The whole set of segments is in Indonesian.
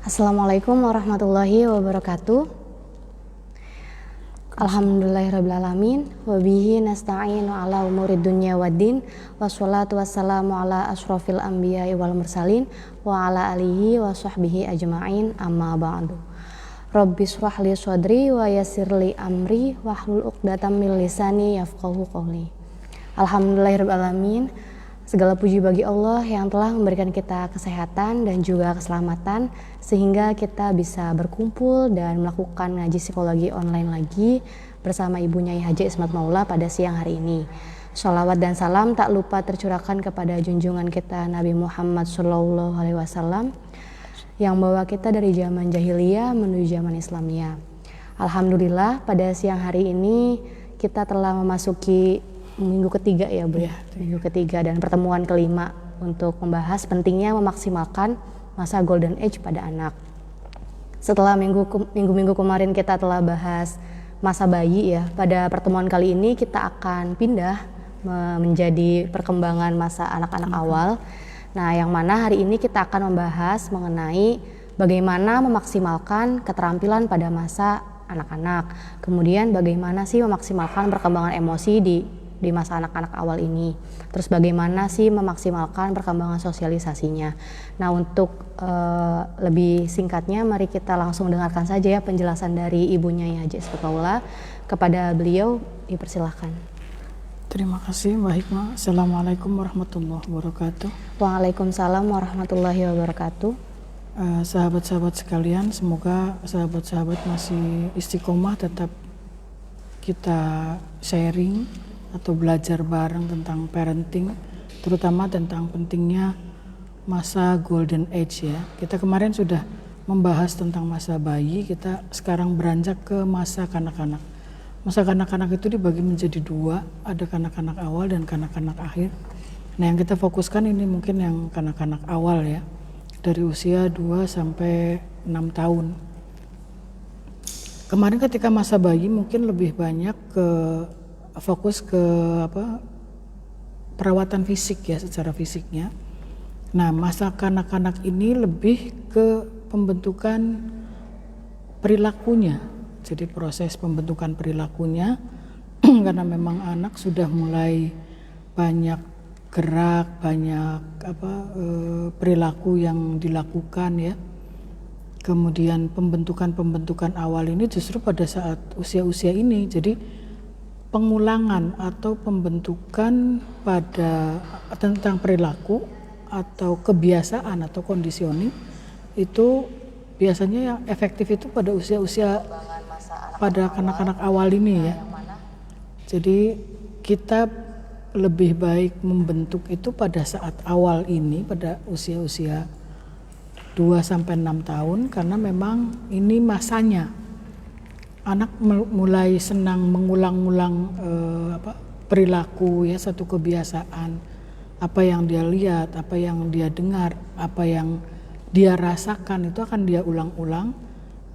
Assalamualaikum warahmatullahi wabarakatuh. Alhamdulillahirrabbilalamin. Wabihi nasta'inu ala umurid dunya waddin. Wassalatu wassalamu ala ashrafil anbiya wal mursalin. Wa ala alihi wa sahbihi ajma'in, amma ba'du. Rabbi shrah li sadri wa yassir li amri wahlul 'uqdatam min lisani yafqahu qawli. Alhamdulillahirrabbilalamin. Segala puji bagi Allah yang telah memberikan kita kesehatan dan juga keselamatan sehingga kita bisa berkumpul dan melakukan ngaji psikologi online lagi bersama Ibu Nyai Haji Ismat Maula pada siang hari ini. Sholawat dan salam tak lupa tercurahkan kepada junjungan kita Nabi Muhammad SAW yang membawa kita dari zaman jahiliyah menuju zaman Islamiyah. Alhamdulillah pada siang hari ini kita telah memasuki minggu ketiga ya Bu ya, minggu ketiga dan pertemuan kelima untuk membahas pentingnya memaksimalkan masa golden age pada anak. Setelah minggu-minggu kemarin kita telah bahas masa bayi ya, pada pertemuan kali ini kita akan pindah menjadi perkembangan masa anak-anak awal. Nah, yang mana hari ini kita akan membahas mengenai bagaimana memaksimalkan keterampilan pada masa anak-anak. Kemudian bagaimana sih memaksimalkan perkembangan emosi di masa anak-anak awal ini. Terus bagaimana sih memaksimalkan perkembangan sosialisasinya. Nah, untuk lebih singkatnya mari kita langsung dengarkan saja ya penjelasan dari Ibu Nyai Haji Ismat Maula. Kepada beliau dipersilahkan. Terima kasih Mbak Hikmah. Assalamualaikum warahmatullahi wabarakatuh. Waalaikumsalam warahmatullahi wabarakatuh. Sahabat-sahabat sekalian, semoga sahabat-sahabat masih istiqomah, tetap kita sharing atau belajar bareng tentang parenting, terutama tentang pentingnya masa golden age ya. Kita kemarin sudah membahas tentang masa bayi, kita sekarang beranjak ke masa kanak-kanak. Masa kanak-kanak itu dibagi menjadi dua, ada kanak-kanak awal dan kanak-kanak akhir. Nah, yang kita fokuskan ini mungkin yang kanak-kanak awal ya, dari usia 2 sampai 6 tahun. Kemarin ketika masa bayi mungkin lebih banyak fokus ke perawatan fisik ya, secara fisiknya. Nah, masa kanak-kanak ini lebih ke pembentukan perilakunya. Jadi proses pembentukan perilakunya karena memang anak sudah mulai banyak gerak, banyak perilaku yang dilakukan ya. Kemudian pembentukan awal ini justru pada saat usia-usia ini. Jadi pengulangan atau pembentukan pada tentang perilaku atau kebiasaan atau conditioning itu biasanya yang efektif itu pada usia-usia pada kanak-kanak awal ini ya. Jadi kita lebih baik membentuk itu pada saat awal ini, pada usia-usia 2 sampai 6 tahun, karena memang ini masanya anak mulai senang mengulang-ulang perilaku ya, satu kebiasaan, apa yang dia lihat, apa yang dia dengar, apa yang dia rasakan itu akan dia ulang-ulang.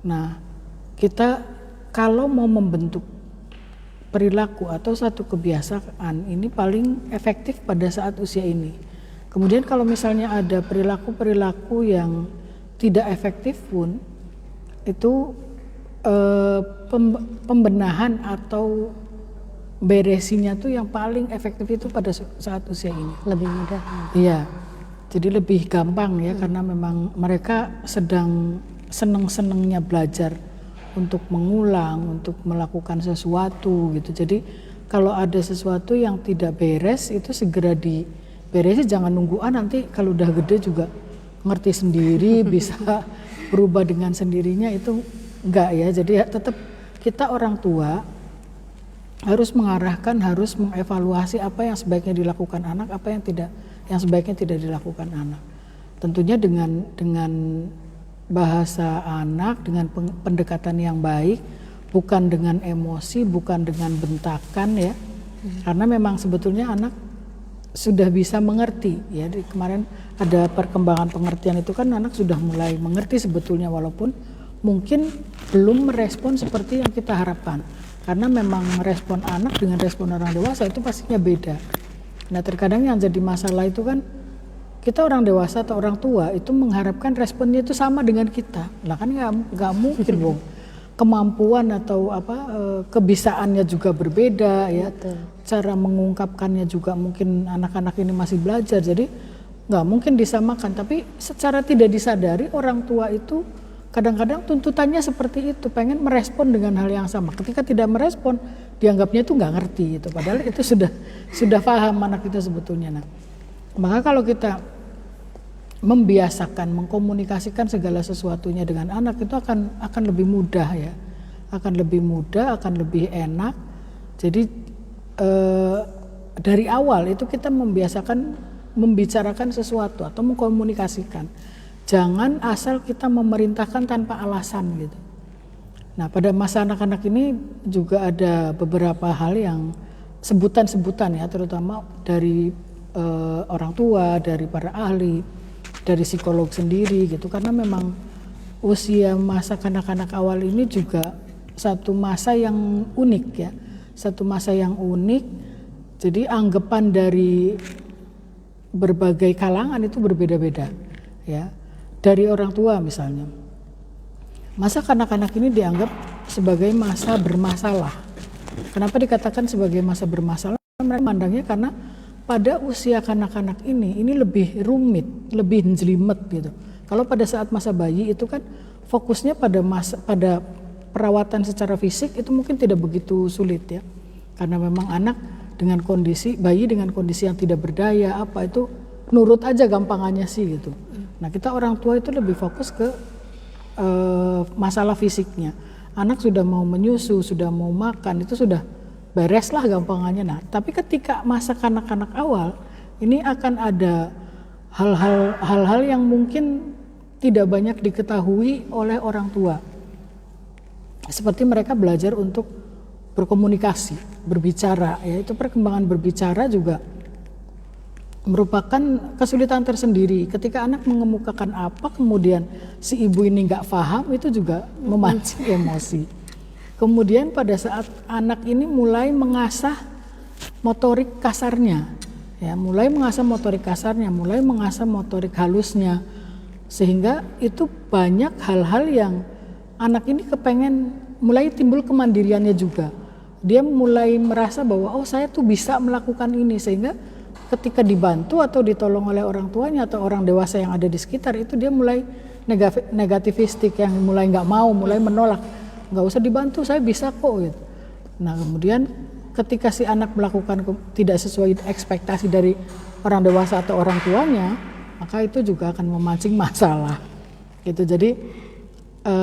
Nah, kita kalau mau membentuk perilaku atau satu kebiasaan ini paling efektif pada saat usia ini. Kemudian kalau misalnya ada perilaku-perilaku yang tidak efektif pun itu pembenahan atau beresinnya tuh yang paling efektif itu pada saat usia ini. Lebih mudah. Iya, jadi lebih gampang ya, karena memang mereka sedang seneng-senengnya belajar untuk mengulang, untuk melakukan sesuatu gitu. Jadi kalau ada sesuatu yang tidak beres itu segera diberesin, jangan nunggu nanti kalau udah gede juga ngerti sendiri bisa berubah dengan sendirinya, itu enggak ya. Jadi ya, tetap kita orang tua harus mengarahkan, harus mengevaluasi apa yang sebaiknya dilakukan anak, apa yang sebaiknya tidak dilakukan anak. Tentunya dengan bahasa anak, dengan pendekatan yang baik, bukan dengan emosi, bukan dengan bentakan ya. Karena memang sebetulnya anak sudah bisa mengerti ya. Kemarin ada perkembangan pengertian itu kan, anak sudah mulai mengerti sebetulnya, walaupun mungkin belum merespon seperti yang kita harapkan, karena memang respon anak dengan respon orang dewasa itu pastinya beda. Nah, terkadang yang jadi masalah itu kan kita orang dewasa atau orang tua itu mengharapkan responnya itu sama dengan kita. Lah kan nggak mungkin dong. Kemampuan atau kebisaannya juga berbeda ya. Betul. Cara mengungkapkannya juga mungkin anak-anak ini masih belajar. Jadi nggak mungkin disamakan. Tapi secara tidak disadari orang tua itu kadang-kadang tuntutannya seperti itu, pengen merespon dengan hal yang sama. Ketika tidak merespon, dianggapnya itu nggak ngerti itu. Padahal itu sudah paham anak itu sebetulnya. Nah, maka kalau kita membiasakan, mengkomunikasikan segala sesuatunya dengan anak itu akan lebih mudah ya, akan lebih mudah, akan lebih enak. Jadi dari awal itu kita membiasakan membicarakan sesuatu atau mengkomunikasikan. Jangan asal kita memerintahkan tanpa alasan gitu. Nah, pada masa anak-anak ini juga ada beberapa hal yang sebutan-sebutan ya, terutama dari orang tua, dari para ahli, dari psikolog sendiri gitu. Karena memang usia masa kanak-kanak awal ini juga satu masa yang unik ya, satu masa yang unik. Jadi anggapan dari berbagai kalangan itu berbeda-beda ya. Dari orang tua misalnya, masa kanak-kanak ini dianggap sebagai masa bermasalah. Kenapa dikatakan sebagai masa bermasalah? Mereka mandangnya karena pada usia kanak-kanak ini lebih rumit, lebih jelimet gitu. Kalau pada saat masa bayi itu kan fokusnya pada perawatan secara fisik itu mungkin tidak begitu sulit ya. Karena memang anak dengan kondisi bayi dengan kondisi yang tidak berdaya itu nurut aja gampangannya sih gitu. Nah, kita orang tua itu lebih fokus ke masalah fisiknya. Anak sudah mau menyusu, sudah mau makan, itu sudah beres lah gampangannya. Nah, tapi ketika masa kanak-kanak awal, ini akan ada hal-hal yang mungkin tidak banyak diketahui oleh orang tua. Seperti mereka belajar untuk berkomunikasi, berbicara, yaitu perkembangan berbicara juga merupakan kesulitan tersendiri. Ketika anak mengemukakan apa, kemudian si ibu ini nggak paham, itu juga memancing emosi. Kemudian pada saat anak ini mulai mengasah motorik kasarnya, ya, mulai mengasah motorik kasarnya, mulai mengasah motorik halusnya, sehingga itu banyak hal-hal yang anak ini kepengen, mulai timbul kemandiriannya juga. Dia mulai merasa bahwa saya tuh bisa melakukan ini, sehingga ketika dibantu atau ditolong oleh orang tuanya atau orang dewasa yang ada di sekitar itu dia mulai negativistik, yang mulai nggak mau, mulai menolak, nggak usah dibantu, saya bisa kok gitu. Nah, kemudian ketika si anak melakukan tidak sesuai ekspektasi dari orang dewasa atau orang tuanya, maka itu juga akan memancing masalah gitu. Jadi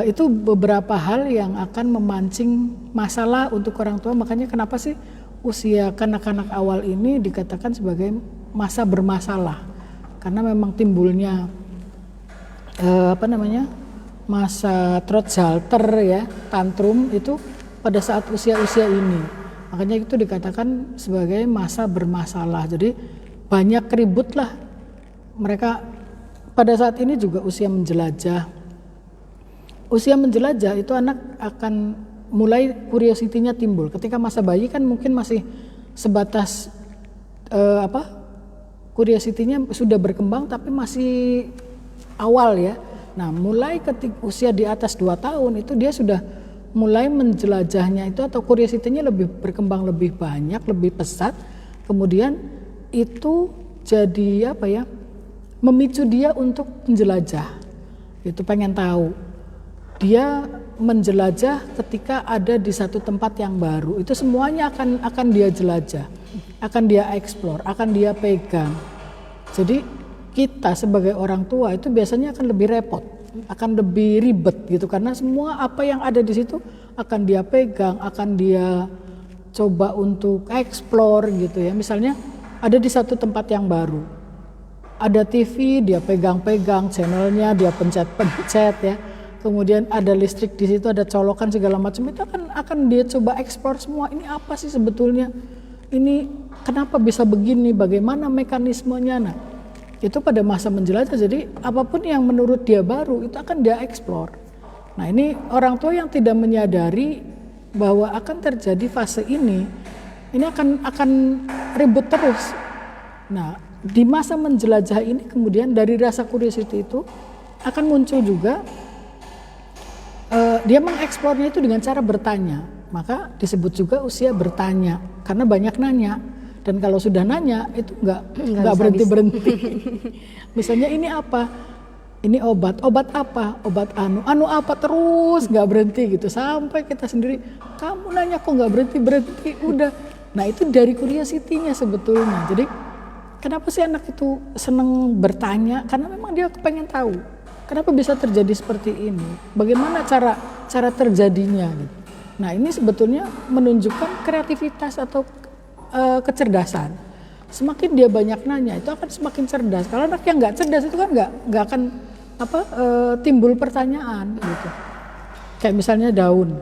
itu beberapa hal yang akan memancing masalah untuk orang tua. Makanya kenapa sih usia kanak-kanak awal ini dikatakan sebagai masa bermasalah, karena memang timbulnya masa trotsalter ya, tantrum itu pada saat usia-usia ini. Makanya itu dikatakan sebagai masa bermasalah. Jadi banyak ribut lah mereka pada saat ini. Juga usia menjelajah. Usia menjelajah itu anak akan mulai curiosity-nya timbul. Ketika masa bayi kan mungkin masih sebatas curiosity-nya sudah berkembang tapi masih awal ya. Nah, mulai ketika usia di atas 2 tahun itu dia sudah mulai menjelajahnya itu, atau curiosity-nya lebih berkembang lebih banyak, lebih pesat. Kemudian itu jadi memicu dia untuk menjelajah. Itu pengen tahu. Dia menjelajah ketika ada di satu tempat yang baru, itu semuanya akan dia jelajah, akan dia eksplor, akan dia pegang. Jadi kita sebagai orang tua itu biasanya akan lebih repot, akan lebih ribet gitu, karena semua apa yang ada di situ akan dia pegang, akan dia coba untuk eksplor gitu ya. Misalnya ada di satu tempat yang baru, ada TV, dia pegang-pegang channelnya, dia pencet-pencet ya. Kemudian ada listrik di situ, ada colokan segala macam, itu akan dia coba eksplor semua. Ini apa sih sebetulnya? Ini kenapa bisa begini? Bagaimana mekanismenya? Nah, itu pada masa menjelajah. Jadi apapun yang menurut dia baru itu akan dia eksplor. Nah, ini orang tua yang tidak menyadari bahwa akan terjadi fase ini akan ribut terus. Nah, di masa menjelajah ini kemudian dari rasa curiosity itu akan muncul juga dia mengeksplornya itu dengan cara bertanya. Maka disebut juga usia bertanya karena banyak nanya. Dan kalau sudah nanya itu nggak berhenti. Misalnya ini apa? Ini obat apa? Obat anu apa, terus nggak berhenti gitu sampai kita sendiri, kamu nanya kok nggak berhenti udah. Nah itu dari curiosity-nya sebetulnya. Jadi kenapa sih anak itu seneng bertanya? Karena memang dia kepengen tahu kenapa bisa terjadi seperti ini, bagaimana cara terjadinya gitu. Nah ini sebetulnya menunjukkan kreativitas atau kecerdasan. Semakin dia banyak nanya itu akan semakin cerdas. Kalau anak yang nggak cerdas itu kan nggak akan timbul pertanyaan gitu. Kayak misalnya daun,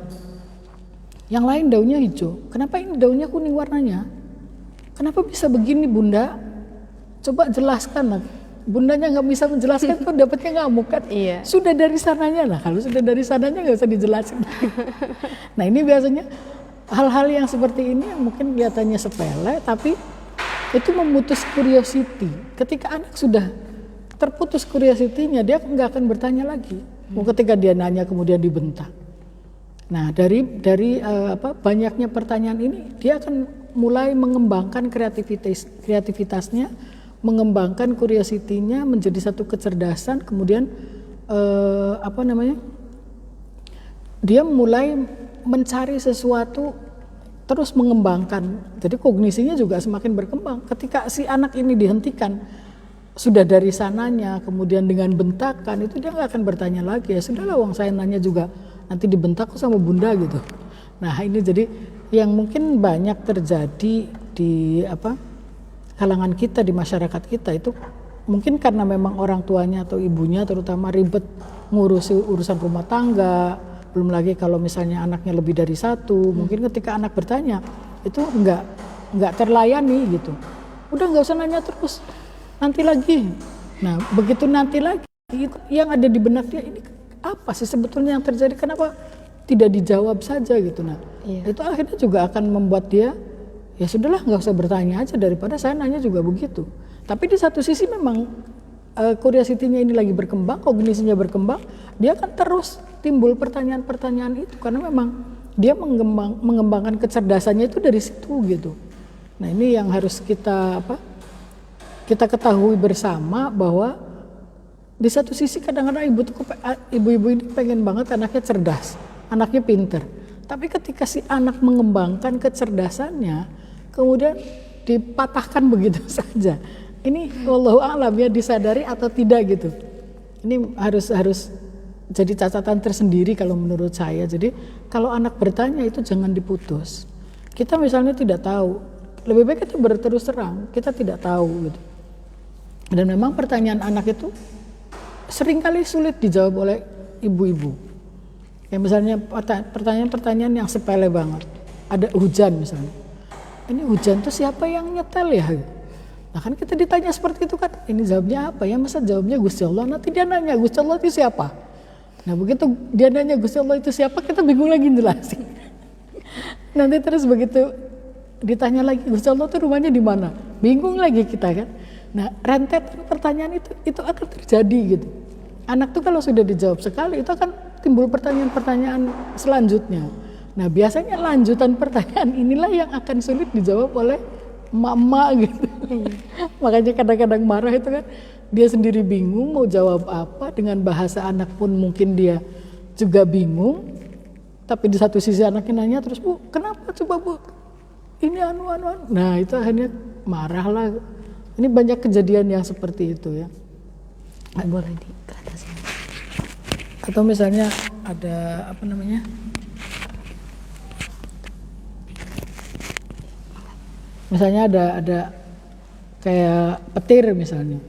yang lain daunnya hijau, kenapa ini daunnya kuning warnanya? Kenapa bisa begini bunda? Coba jelaskan lah. Bundanya nggak bisa menjelaskan kok dapatnya ngamuk kan? Iya. Sudah dari sananya lah. Kalau sudah dari sananya nggak usah dijelasin. Nah ini biasanya hal-hal yang seperti ini yang mungkin kelihatannya sepele, tapi itu memutus curiosity. Ketika anak sudah terputus curiosity-nya, dia nggak akan bertanya lagi. Ketika dia nanya kemudian dibentak. Nah dari banyaknya pertanyaan ini, dia akan mulai mengembangkan kreativitasnya, mengembangkan curiosity-nya menjadi satu kecerdasan. Kemudian dia mulai mencari sesuatu, terus mengembangkan. Jadi kognisinya juga semakin berkembang. Ketika si anak ini dihentikan, sudah dari sananya, kemudian dengan bentakan, itu dia nggak akan bertanya lagi. Ya sudahlah, wong saya nanya juga nanti dibentak kok sama bunda gitu. Nah ini jadi yang mungkin banyak terjadi di kalangan kita, di masyarakat kita itu mungkin karena memang orang tuanya atau ibunya terutama ribet ngurusi urusan rumah tangga. Belum lagi kalau misalnya anaknya lebih dari satu, mungkin ketika anak bertanya itu nggak terlayani gitu. Udah nggak usah nanya terus, nanti lagi. Nah begitu nanti lagi, yang ada di benak dia ini apa sih sebetulnya yang terjadi? Kenapa tidak dijawab saja gitu? Nah itu akhirnya juga akan membuat dia ya sudahlah nggak usah bertanya aja daripada saya nanya juga begitu. Tapi di satu sisi memang curiosity-nya ini lagi berkembang, kognisinya berkembang, dia akan terus timbul pertanyaan-pertanyaan itu karena memang dia mengembangkan kecerdasannya itu dari situ gitu. Nah ini yang harus kita ketahui bersama bahwa di satu sisi kadang-kadang ibu-ibu ini pengen banget anaknya cerdas, anaknya pinter. Tapi ketika si anak mengembangkan kecerdasannya, kemudian dipatahkan begitu saja. Ini wallahu a'lam ya, disadari atau tidak gitu. Ini harus jadi catatan tersendiri kalau menurut saya. Jadi kalau anak bertanya itu jangan diputus. Kita misalnya tidak tahu, lebih baik kita berterus terang, kita tidak tahu gitu. Dan memang pertanyaan anak itu seringkali sulit dijawab oleh ibu-ibu. Kayak misalnya pertanyaan-pertanyaan yang sepele banget. Ada hujan misalnya. Ini hujan tuh siapa yang nyetel ya? Nah kan kita ditanya seperti itu kan, ini jawabnya apa ya? Masa jawabnya Gusti Allah? Nanti dia nanya Gusti Allah itu siapa? Nah begitu dia nanya Gusti Allah itu siapa, kita bingung lagi jelasin. Nanti terus begitu ditanya lagi Gusti Allah itu rumahnya di mana? Bingung lagi kita kan. Nah rentetan pertanyaan itu akan terjadi gitu. Anak tuh kalau sudah dijawab sekali itu akan timbul pertanyaan-pertanyaan selanjutnya. Nah biasanya lanjutan pertanyaan inilah yang akan sulit dijawab oleh emak-emak gitu. Makanya kadang-kadang marah itu kan, dia sendiri bingung mau jawab apa, dengan bahasa anak pun mungkin dia juga bingung. Tapi di satu sisi anaknya nanya terus, Bu kenapa coba Bu, ini anu. Nah itu akhirnya marah lah. Ini banyak kejadian yang seperti itu ya. Boleh di ke atas. Atau misalnya ada misalnya ada kayak petir misalnya.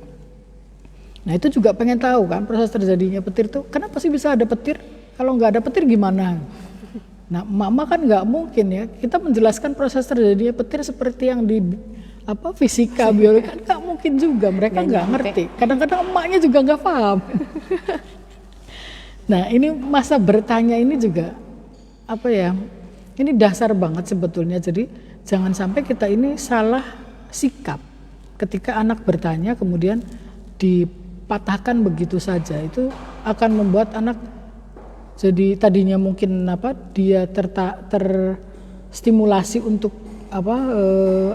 Nah itu juga pengen tahu kan proses terjadinya petir tuh, kenapa sih bisa ada petir? Kalau nggak ada petir gimana? Nah mama kan nggak mungkin ya kita menjelaskan proses terjadinya petir seperti yang di fisika, biologi kan nggak mungkin juga, mereka nggak ngerti. Kadang-kadang emaknya juga nggak paham. Nah ini masa bertanya ini juga ini dasar banget sebetulnya. Jadi jangan sampai kita ini salah sikap. ketika anak bertanya kemudian dipatahkan begitu saja, itu akan membuat anak jadi tadinya mungkin dia terstimulasi untuk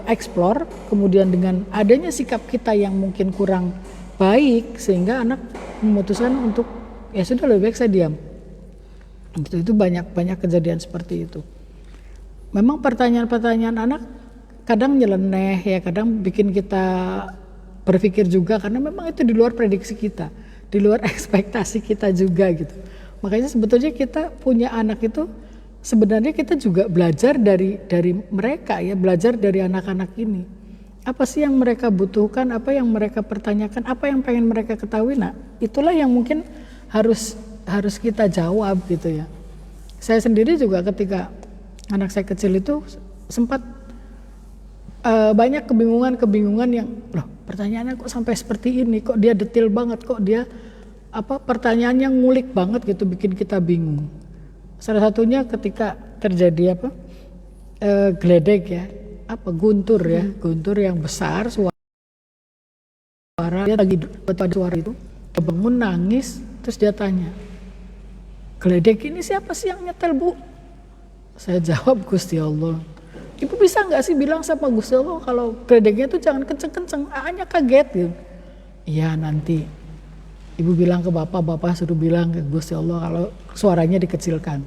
explore, kemudian dengan adanya sikap kita yang mungkin kurang baik sehingga anak memutuskan untuk ya sudah lebih baik saya diam. Itu banyak kejadian seperti itu. Memang pertanyaan-pertanyaan anak kadang nyeleneh ya, kadang bikin kita berpikir juga karena memang itu di luar prediksi kita, di luar ekspektasi kita juga gitu. Makanya sebetulnya kita punya anak itu sebenarnya kita juga belajar dari mereka ya, belajar dari anak-anak ini. Apa sih yang mereka butuhkan, apa yang mereka pertanyakan, apa yang pengen mereka ketahui. Nah, itulah yang mungkin harus kita jawab gitu ya. Saya sendiri juga ketika anak saya kecil itu sempat banyak kebingungan yang loh, pertanyaannya kok sampai seperti ini, kok dia detail banget, kok dia pertanyaannya ngulik banget gitu, bikin kita bingung. Salah satunya ketika terjadi geledek ya, guntur ya, guntur yang besar, suara dia lagi pada suara itu, dia bangun nangis, terus dia tanya, geledek ini siapa sih yang nyetel, Bu? Saya jawab, Gusti Allah. Ibu bisa nggak sih bilang sama Gusti Allah kalau geledeknya itu jangan kenceng-kenceng, hanya kaget gitu. Iya nanti. Ibu bilang ke bapak suruh bilang ke Gusti Allah kalau suaranya dikecilkan.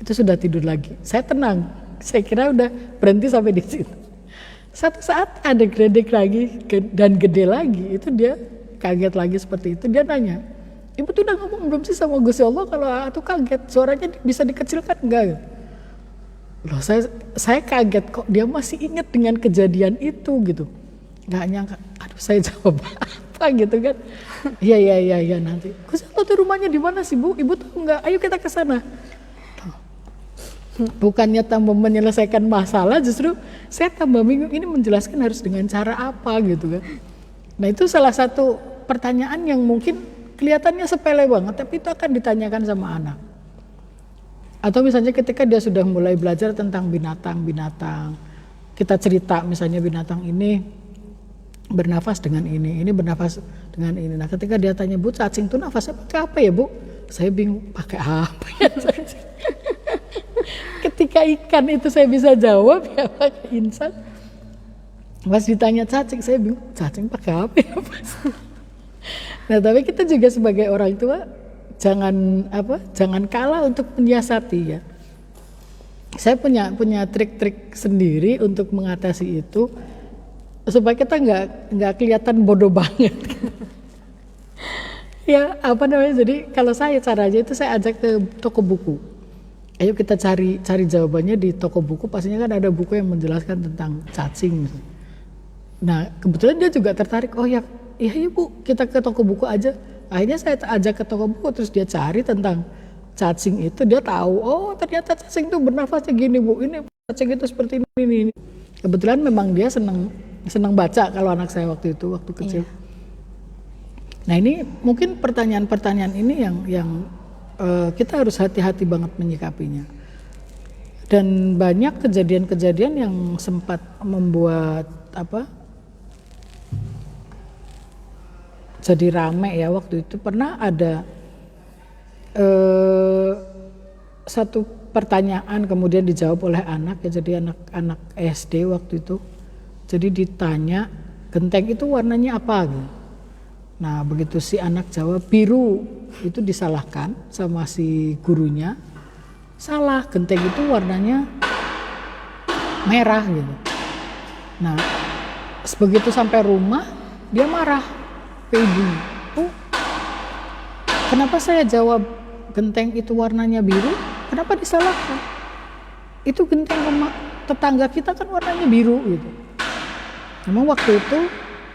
Itu sudah tidur lagi. Saya tenang. Saya kira udah berhenti sampai di situ. Satu saat ada geledek lagi dan gede lagi. Itu dia kaget lagi seperti itu. Dia nanya, Ibu tuh udah ngomong belum sih sama Gusti Allah kalau aku kaget suaranya bisa dikecilkan enggak? Loh saya kaget kok dia masih ingat dengan kejadian itu gitu. Nggak nyangka. Aduh saya jawab apa gitu kan. Iya nanti. Gusti Allah tuh rumahnya di mana sih, Bu? Ibu tahu nggak? Ayo kita ke sana. Bukannya tambah menyelesaikan masalah, justru saya tambah bingung ini menjelaskan harus dengan cara apa gitu kan. Nah itu salah satu pertanyaan yang mungkin kelihatannya sepele banget, tapi itu akan ditanyakan sama anak. Atau misalnya ketika dia sudah mulai belajar tentang binatang, kita cerita misalnya binatang ini bernafas dengan ini bernafas dengan ini. Nah ketika dia tanya, Bu, cacing itu nafasnya pakai apa ya, Bu? Saya bingung, pakai apa ya cacing? Ketika ikan itu saya bisa jawab ya pakai insan. Pas ditanya cacing, saya bingung, cacing pakai apa ya, Mas? Nah tapi kita juga sebagai orang tua jangan kalah untuk menyiasati ya. Saya punya trik-trik sendiri untuk mengatasi itu supaya kita nggak kelihatan bodoh banget. Ya jadi kalau caranya itu saya ajak ke toko buku. Ayo kita cari jawabannya di toko buku, pastinya kan ada buku yang menjelaskan tentang cacing. Nah kebetulan dia juga tertarik, oh ya Bu, kita ke toko buku aja. Akhirnya saya ajak ke toko buku, terus dia cari tentang cacing itu, dia tahu, oh ternyata cacing itu bernafasnya gini, Bu, ini cacing itu seperti ini. Kebetulan memang dia senang baca kalau anak saya waktu kecil. Iya. Nah ini mungkin pertanyaan-pertanyaan ini yang kita harus hati-hati banget menyikapinya. Dan banyak kejadian-kejadian yang sempat membuat jadi rame ya waktu itu. Pernah ada satu pertanyaan kemudian dijawab oleh anak ya, jadi anak SD waktu itu. Jadi ditanya, genteng itu warnanya apa gitu. Nah begitu si anak jawab biru, itu disalahkan sama si gurunya. Salah, genteng itu warnanya merah gitu. Nah begitu sampai rumah dia marah ke ibu. Oh, kenapa saya jawab genteng itu warnanya biru? Kenapa disalahkan? Itu genteng tetangga kita kan warnanya biru gitu. Memang waktu itu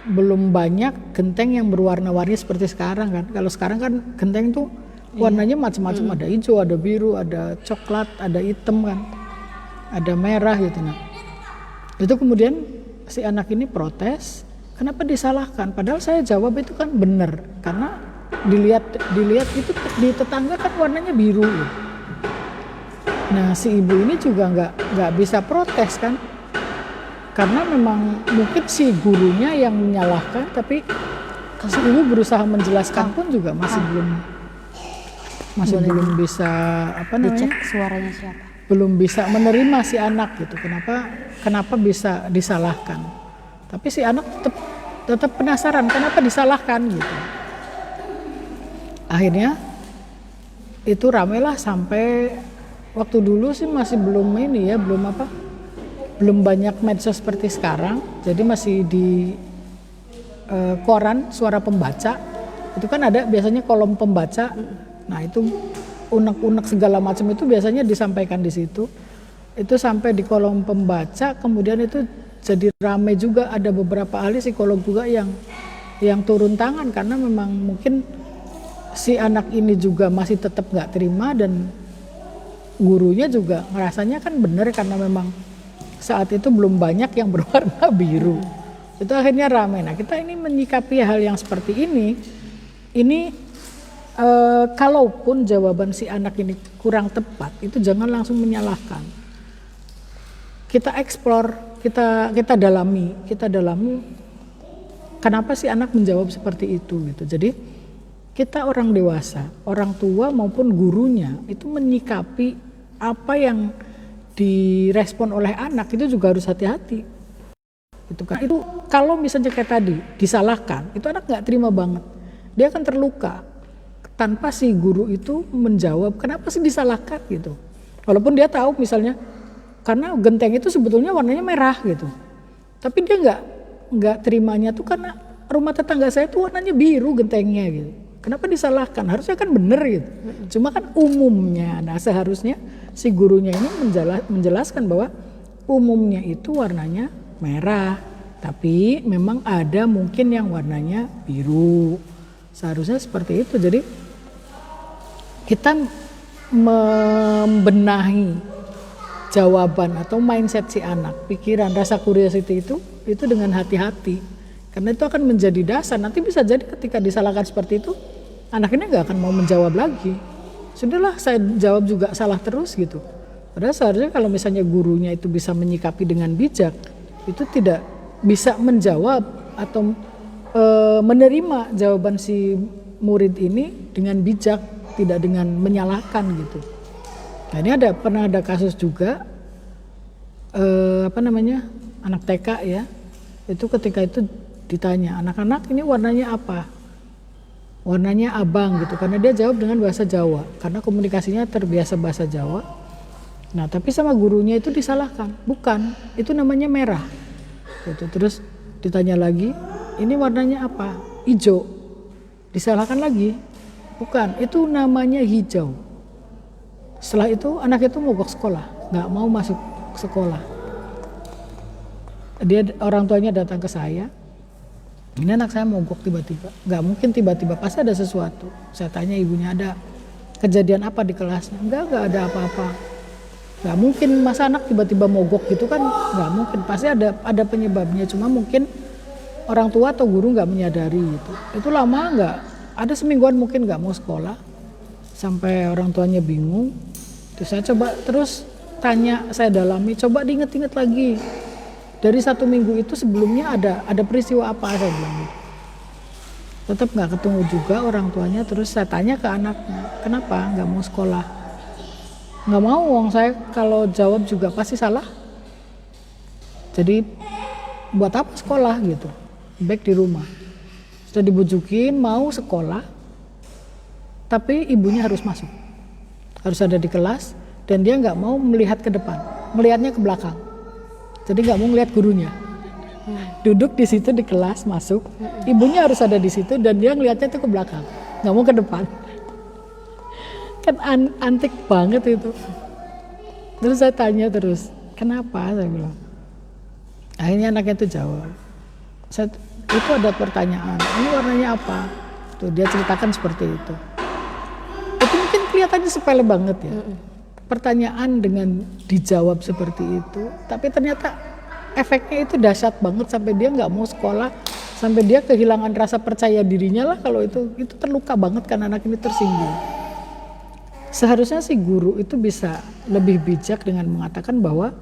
belum banyak genteng yang berwarna-warni seperti sekarang kan. Kalau sekarang kan genteng tuh warnanya macam-macam, ada hijau, ada biru, ada coklat, ada hitam kan, ada merah gitu. Nah, itu kemudian si anak ini protes, kenapa disalahkan? Padahal saya jawab itu kan benar, karena dilihat itu di tetangga kan warnanya biru. Gitu. Nah si ibu ini juga nggak bisa protes kan. Karena memang mungkin si gurunya yang menyalahkan, tapi si ibu berusaha menjelaskan pun juga masih belum bisa Dicek suaranya siapa? belum bisa menerima si anak gitu. Kenapa bisa disalahkan? Tapi si anak tetap penasaran kenapa disalahkan gitu. Akhirnya itu ramailah sampai waktu dulu sih masih belum belum banyak medsos seperti sekarang. Jadi masih di koran Suara Pembaca. Itu kan ada biasanya kolom pembaca. Nah, itu unek-unek segala macam itu biasanya disampaikan di situ. Itu sampai di kolom pembaca, kemudian itu jadi ramai juga, ada beberapa ahli psikolog juga yang turun tangan karena memang mungkin si anak ini juga masih tetap nggak terima dan gurunya juga ngerasanya kan benar karena memang saat itu belum banyak yang berwarna biru. Itu akhirnya ramai. Nah, kita ini menyikapi hal yang seperti ini kalaupun jawaban si anak ini kurang tepat, itu jangan langsung menyalahkan. Kita eksplor, kita dalami kenapa si anak menjawab seperti itu gitu. Jadi kita orang dewasa, orang tua maupun gurunya itu menyikapi apa yang direspon oleh anak itu juga harus hati-hati. Itu kan. Itu kalau misalnya kayak tadi disalahkan, itu anak nggak terima banget. Dia akan terluka tanpa si guru itu menjawab kenapa sih disalahkan gitu. Walaupun dia tahu misalnya karena genteng itu sebetulnya warnanya merah gitu. Tapi dia nggak terimanya tuh karena rumah tetangga saya tuh warnanya biru gentengnya gitu. Kenapa disalahkan? Harusnya kan bener gitu. Cuma kan umumnya. Nah, seharusnya si gurunya ini menjelaskan bahwa umumnya itu warnanya merah. Tapi memang ada mungkin yang warnanya biru. Seharusnya seperti itu. Jadi kita membenahi jawaban atau mindset si anak, pikiran, rasa curiosity itu dengan hati-hati. Karena itu akan menjadi dasar. Nanti bisa jadi ketika disalahkan seperti itu, anak ini nggak akan mau menjawab lagi. Sudahlah, saya jawab juga salah terus gitu. Padahal seharusnya kalau misalnya gurunya itu bisa menyikapi dengan bijak, itu tidak bisa menjawab atau menerima jawaban si murid ini dengan bijak, tidak dengan menyalahkan gitu. Nah, ini pernah ada kasus juga anak TK ya, itu ketika itu ditanya anak-anak ini warnanya apa, warnanya abang gitu, karena dia jawab dengan bahasa Jawa karena komunikasinya terbiasa bahasa Jawa. Nah, tapi sama gurunya itu disalahkan, bukan, itu namanya merah gitu. Terus ditanya lagi, ini warnanya apa, hijau, disalahkan lagi, bukan, itu namanya hijau. Setelah itu anak itu mogok sekolah, nggak mau masuk sekolah. Orang tuanya datang ke saya, ini anak saya mogok tiba-tiba, nggak mungkin tiba-tiba, pasti ada sesuatu. Saya tanya ibunya, ada kejadian apa di kelasnya? Nggak ada apa-apa. Nggak mungkin masa anak tiba-tiba mogok gitu kan, nggak mungkin, pasti ada penyebabnya. Cuma mungkin orang tua atau guru nggak menyadari gitu. Itu lama nggak, ada semingguan mungkin nggak mau sekolah, sampai orang tuanya bingung. Terus saya coba terus tanya, saya dalami, coba diinget-inget lagi. Dari 1 minggu itu sebelumnya ada peristiwa apa, saya bilang gitu. Tetap nggak ketemu juga orang tuanya. Terus saya tanya ke anaknya, kenapa nggak mau sekolah? Nggak mau, wong saya kalau jawab juga pasti salah. Jadi buat apa sekolah gitu, baik di rumah. Sudah dibujukin mau sekolah, tapi ibunya harus masuk, harus ada di kelas, dan dia nggak mau melihat ke depan, melihatnya ke belakang. Jadi nggak mau melihat gurunya. Duduk di situ di kelas, masuk, ibunya harus ada di situ dan dia ngelihatnya tuh ke belakang, nggak mau ke depan. Kan antik banget itu. Terus saya tanya terus, kenapa? Saya bilang. Akhirnya anaknya itu jawab. Itu ada pertanyaan, ini warnanya apa? Tuh dia ceritakan seperti itu. Itu mungkin kelihatannya sepele banget ya. Pertanyaan dengan dijawab seperti itu, tapi ternyata efeknya itu dahsyat banget sampai dia nggak mau sekolah, sampai dia kehilangan rasa percaya dirinya lah. Kalau itu terluka banget kan anak ini tersinggung. Seharusnya si guru itu bisa lebih bijak dengan mengatakan bahwa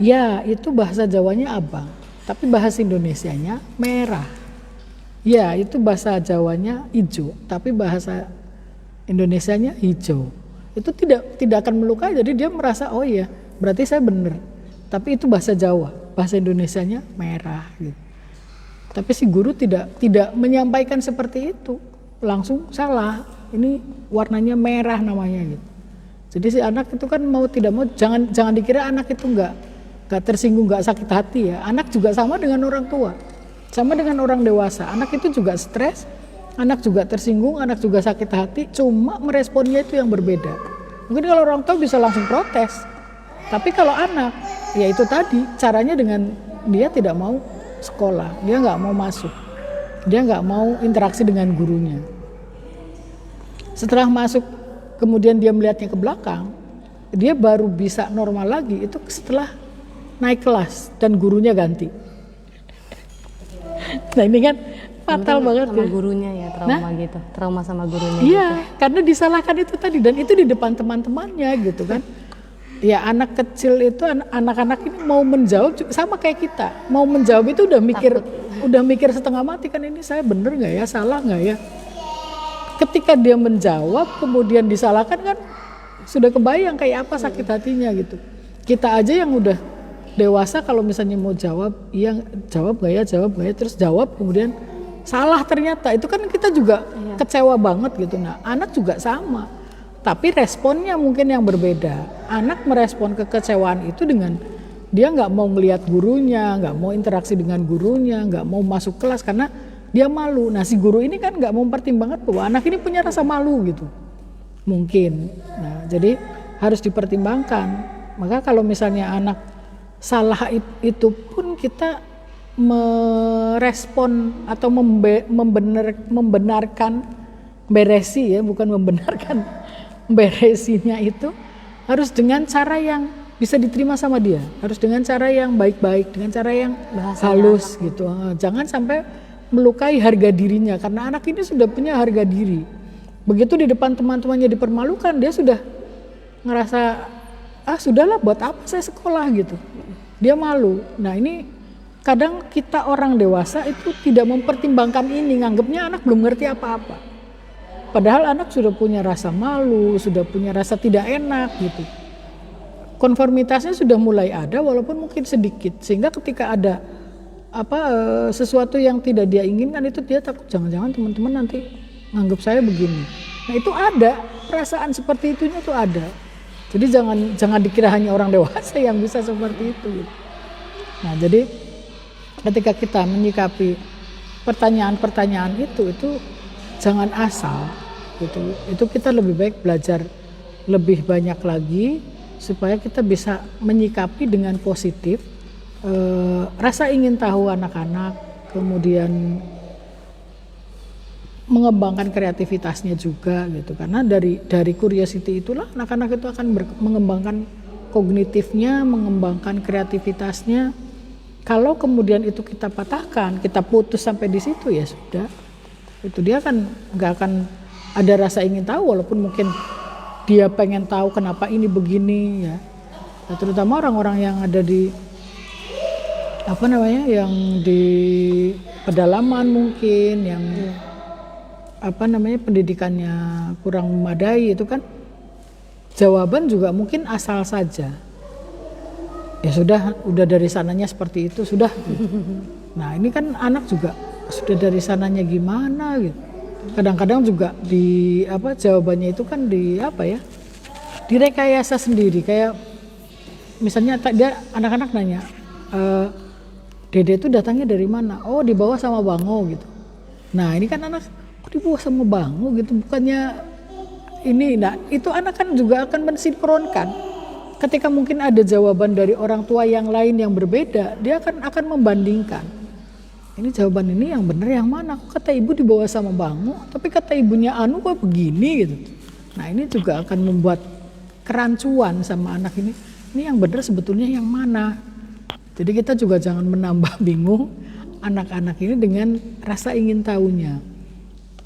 Ya, itu bahasa Jawanya abang, tapi bahasa Indonesianya merah. Ya, itu bahasa Jawanya hijau, tapi bahasa Indonesianya hijau. Itu tidak akan melukai, jadi dia merasa oh iya, berarti saya benar. Tapi itu bahasa Jawa, bahasa Indonesianya merah gitu. Tapi si guru tidak menyampaikan seperti itu, langsung salah. Ini warnanya merah namanya gitu. Jadi si anak itu kan mau tidak mau jangan dikira anak itu nggak tersinggung, nggak sakit hati ya. Anak juga sama dengan orang tua, sama dengan orang dewasa. Anak itu juga stres, anak juga tersinggung, anak juga sakit hati. Cuma meresponnya itu yang berbeda. Mungkin kalau orang tua bisa langsung protes, tapi kalau anak, ya itu tadi caranya dengan dia tidak mau sekolah, dia nggak mau masuk, dia nggak mau interaksi dengan gurunya. Setelah masuk, kemudian dia melihatnya ke belakang, dia baru bisa normal lagi. Itu setelah naik kelas dan gurunya ganti. Nah ini kan fatal banget sama ya. gurunya ya, trauma gitu, trauma sama gurunya. Iya, gitu. karena disalahkan itu tadi, dan itu di depan teman-temannya gitu kan. Ya anak kecil itu, anak-anak ini mau menjawab sama kayak kita, mau menjawab itu udah mikir setengah mati kan, ini saya bener nggak ya, salah nggak ya. Ketika dia menjawab kemudian disalahkan kan sudah kebayang kayak apa sakit hatinya gitu. Kita aja yang udah dewasa kalau misalnya mau jawab, iya jawab gak ya, terus jawab kemudian salah ternyata, itu kan kita juga kecewa banget gitu. Nah anak juga sama, tapi responnya mungkin yang berbeda. Anak merespon kekecewaan itu dengan dia nggak mau ngelihat gurunya, nggak mau interaksi dengan gurunya, nggak mau masuk kelas karena dia malu. Nah si guru ini kan nggak mau mempertimbangkan bahwa anak ini punya rasa malu gitu mungkin. Nah jadi harus dipertimbangkan. Maka kalau misalnya anak salah itu pun kita merespon atau membenarkan beresi ya, bukan membenarkan, beresinya itu harus dengan cara yang bisa diterima sama dia, harus dengan cara yang baik-baik, dengan cara yang halus gitu. Jangan sampai melukai harga dirinya, karena anak ini sudah punya harga diri. Begitu di depan teman-temannya dipermalukan, dia sudah ngerasa sudahlah, buat apa saya sekolah gitu. Dia malu. Nah ini kadang kita orang dewasa itu tidak mempertimbangkan ini, nganggapnya anak belum ngerti apa-apa. Padahal anak sudah punya rasa malu, sudah punya rasa tidak enak gitu. Konformitasnya sudah mulai ada walaupun mungkin sedikit, sehingga ketika ada sesuatu yang tidak dia inginkan itu dia takut jangan-jangan teman-teman nanti nganggap saya begini. Nah itu ada perasaan seperti itunya tuh ada. Jadi jangan dikira hanya orang dewasa yang bisa seperti itu. Nah jadi ketika kita menyikapi pertanyaan-pertanyaan itu jangan asal gitu. Itu kita lebih baik belajar lebih banyak lagi supaya kita bisa menyikapi dengan positif rasa ingin tahu anak-anak, kemudian mengembangkan kreativitasnya juga gitu, karena dari curiosity itulah anak-anak itu akan mengembangkan kognitifnya, mengembangkan kreativitasnya. Kalau kemudian itu kita patahkan, kita putus sampai di situ ya sudah, itu dia kan nggak akan ada rasa ingin tahu, walaupun mungkin dia pengen tahu kenapa ini begini ya. Nah, terutama orang-orang yang ada di yang di pedalaman mungkin, yang pendidikannya kurang memadai, itu kan jawaban juga mungkin asal saja. Ya sudah dari sananya seperti itu sudah. Nah ini kan anak juga sudah dari sananya gimana gitu. Kadang-kadang juga di jawabannya itu kan direkayasa sendiri. Kayak misalnya dia anak-anak nanya, Dede itu datangnya dari mana? Oh dibawa sama Bango gitu. Nah ini kan anak dibawa sama Bango gitu, bukannya ini. Nah itu anak kan juga akan mensinkronkan. Ketika mungkin ada jawaban dari orang tua yang lain yang berbeda, dia akan membandingkan. Ini jawaban ini yang benar yang mana? Kata ibu dibawa sama Bango, tapi kata ibunya Anu kok begini gitu. Nah ini juga akan membuat kerancuan sama anak ini. Ini yang benar sebetulnya yang mana? Jadi kita juga jangan menambah bingung anak-anak ini dengan rasa ingin tahunya.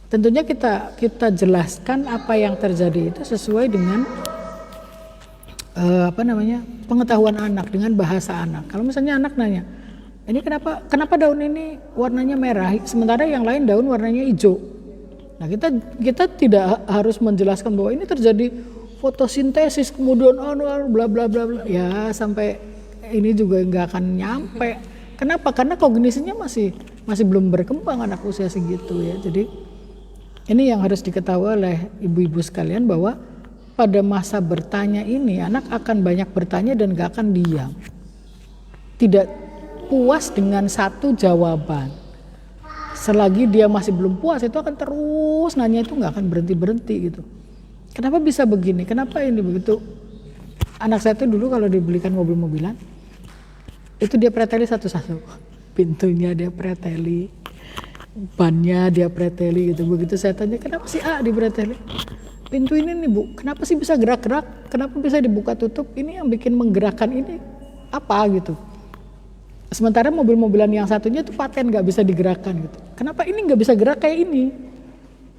Tentunya kita jelaskan apa yang terjadi itu sesuai dengan pengetahuan anak dengan bahasa anak. Kalau misalnya anak nanya, ini kenapa daun ini warnanya merah, sementara yang lain daun warnanya hijau. Nah kita tidak harus menjelaskan bahwa ini terjadi fotosintesis kemudian bla bla bla bla. Ya sampai ini juga nggak akan nyampe. Kenapa? Karena kognisinya masih belum berkembang anak usia segitu ya. Jadi ini yang harus diketahui oleh ibu-ibu sekalian bahwa pada masa bertanya ini anak akan banyak bertanya dan gak akan diam. Tidak puas dengan satu jawaban. Selagi dia masih belum puas itu akan terus nanya, itu gak akan berhenti-berhenti gitu. Kenapa bisa begini? Kenapa ini begitu? Anak saya itu dulu kalau dibelikan mobil-mobilan itu dia preteli satu-satu. Pintunya dia preteli, bannya dia preteli gitu. Begitu saya tanya, kenapa sih A dipreteli? Pintu ini nih Bu, kenapa sih bisa gerak-gerak? Kenapa bisa dibuka tutup? Ini yang bikin menggerakkan ini apa gitu? Sementara mobil-mobilan yang satunya itu paten nggak bisa digerakkan gitu. Kenapa ini nggak bisa gerak kayak ini?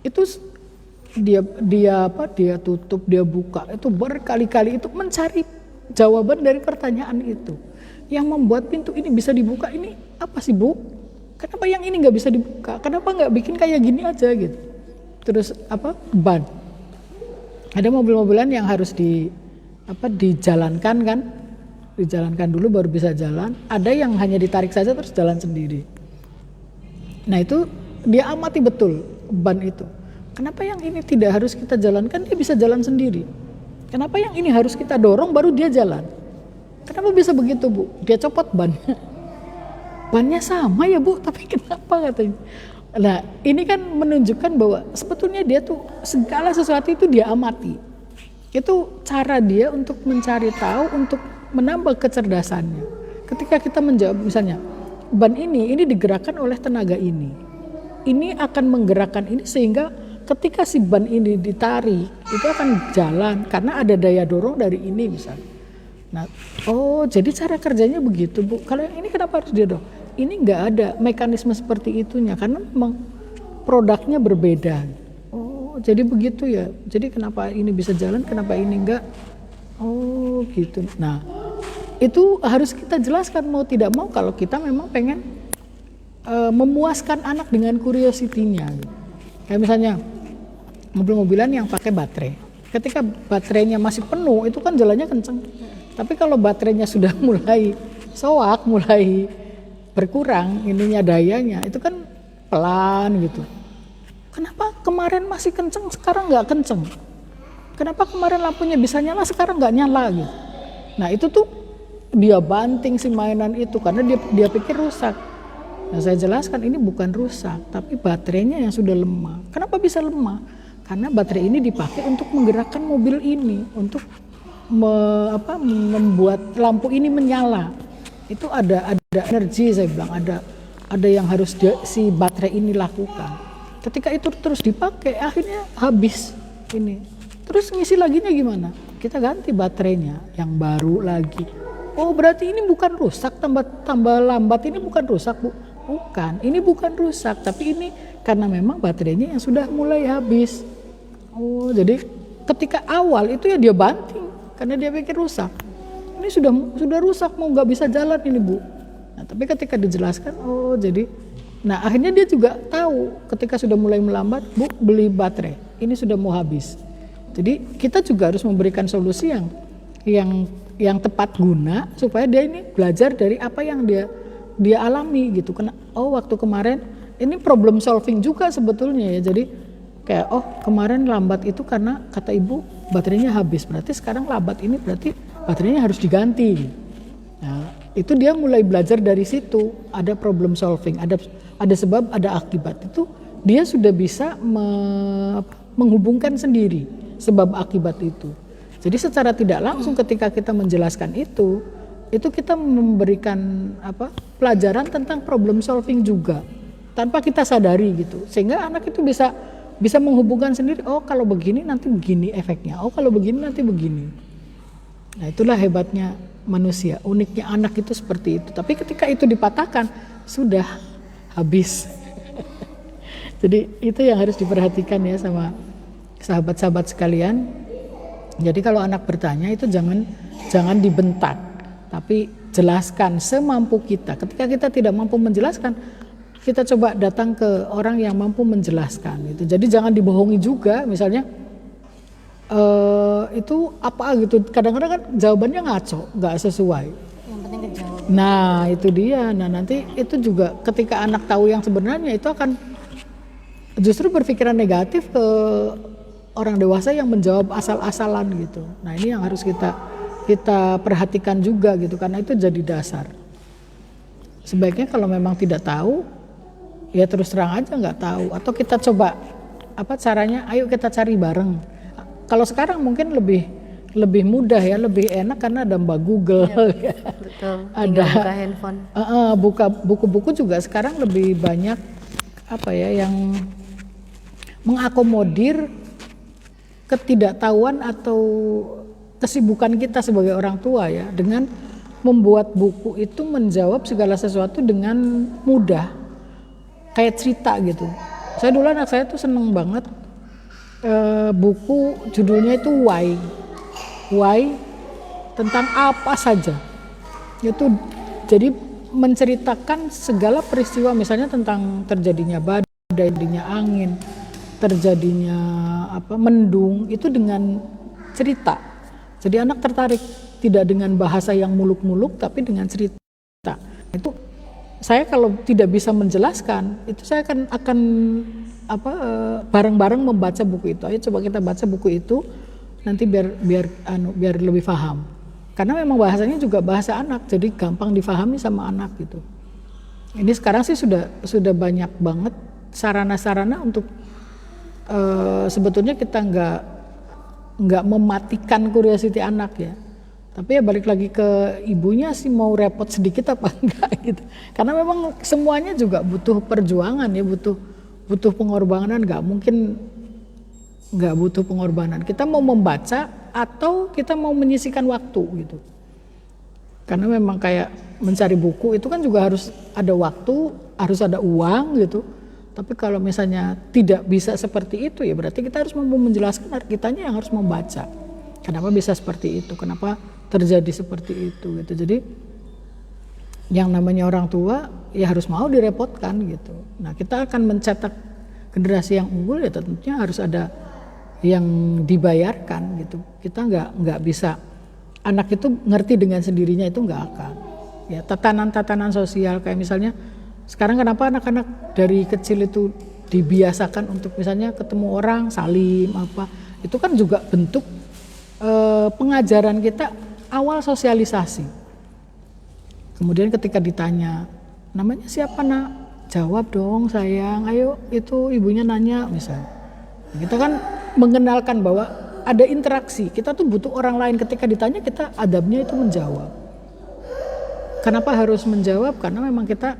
Itu dia tutup, dia buka. Itu berkali-kali itu mencari jawaban dari pertanyaan itu. Yang membuat pintu ini bisa dibuka ini apa sih Bu? Kenapa yang ini nggak bisa dibuka? Kenapa nggak bikin kayak gini aja gitu? Terus ban? Ada mobil-mobilan yang harus dijalankan kan, dijalankan dulu baru bisa jalan. Ada yang hanya ditarik saja terus jalan sendiri. Nah itu dia amati betul ban itu. Kenapa yang ini tidak harus kita jalankan, dia bisa jalan sendiri. Kenapa yang ini harus kita dorong baru dia jalan? Kenapa bisa begitu Bu? Dia copot bannya. Bannya sama ya Bu, tapi kenapa katanya? Nah ini kan menunjukkan bahwa sebetulnya dia tuh segala sesuatu itu dia amati. Itu cara dia untuk mencari tahu, untuk menambah kecerdasannya. Ketika kita menjawab misalnya, ban ini digerakkan oleh tenaga ini. Ini akan menggerakkan ini sehingga ketika si ban ini ditarik, itu akan jalan karena ada daya dorong dari ini misalnya. Nah, jadi cara kerjanya begitu Bu. Kalau yang ini kenapa harus dia dorong? Ini nggak ada mekanisme seperti itunya karena memang produknya berbeda. Jadi begitu ya. Jadi kenapa ini bisa jalan, kenapa ini enggak? Gitu. Nah, itu harus kita jelaskan mau tidak mau kalau kita memang pengen memuaskan anak dengan curiosity-nya. Kayak misalnya mobil-mobilan yang pakai baterai. Ketika baterainya masih penuh, itu kan jalannya kenceng. Tapi kalau baterainya sudah mulai soak, mulai berkurang ininya dayanya, itu kan pelan gitu. Kenapa kemarin masih kenceng, sekarang nggak kenceng? Kenapa kemarin lampunya bisa nyala, sekarang nggak nyala gitu? Nah itu tuh dia banting si mainan itu karena dia pikir rusak. Nah saya jelaskan ini bukan rusak, tapi baterainya yang sudah lemah. Kenapa bisa lemah? Karena baterai ini dipakai untuk menggerakkan mobil ini, untuk membuat lampu ini menyala. Itu ada energi, saya bilang ada yang harus si baterai ini lakukan. Ketika itu terus dipakai akhirnya habis ini. Terus ngisi laginya gimana? Kita ganti baterainya yang baru lagi. Berarti ini bukan rusak, tambah lambat ini bukan rusak Bu. Bukan, ini bukan rusak, tapi ini karena memang baterainya yang sudah mulai habis. Jadi ketika awal itu ya dia banting karena dia pikir rusak. Ini sudah rusak, mau nggak bisa jalan ini Bu. Nah, tapi ketika dijelaskan, jadi, nah akhirnya dia juga tahu ketika sudah mulai melambat, Bu beli baterai, ini sudah mau habis. Jadi kita juga harus memberikan solusi yang tepat guna supaya dia ini belajar dari apa yang dia alami gitu. Waktu kemarin ini problem solving juga sebetulnya ya. Jadi kayak kemarin lambat itu karena kata ibu baterainya habis, berarti sekarang lambat ini berarti baterainya harus diganti. Nah, itu dia mulai belajar dari situ, ada problem solving, ada sebab, ada akibat. Itu dia sudah bisa menghubungkan sendiri sebab akibat itu. Jadi secara tidak langsung ketika kita menjelaskan itu kita memberikan pelajaran tentang problem solving juga tanpa kita sadari gitu. Sehingga anak itu bisa menghubungkan sendiri, kalau begini nanti begini efeknya, kalau begini nanti begini. Nah itulah hebatnya manusia, uniknya anak itu seperti itu. Tapi ketika itu dipatahkan, sudah habis. Jadi itu yang harus diperhatikan ya sama sahabat-sahabat sekalian. Jadi kalau anak bertanya itu jangan dibentak, tapi jelaskan semampu kita. Ketika kita tidak mampu menjelaskan, kita coba datang ke orang yang mampu menjelaskan. Gitu. Jadi jangan dibohongi juga, misalnya itu apa gitu. Kadang-kadang kan jawabannya ngaco, nggak sesuai. Yang penting kejawab. Nah itu dia. Nah nanti itu juga ketika anak tahu yang sebenarnya itu akan justru berpikiran negatif ke orang dewasa yang menjawab asal-asalan gitu. Nah ini yang harus kita perhatikan juga gitu, karena itu jadi dasar. Sebaiknya kalau memang tidak tahu, ya terus terang aja nggak tahu. Atau kita coba apa caranya? Ayo kita cari bareng. Kalau sekarang mungkin lebih mudah ya, lebih enak karena ada Mbak Google. Ya, betul. Ada buka handphone. Buka buku-buku juga sekarang lebih banyak apa ya yang mengakomodir ketidaktahuan atau kesibukan kita sebagai orang tua ya, dengan membuat buku itu menjawab segala sesuatu dengan mudah, kayak cerita gitu. Saya dulu anak saya tuh seneng banget buku judulnya itu Why tentang apa saja itu, jadi menceritakan segala peristiwa, misalnya tentang terjadinya badai, terjadinya angin, terjadinya mendung, itu dengan cerita. Jadi anak tertarik, tidak dengan bahasa yang muluk-muluk tapi dengan cerita. Itu saya kalau tidak bisa menjelaskan, itu saya akan bareng-bareng membaca buku itu. Ayo coba kita baca buku itu nanti biar lebih paham. Karena memang bahasanya juga bahasa anak, jadi gampang difahami sama anak gitu. Ini sekarang sih sudah banyak banget sarana-sarana untuk sebetulnya kita nggak mematikan curiosity anak ya. Tapi ya balik lagi ke ibunya sih, mau repot sedikit apa enggak gitu. Karena memang semuanya juga butuh perjuangan ya, butuh pengorbanan, nggak mungkin nggak butuh pengorbanan. Kita mau membaca atau kita mau menyisihkan waktu gitu. Karena memang kayak mencari buku itu kan juga harus ada waktu, harus ada uang gitu. Tapi kalau misalnya tidak bisa seperti itu ya berarti kita harus mampu menjelaskan, kitanya yang harus membaca. Kenapa bisa seperti itu? Kenapa terjadi seperti itu gitu. Jadi yang namanya orang tua ya harus mau direpotkan gitu. Nah kita akan mencetak generasi yang unggul ya tentunya harus ada yang dibayarkan gitu. Kita nggak bisa, anak itu ngerti dengan sendirinya itu nggak akan. Ya tatanan sosial kayak misalnya sekarang kenapa anak-anak dari kecil itu dibiasakan untuk misalnya ketemu orang salim apa, itu kan juga bentuk pengajaran kita awal sosialisasi. Kemudian ketika ditanya, namanya siapa nak? Jawab dong sayang, ayo itu ibunya nanya misalnya. Kita kan mengenalkan bahwa ada interaksi, kita tuh butuh orang lain, ketika ditanya kita adabnya itu menjawab. Kenapa harus menjawab? Karena memang kita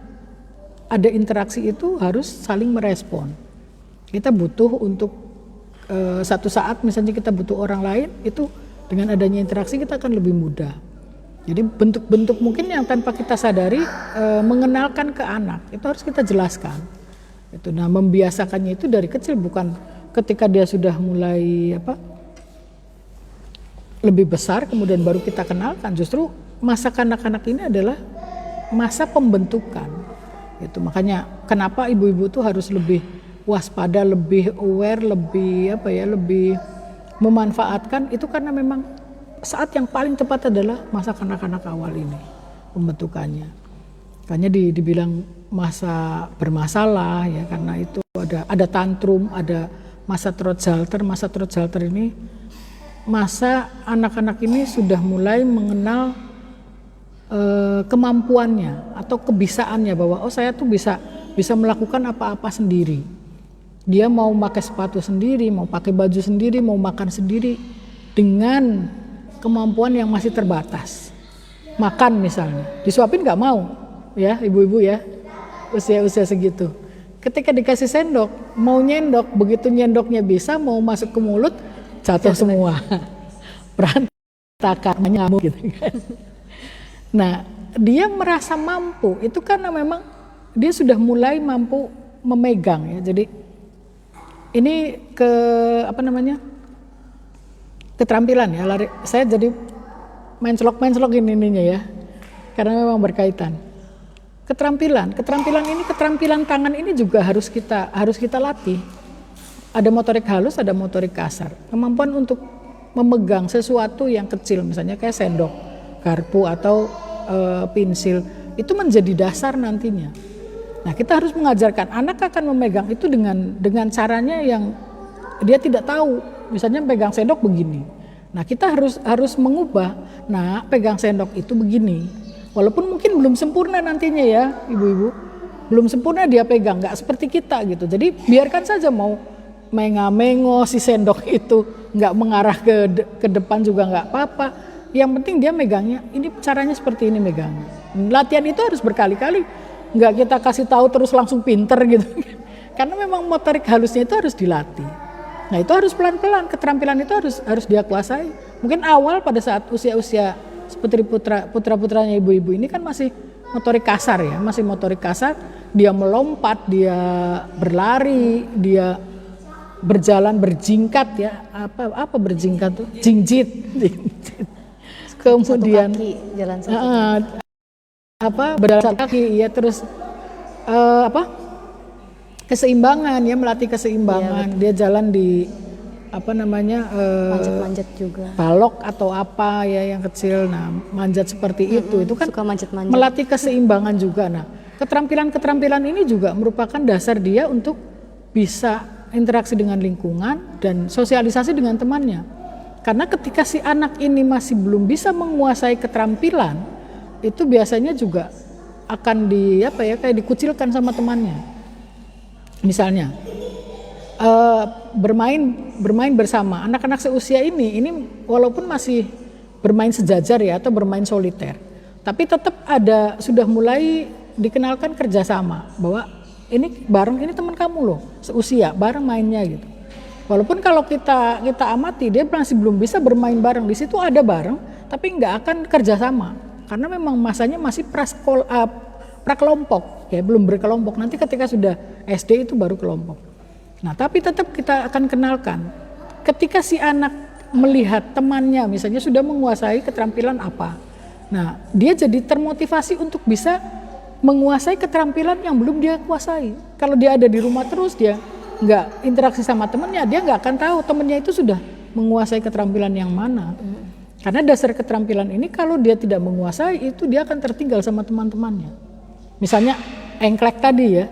ada interaksi itu harus saling merespon. Kita butuh untuk satu saat misalnya kita butuh orang lain, itu dengan adanya interaksi kita akan lebih mudah. Jadi bentuk-bentuk mungkin yang tanpa kita sadari mengenalkan ke anak itu harus kita jelaskan. Itu, nah membiasakannya itu dari kecil, bukan ketika dia sudah mulai lebih besar kemudian baru kita kenalkan. Justru masa kanak-kanak ini adalah masa pembentukan. Itu makanya kenapa ibu-ibu tuh harus lebih waspada, lebih aware, lebih memanfaatkan itu, karena memang saat yang paling tepat adalah masa kanak-kanak awal ini pembentukannya. Makanya dibilang masa bermasalah ya, karena itu ada tantrum, ada masa Trotschalter. Masa Trotschalter ini masa anak-anak ini sudah mulai mengenal kemampuannya atau kebisaannya, bahwa oh saya tuh bisa melakukan apa-apa sendiri. Dia mau pakai sepatu sendiri, mau pakai baju sendiri, mau makan sendiri dengan kemampuan yang masih terbatas. Makan misalnya, disuapin nggak mau, ya ibu-ibu ya, usia segitu. Ketika dikasih sendok, mau nyendok, begitu nyendoknya bisa, mau masuk ke mulut, jatuh semua, berantakan, nyamuk gitu kan. Nah, dia merasa mampu, itu karena memang dia sudah mulai mampu memegang ya. Jadi ini keterampilan ya, saya jadi mencelok ininya ya, karena memang berkaitan. Keterampilan ini, keterampilan tangan ini juga harus kita latih. Ada motorik halus, ada motorik kasar. Kemampuan untuk memegang sesuatu yang kecil, misalnya kayak sendok, garpu atau pensil, itu menjadi dasar nantinya. Nah, kita harus mengajarkan anak akan memegang itu dengan caranya yang dia tidak tahu. Misalnya pegang sendok begini. Nah, kita harus mengubah. Nah, pegang sendok itu begini. Walaupun mungkin belum sempurna nantinya ya, ibu-ibu. Belum sempurna dia pegang, nggak seperti kita gitu. Jadi biarkan saja mau mengo si sendok itu nggak mengarah ke depan juga nggak apa-apa. Yang penting dia megangnya, ini caranya seperti ini megangnya. Latihan itu harus berkali-kali, nggak kita kasih tahu terus langsung pinter gitu. Karena memang motorik halusnya itu harus dilatih. Nah, itu harus pelan-pelan, keterampilan itu harus dia kuasai. Mungkin awal pada saat usia-usia seperti putra-putranya ibu-ibu ini kan masih motorik kasar ya, masih motorik kasar. Dia melompat, dia berlari, dia berjalan berjingkat ya, apa berjingkat tuh? Jingjit. Kemudian satu kaki, jalan satu berjalan satu kaki ya, terus keseimbangan ya, melatih keseimbangan. Ya, dia jalan di manjat-manjat juga, balok atau apa ya yang kecil. Nah, manjat seperti itu kan suka manjat-manjat, melatih keseimbangan juga. Nah, keterampilan ini juga merupakan dasar dia untuk bisa interaksi dengan lingkungan dan sosialisasi dengan temannya. Karena ketika si anak ini masih belum bisa menguasai keterampilan, itu biasanya juga akan kayak dikucilkan sama temannya. Misalnya bermain bersama anak-anak seusia ini walaupun masih bermain sejajar ya atau bermain soliter, tapi tetap sudah mulai dikenalkan kerjasama, bahwa ini bareng, ini teman kamu loh seusia, bareng mainnya gitu. Walaupun kalau kita amati dia masih belum bisa bermain bareng, di situ ada bareng tapi nggak akan kerjasama karena memang masanya masih prakelompok ya, belum berkelompok. Nanti ketika sudah SD itu baru kelompok. Nah, tapi tetap kita akan kenalkan ketika si anak melihat temannya misalnya sudah menguasai keterampilan apa, nah dia jadi termotivasi untuk bisa menguasai keterampilan yang belum dia kuasai. Kalau dia ada di rumah terus, dia nggak interaksi sama temennya, dia nggak akan tahu temennya itu sudah menguasai keterampilan yang mana. Karena dasar keterampilan ini kalau dia tidak menguasai itu dia akan tertinggal sama teman-temannya. Misalnya engklek tadi ya,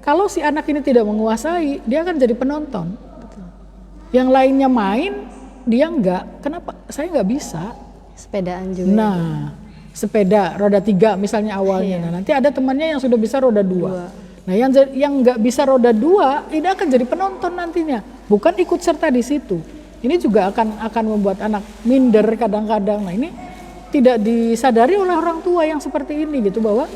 kalau si anak ini tidak menguasai, dia akan jadi penonton. Yang lainnya main, dia enggak. Kenapa? Saya nggak bisa. Sepedaan juga. Nah, sepeda roda 3 misalnya awalnya. Nah, nanti ada temannya yang sudah bisa roda 2. Nah, yang nggak bisa roda 2, ini akan jadi penonton nantinya. Bukan ikut serta di situ. Ini juga akan membuat anak minder kadang-kadang. Nah, ini tidak disadari oleh orang tua yang seperti ini gitu, bahwa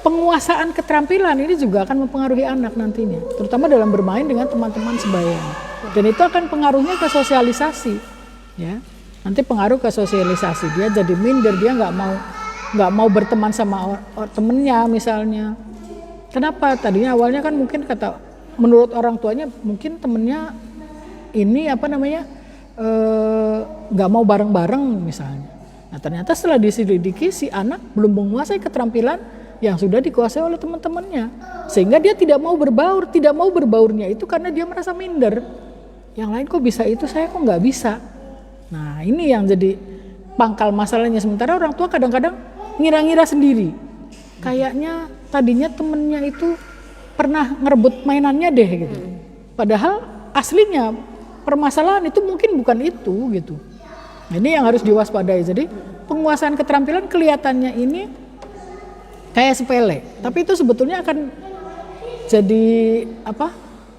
penguasaan keterampilan ini juga akan mempengaruhi anak nantinya, terutama dalam bermain dengan teman-teman sebayanya. Dan itu akan pengaruhnya ke sosialisasi, ya. Nanti pengaruh ke sosialisasi, dia jadi minder, dia nggak mau berteman sama temennya misalnya. Kenapa? Tadinya awalnya kan mungkin menurut orang tuanya mungkin temennya ini nggak mau bareng-bareng misalnya. Nah, ternyata setelah diselidiki si anak belum menguasai keterampilan yang sudah dikuasai oleh teman-temannya, sehingga dia tidak mau berbaur. Tidak mau berbaurnya itu karena dia merasa minder. Yang lain kok bisa itu, saya kok nggak bisa. Nah, ini yang jadi pangkal masalahnya. Sementara orang tua kadang-kadang ngira-ngira sendiri, kayaknya tadinya temennya itu pernah ngerebut mainannya deh gitu. Padahal aslinya permasalahan itu mungkin bukan itu gitu. Nah, ini yang harus diwaspadai. Jadi penguasaan keterampilan kelihatannya ini kayak sepele, tapi itu sebetulnya akan jadi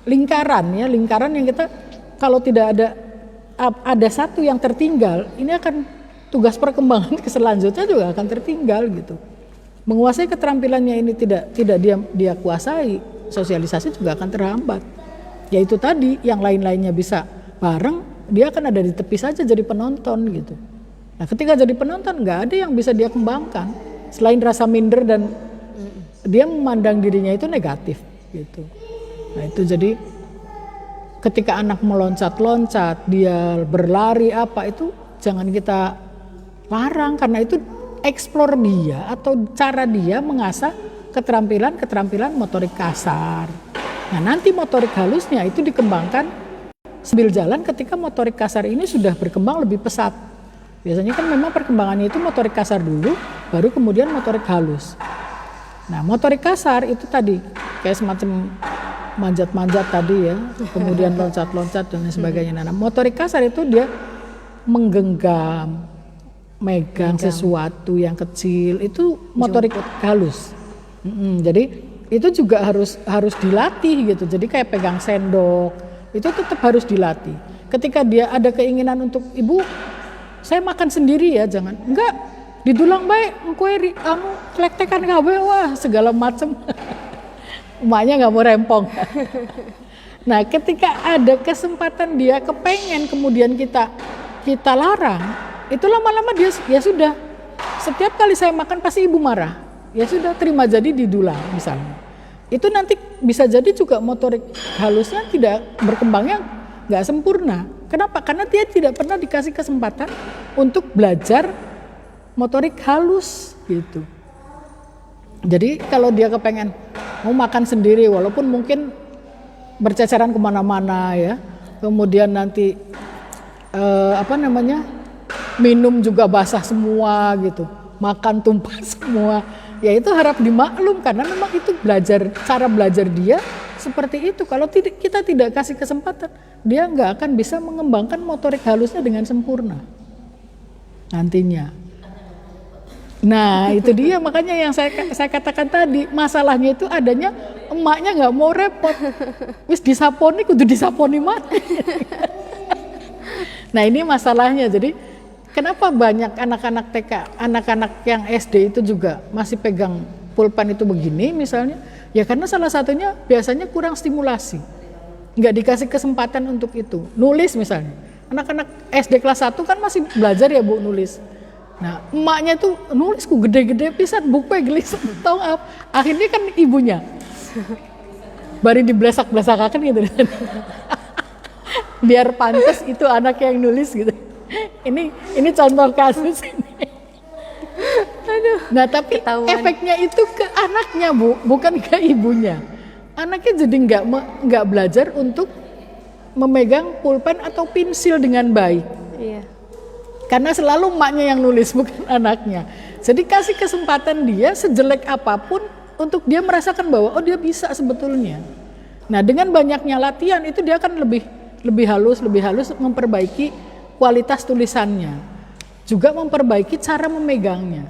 lingkaran yang kita, kalau tidak ada satu yang tertinggal, ini akan tugas perkembangan ke selanjutnya juga akan tertinggal gitu. Menguasai keterampilannya ini tidak dia kuasai, sosialisasi juga akan terhambat. Yaitu tadi, yang lain-lainnya bisa bareng, dia akan ada di tepi saja jadi penonton gitu. Nah, ketika jadi penonton nggak ada yang bisa dia kembangkan selain rasa minder, dan dia memandang dirinya itu negatif gitu. Nah, itu jadi ketika anak meloncat-loncat, dia berlari apa itu jangan kita larang, karena itu eksplor dia atau cara dia mengasah keterampilan motorik kasar. Nah, nanti motorik halusnya itu dikembangkan sambil jalan ketika motorik kasar ini sudah berkembang lebih pesat. Biasanya kan memang perkembangannya itu motorik kasar dulu, baru kemudian motorik halus. Nah, motorik kasar itu tadi kayak semacam manjat-manjat tadi ya, kemudian loncat-loncat dan lain sebagainya. Nah, motorik kasar itu dia menggenggam, megang sesuatu yang kecil, itu motorik halus. Jadi itu juga harus dilatih gitu. Jadi kayak pegang sendok, itu tetap harus dilatih. Ketika dia ada keinginan untuk, ibu saya makan sendiri ya, jangan, enggak, didulang baik, engkue klektekan kabeh, wah segala macem. Emaknya nggak mau rempong. Nah, ketika ada kesempatan dia kepengen, kemudian kita larang, itu lama-lama dia ya sudah. Setiap kali saya makan pasti ibu marah. Ya sudah, terima jadi didulang misalnya. Itu nanti bisa jadi juga motorik halusnya tidak berkembangnya nggak sempurna. Kenapa? Karena dia tidak pernah dikasih kesempatan untuk belajar motorik halus gitu. Jadi kalau dia kepengen mau makan sendiri, walaupun mungkin berceceran kemana-mana ya, kemudian nanti minum juga basah semua gitu, makan tumpah semua, ya itu harap dimaklum karena memang itu cara belajar dia seperti itu. Kalau kita tidak kasih kesempatan, dia nggak akan bisa mengembangkan motorik halusnya dengan sempurna nantinya. Nah, itu dia makanya yang saya katakan tadi, masalahnya itu adanya emaknya nggak mau repot. Wis disaponi kudu disaponi mana. Nah, ini masalahnya. Jadi kenapa banyak anak-anak TK, anak-anak yang SD itu juga masih pegang pulpen itu begini misalnya? Ya karena salah satunya biasanya kurang stimulasi. Nggak dikasih kesempatan untuk itu. Nulis misalnya. Anak-anak SD kelas 1 kan masih belajar ya Bu nulis. Nah, emaknya tuh nulisku gede-gede pisan buku gelis tau apa. Akhirnya kan ibunya bari diblesak-blesakakan gitu. Biar pantas itu anak yang nulis gitu. Ini contoh kasus ini. Aduh. Nah, tapi efeknya itu ke anaknya, Bu, bukan ke ibunya. Anaknya jadi nggak belajar untuk memegang pulpen atau pensil dengan baik. Iya. Karena selalu emaknya yang nulis, bukan anaknya. Jadi kasih kesempatan dia sejelek apapun untuk dia merasakan bahwa oh dia bisa sebetulnya. Nah, dengan banyaknya latihan itu dia akan lebih halus memperbaiki kualitas tulisannya. Juga memperbaiki cara memegangnya.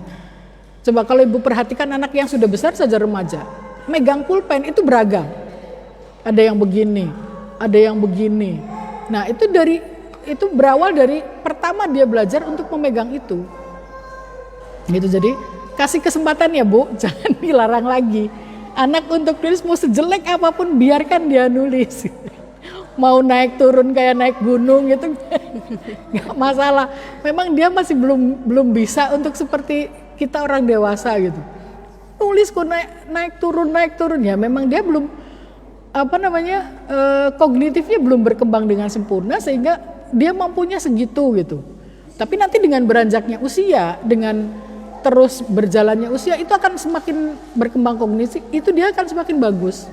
Coba kalau ibu perhatikan anak yang sudah besar saja remaja, megang pulpen itu beragam. Ada yang begini, ada yang begini. Nah, itu berawal dari pertama dia belajar untuk memegang itu. Gitu, jadi kasih kesempatan ya Bu, jangan dilarang lagi. Anak untuk tulis mau sejelek apapun biarkan dia nulis. Mau naik turun kayak naik gunung gitu nggak masalah. Memang dia masih belum bisa untuk seperti kita orang dewasa gitu. Nulis kok naik turun ya memang dia belum kognitifnya belum berkembang dengan sempurna sehingga dia mampunya segitu gitu. Tapi nanti dengan beranjaknya usia, dengan terus berjalannya usia itu akan semakin berkembang kognitif, itu dia akan semakin bagus.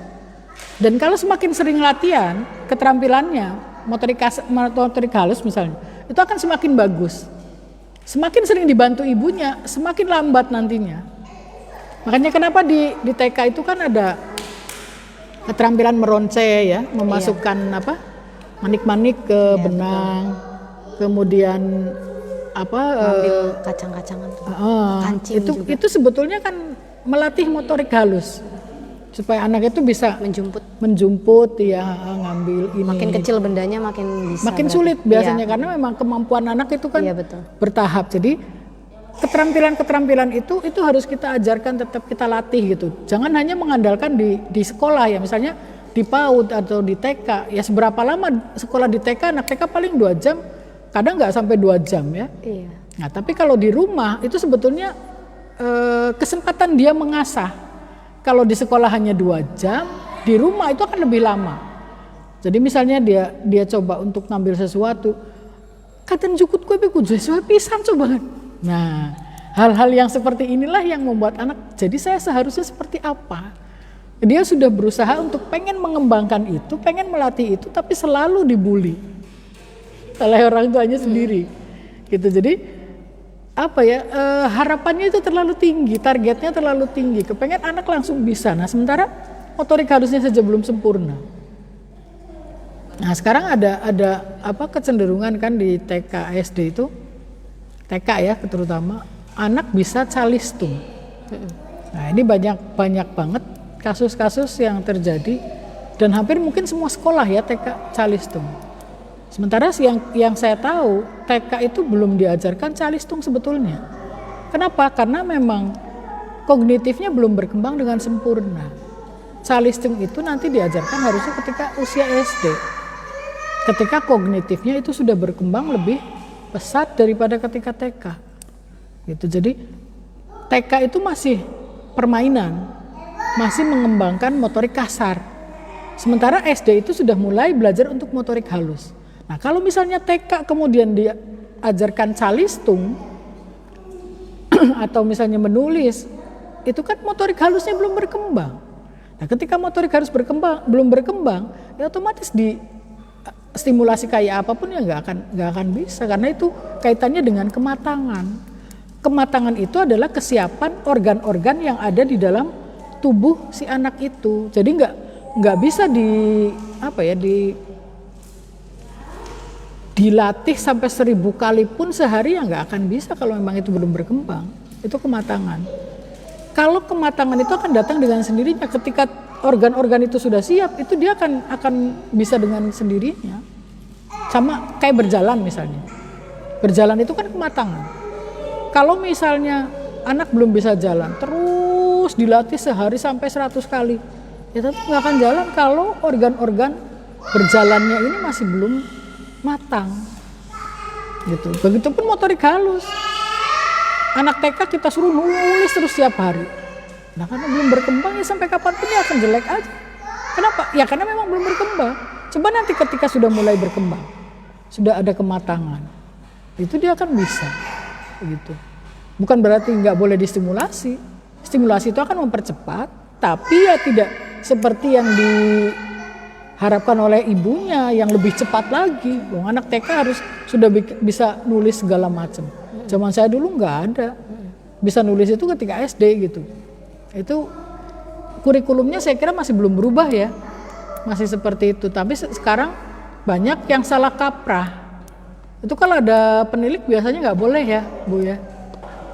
Dan kalau semakin sering latihan, keterampilannya motorik halus misalnya, itu akan semakin bagus. Semakin sering dibantu ibunya, semakin lambat nantinya. Makanya kenapa di TK itu kan ada keterampilan meronce ya, memasukkan manik-manik ke benang, kemudian ambil kacang-kacangan, kancing itu sebetulnya kan melatih motorik halus supaya anak itu bisa menjumput ya, ngambil ini. Makin kecil bendanya makin bisa. Makin sulit biasanya karena memang kemampuan anak itu kan bertahap. Jadi keterampilan itu harus kita ajarkan, tetap kita latih gitu. Jangan hanya mengandalkan di sekolah ya, misalnya di PAUD atau di TK, ya seberapa lama sekolah di TK, anak TK paling 2 jam, kadang nggak sampai 2 jam ya. Iya. Nah tapi kalau di rumah itu sebetulnya kesempatan dia mengasah. Kalau di sekolah hanya 2 jam, di rumah itu akan lebih lama. Jadi misalnya dia coba untuk ngambil sesuatu, kadang jukut kue kudu sesuai pisan coba. Nah, hal-hal yang seperti inilah yang membuat anak, jadi saya seharusnya seperti apa? Dia sudah berusaha untuk pengen mengembangkan itu, pengen melatih itu, tapi selalu dibully oleh orang tuanya sendiri. Gitu. Jadi harapannya itu terlalu tinggi, targetnya terlalu tinggi, kepengen anak langsung bisa. Nah, sementara motorik halusnya saja belum sempurna. Nah, sekarang ada kecenderungan kan di TK SD itu, TK ya terutama, anak bisa calistung. Nah, ini banyak banget kasus-kasus yang terjadi dan hampir mungkin semua sekolah ya TK calistung. Sementara yang saya tahu TK itu belum diajarkan calistung sebetulnya. Kenapa? Karena memang kognitifnya belum berkembang dengan sempurna. Calistung itu nanti diajarkan harusnya ketika usia SD. Ketika kognitifnya itu sudah berkembang lebih pesat daripada ketika TK. Gitu. Jadi TK itu masih permainan, masih mengembangkan motorik kasar. Sementara SD itu sudah mulai belajar untuk motorik halus. Nah, kalau misalnya TK kemudian diajarkan calistung atau misalnya menulis, itu kan motorik halusnya belum berkembang. Nah, ketika motorik halus belum berkembang, ya otomatis di stimulasi kayak apapun ya nggak akan bisa, karena itu kaitannya dengan kematangan. Kematangan itu adalah kesiapan organ-organ yang ada di dalam tubuh si anak itu. Jadi nggak bisa dilatih sampai 1000 kali pun sehari, ya nggak akan bisa kalau memang itu belum berkembang. Itu kematangan. Kalau kematangan itu akan datang dengan sendirinya ketika organ-organ itu sudah siap, itu dia akan bisa dengan sendirinya. Sama kayak berjalan misalnya. Berjalan itu kan kematangan. Kalau misalnya anak belum bisa jalan, terus dilatih sehari sampai 100 kali, ya tetap nggak akan jalan kalau organ-organ berjalannya ini masih belum matang. Gitu. Begitupun motorik halus. Anak TK kita suruh nulis terus setiap hari. Nah, karena belum berkembang ya sampai kapanpun dia akan jelek aja. Kenapa? Ya karena memang belum berkembang. Coba nanti ketika sudah mulai berkembang, sudah ada kematangan, itu dia akan bisa. Begitu. Bukan berarti nggak boleh distimulasi. Stimulasi itu akan mempercepat, tapi ya tidak seperti yang diharapkan oleh ibunya yang lebih cepat lagi. Anak TK harus sudah bisa nulis segala macam. Zaman saya dulu nggak ada. Bisa nulis itu ketika SD gitu. Itu kurikulumnya saya kira masih belum berubah ya, masih seperti itu. Tapi sekarang banyak yang salah kaprah. Itu kalau ada penilik biasanya nggak boleh ya Bu ya,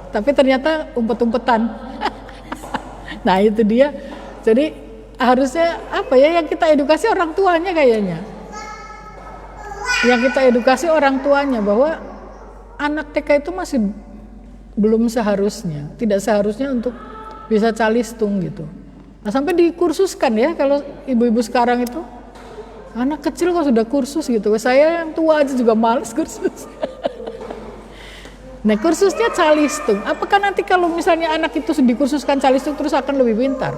tapi ternyata umpet-umpetan. Nah itu dia. Jadi harusnya yang kita edukasi orang tuanya kayaknya, yang kita edukasi orang tuanya bahwa anak TK itu masih belum seharusnya, tidak seharusnya untuk bisa calistung gitu. Nah sampai dikursuskan ya, kalau ibu-ibu sekarang itu anak kecil kok sudah kursus gitu. Saya yang tua aja juga males kursus. Nah kursusnya calistung. Apakah nanti kalau misalnya anak itu dikursuskan calistung terus akan lebih pintar?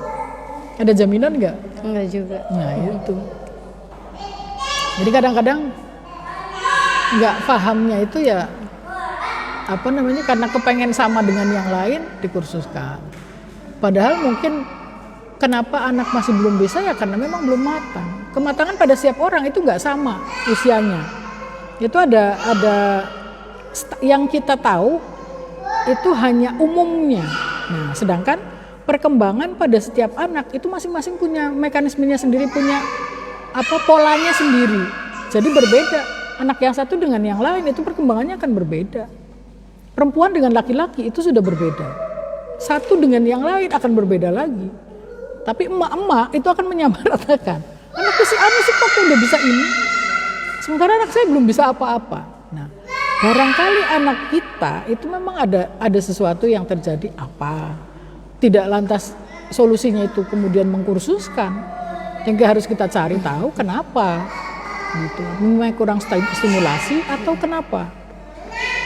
Ada jaminan nggak? Enggak juga. Nah itu. Jadi kadang-kadang nggak pahamnya itu ya karena kepengen sama dengan yang lain dikursuskan. Padahal mungkin kenapa anak masih belum bisa ya karena memang belum matang. Kematangan pada setiap orang itu nggak sama usianya. Itu ada yang kita tahu itu hanya umumnya. Nah, sedangkan perkembangan pada setiap anak itu masing-masing punya mekanismenya sendiri, punya polanya sendiri. Jadi berbeda. Anak yang satu dengan yang lain itu perkembangannya akan berbeda. Perempuan dengan laki-laki itu sudah berbeda. Satu dengan yang lain akan berbeda lagi. Tapi emak-emak itu akan menyamaratakan. Anakku si Anu sih kok udah bisa ini. Sementara anak saya belum bisa apa-apa. Nah, barangkali anak kita itu memang ada sesuatu yang terjadi apa. Tidak lantas solusinya itu kemudian mengkursuskan. Yang harus kita cari tahu kenapa. Gitu. Memang kurang stimulasi atau kenapa.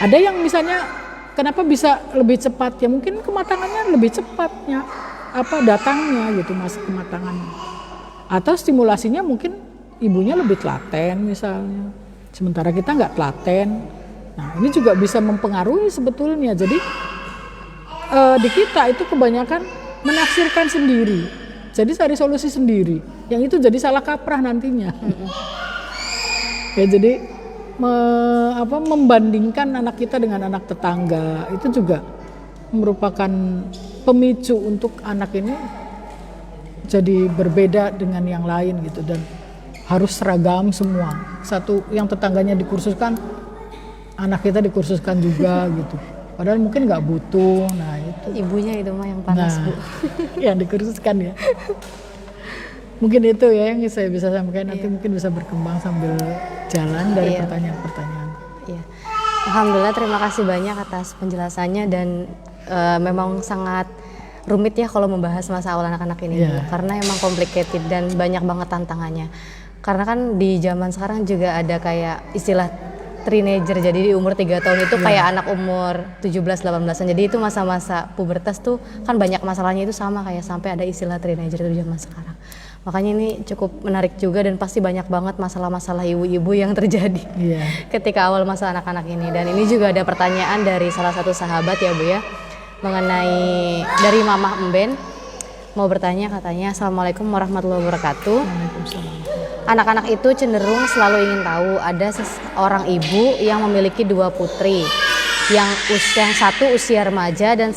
Ada yang misalnya kenapa bisa lebih cepat, ya mungkin kematangannya lebih cepatnya datangnya gitu, masa kematangannya, atau stimulasinya mungkin ibunya lebih telaten misalnya, sementara kita nggak telaten. Nah ini juga bisa mempengaruhi sebetulnya. Jadi di kita itu kebanyakan menafsirkan sendiri, jadi cari solusi sendiri, yang itu jadi salah kaprah nantinya. Ya jadi membandingkan anak kita dengan anak tetangga itu juga merupakan pemicu untuk anak ini jadi berbeda dengan yang lain gitu, dan harus seragam semua. Satu yang tetangganya dikursuskan, anak kita dikursuskan juga gitu. Padahal mungkin nggak butuh. Nah itu. Ibunya itu mah yang panas, Bu. Yang dikursuskan ya. Mungkin itu ya yang saya bisa sampaikan. Nanti mungkin bisa berkembang sambil jalan dari pertanyaan-pertanyaan. Iya. Alhamdulillah, terima kasih banyak atas penjelasannya, dan memang sangat rumit ya kalau membahas masa awal anak-anak ini, karena emang complicated dan banyak banget tantangannya. Karena kan di zaman sekarang juga ada kayak istilah teenager, jadi di umur 3 tahun itu kayak anak umur 17-18an, jadi itu masa-masa pubertas tuh kan banyak masalahnya itu sama kayak sampai ada istilah teenager itu di zaman sekarang. Makanya ini cukup menarik juga, dan pasti banyak banget masalah-masalah ibu-ibu yang terjadi ketika awal masa anak-anak ini. Dan ini juga ada pertanyaan dari salah satu sahabat ya Bu ya, mengenai dari Mamah Emben, mau bertanya katanya, Assalamualaikum warahmatullahi wabarakatuh. Anak-anak itu cenderung selalu ingin tahu, ada seorang ibu yang memiliki 2 putri, yang satu usia remaja dan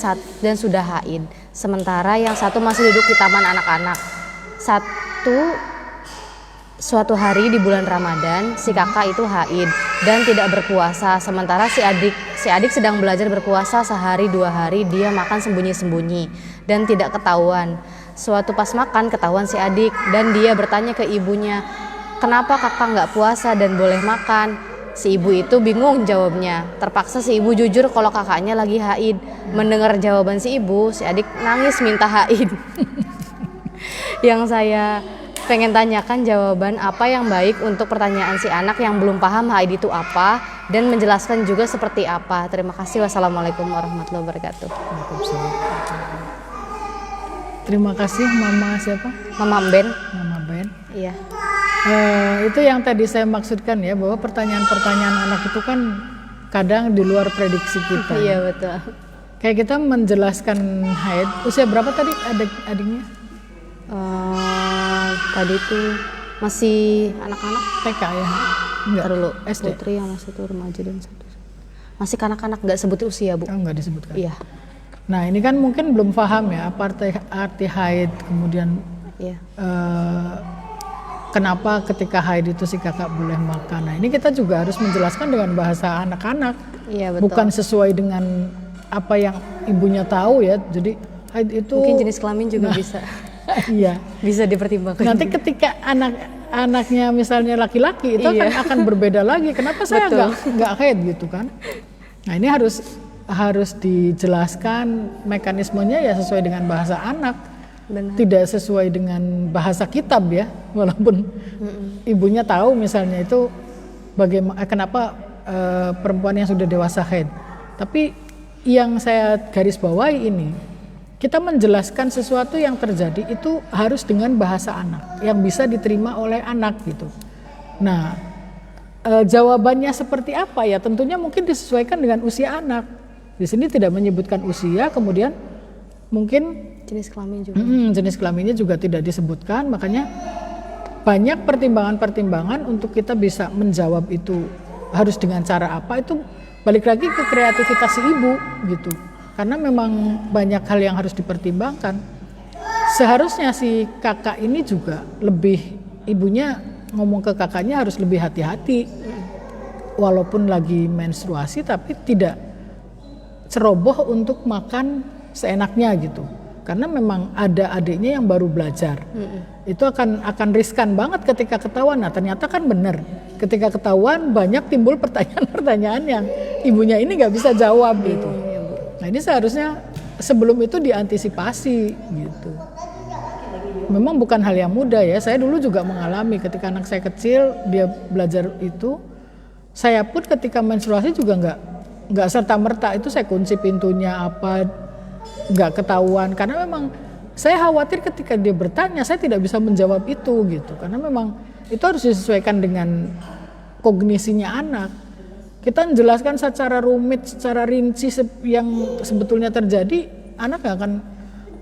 sudah haid, sementara yang satu masih duduk di taman anak-anak. Suatu hari di bulan Ramadan, si kakak itu haid dan tidak berpuasa, sementara si adik sedang belajar berpuasa sehari 2 hari, dia makan sembunyi-sembunyi dan tidak ketahuan. Suatu pas makan ketahuan si adik, dan dia bertanya ke ibunya, kenapa kakak nggak puasa dan boleh makan? Si ibu itu bingung jawabnya. Terpaksa si ibu jujur kalau kakaknya lagi haid. Mendengar jawaban si ibu, si adik nangis minta haid. Yang saya pengen tanyakan jawaban apa yang baik untuk pertanyaan si anak yang belum paham haid itu apa, dan menjelaskan juga seperti apa. Terima kasih. Wassalamualaikum warahmatullahi wabarakatuh. Terima kasih Mama siapa? Mama Ben. Mama Ben. Iya. Itu yang tadi saya maksudkan ya, bahwa pertanyaan-pertanyaan anak itu kan kadang di luar prediksi kita. Iya betul. Kayak kita menjelaskan haid, usia berapa tadi adiknya? Tadi itu masih anak-anak. TK ya? Enggak dulu. SD. Putri yang satu remaja dan satu. Masih kanak-kanak, nggak sebut usia Bu. Oh, nggak disebutkan. Iya. Nah ini kan mungkin belum paham ya apa arti haid, kemudian kenapa ketika haid itu si kakak boleh makan. Nah ini kita juga harus menjelaskan dengan bahasa anak-anak, bukan sesuai dengan apa yang ibunya tahu ya. Jadi haid itu mungkin jenis kelamin juga bisa. Iya. Bisa dipertimbangkan. Nanti ketika anaknya misalnya laki-laki itu akan berbeda lagi. Kenapa saya nggak haid gitu kan? Nah ini harus dijelaskan mekanismenya ya sesuai dengan bahasa anak. Benar. Tidak sesuai dengan bahasa kitab ya, walaupun ibunya tahu misalnya itu bagaimana kenapa perempuan yang sudah dewasa haid. Tapi yang saya garis bawahi ini, kita menjelaskan sesuatu yang terjadi itu harus dengan bahasa anak yang bisa diterima oleh anak gitu. Nah, jawabannya seperti apa ya? Tentunya mungkin disesuaikan dengan usia anak. Di sini tidak menyebutkan usia, kemudian mungkin jenis kelamin juga. Jenis kelaminnya juga tidak disebutkan, makanya banyak pertimbangan-pertimbangan untuk kita bisa menjawab itu harus dengan cara apa, itu balik lagi ke kreativitas si ibu gitu. Karena memang banyak hal yang harus dipertimbangkan. Seharusnya si kakak ini juga lebih, ibunya ngomong ke kakaknya harus lebih hati-hati. Walaupun lagi menstruasi tapi tidak ceroboh untuk makan seenaknya gitu. Karena memang ada adiknya yang baru belajar. Itu akan riskan banget ketika ketahuan. Nah ternyata kan benar. Ketika ketahuan banyak timbul pertanyaan-pertanyaan yang ibunya ini nggak bisa jawab gitu. Nah ini seharusnya sebelum itu diantisipasi gitu. Memang bukan hal yang mudah ya. Saya dulu juga mengalami ketika anak saya kecil dia belajar itu. Saya pun ketika menstruasi juga nggak serta-merta itu saya kunci pintunya apa, nggak ketahuan. Karena memang saya khawatir ketika dia bertanya saya tidak bisa menjawab itu gitu. Karena memang itu harus disesuaikan dengan kognisinya anak. Kita menjelaskan secara rumit, secara rinci yang sebetulnya terjadi, anak gak akan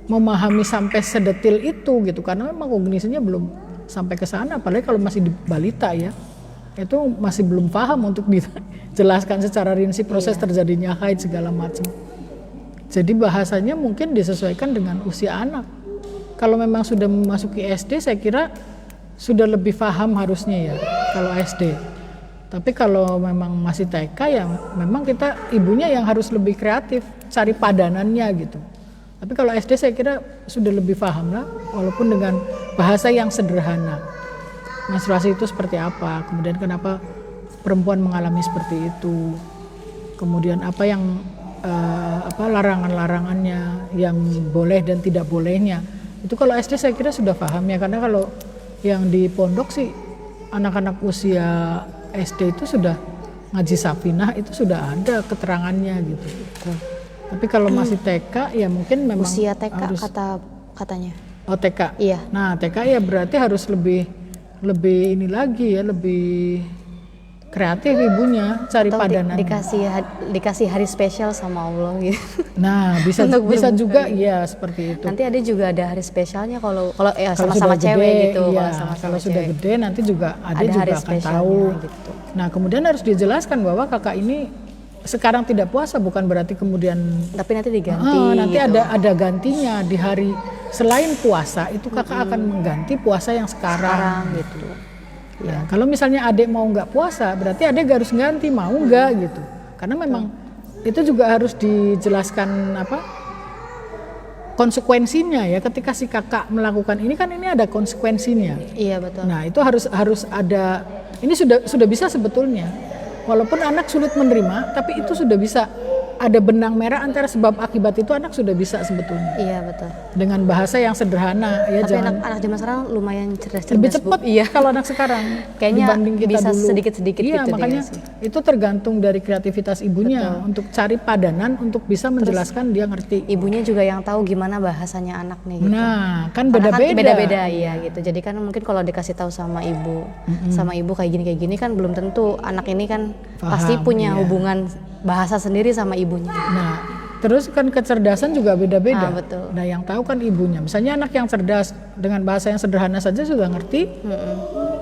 memahami sampai sedetil itu gitu, karena memang kognisinya belum sampai ke sana, apalagi kalau masih di balita ya, itu masih belum paham untuk dijelaskan secara rinci proses terjadinya haid segala macam. Jadi bahasanya mungkin disesuaikan dengan usia anak. Kalau memang sudah memasuki SD, saya kira sudah lebih paham harusnya ya kalau SD. Tapi kalau memang masih TK ya memang kita ibunya yang harus lebih kreatif cari padanannya gitu. Tapi kalau SD saya kira sudah lebih paham lah, walaupun dengan bahasa yang sederhana. Menstruasi itu seperti apa, kemudian kenapa perempuan mengalami seperti itu, kemudian apa yang larangan-larangannya, yang boleh dan tidak bolehnya. Itu kalau SD saya kira sudah paham ya, karena kalau yang di pondok sih anak-anak usia SD itu sudah ngaji Safinah, itu sudah ada keterangannya gitu. Tapi kalau masih TK ya mungkin memang usia TK harus, katanya. Oh TK. Iya. Nah TK ya berarti harus lebih ini lagi ya, lebih kreatif ibunya cari Atau padanan. dikasih hari spesial sama Allah gitu. Nah bisa juga ya seperti itu. Nanti ada juga ada hari spesialnya kalau ya Kalau sama-sama sudah cewek gede, gitu. iya, Sama-sama kalau sudah cewek. gede nanti juga ada hari juga akan spesialnya tahu. gitu. Nah kemudian harus dijelaskan bahwa kakak ini sekarang tidak puasa bukan berarti kemudian Tapi nanti diganti. nanti gitu. ada gantinya di hari selain puasa itu kakak akan mengganti puasa yang sekarang gitu. Ya, kalau misalnya adik mau nggak puasa, berarti adik harus ganti mau nggak gitu. Karena memang itu juga harus dijelaskan konsekuensinya ya. Ketika si kakak melakukan ini kan ini ada konsekuensinya. Iya betul. Nah itu harus ada. Ini sudah bisa sebetulnya. Walaupun anak sulit menerima, tapi itu sudah bisa. Ada benang merah antara sebab akibat itu anak sudah bisa sebetulnya. Iya betul. Dengan bahasa yang sederhana ya. Tapi Jangan anak zaman sekarang lumayan cerdas. lebih cepat Iya. kalau anak sekarang Kayaknya dibanding kita bisa dulu. sedikit-sedikit Iya, gitu makanya dia sih. itu tergantung dari kreativitas ibunya untuk cari padanan untuk bisa menjelaskan dia ngerti. Ibunya juga yang tahu gimana bahasanya anaknya gitu. Nah, kan Karena beda-beda. beda-beda iya gitu. Jadi kan mungkin kalau dikasih tahu sama ibu kayak gini kan belum tentu anak ini kan pasti Paham, punya iya. hubungan bahasa sendiri sama ibunya. Nah, terus kan kecerdasan juga beda-beda. Betul. Nah, yang tahu kan ibunya. Misalnya anak yang cerdas dengan bahasa yang sederhana saja sudah ngerti.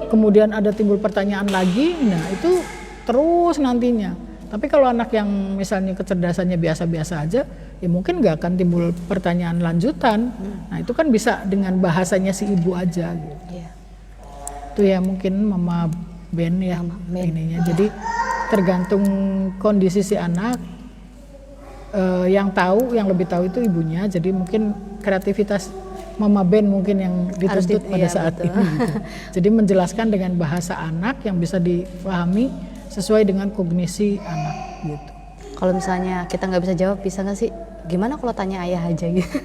Kemudian ada timbul pertanyaan lagi. Nah, itu terus nantinya. Tapi kalau anak yang misalnya kecerdasannya biasa-biasa aja, ya mungkin nggak akan timbul pertanyaan lanjutan. Nah, itu kan bisa dengan bahasanya si ibu aja gitu. Iya. Itu ya mungkin Mama Ben ya ininya. Jadi tergantung kondisi si anak, yang lebih tahu itu ibunya. Jadi mungkin kreativitas Mama Ben mungkin yang dituntut pada saat ini gitu. Jadi menjelaskan dengan bahasa anak yang bisa dipahami sesuai dengan kognisi anak gitu. Kalau misalnya kita nggak bisa jawab, bisa nggak sih? Gimana kalau tanya ayah aja gitu?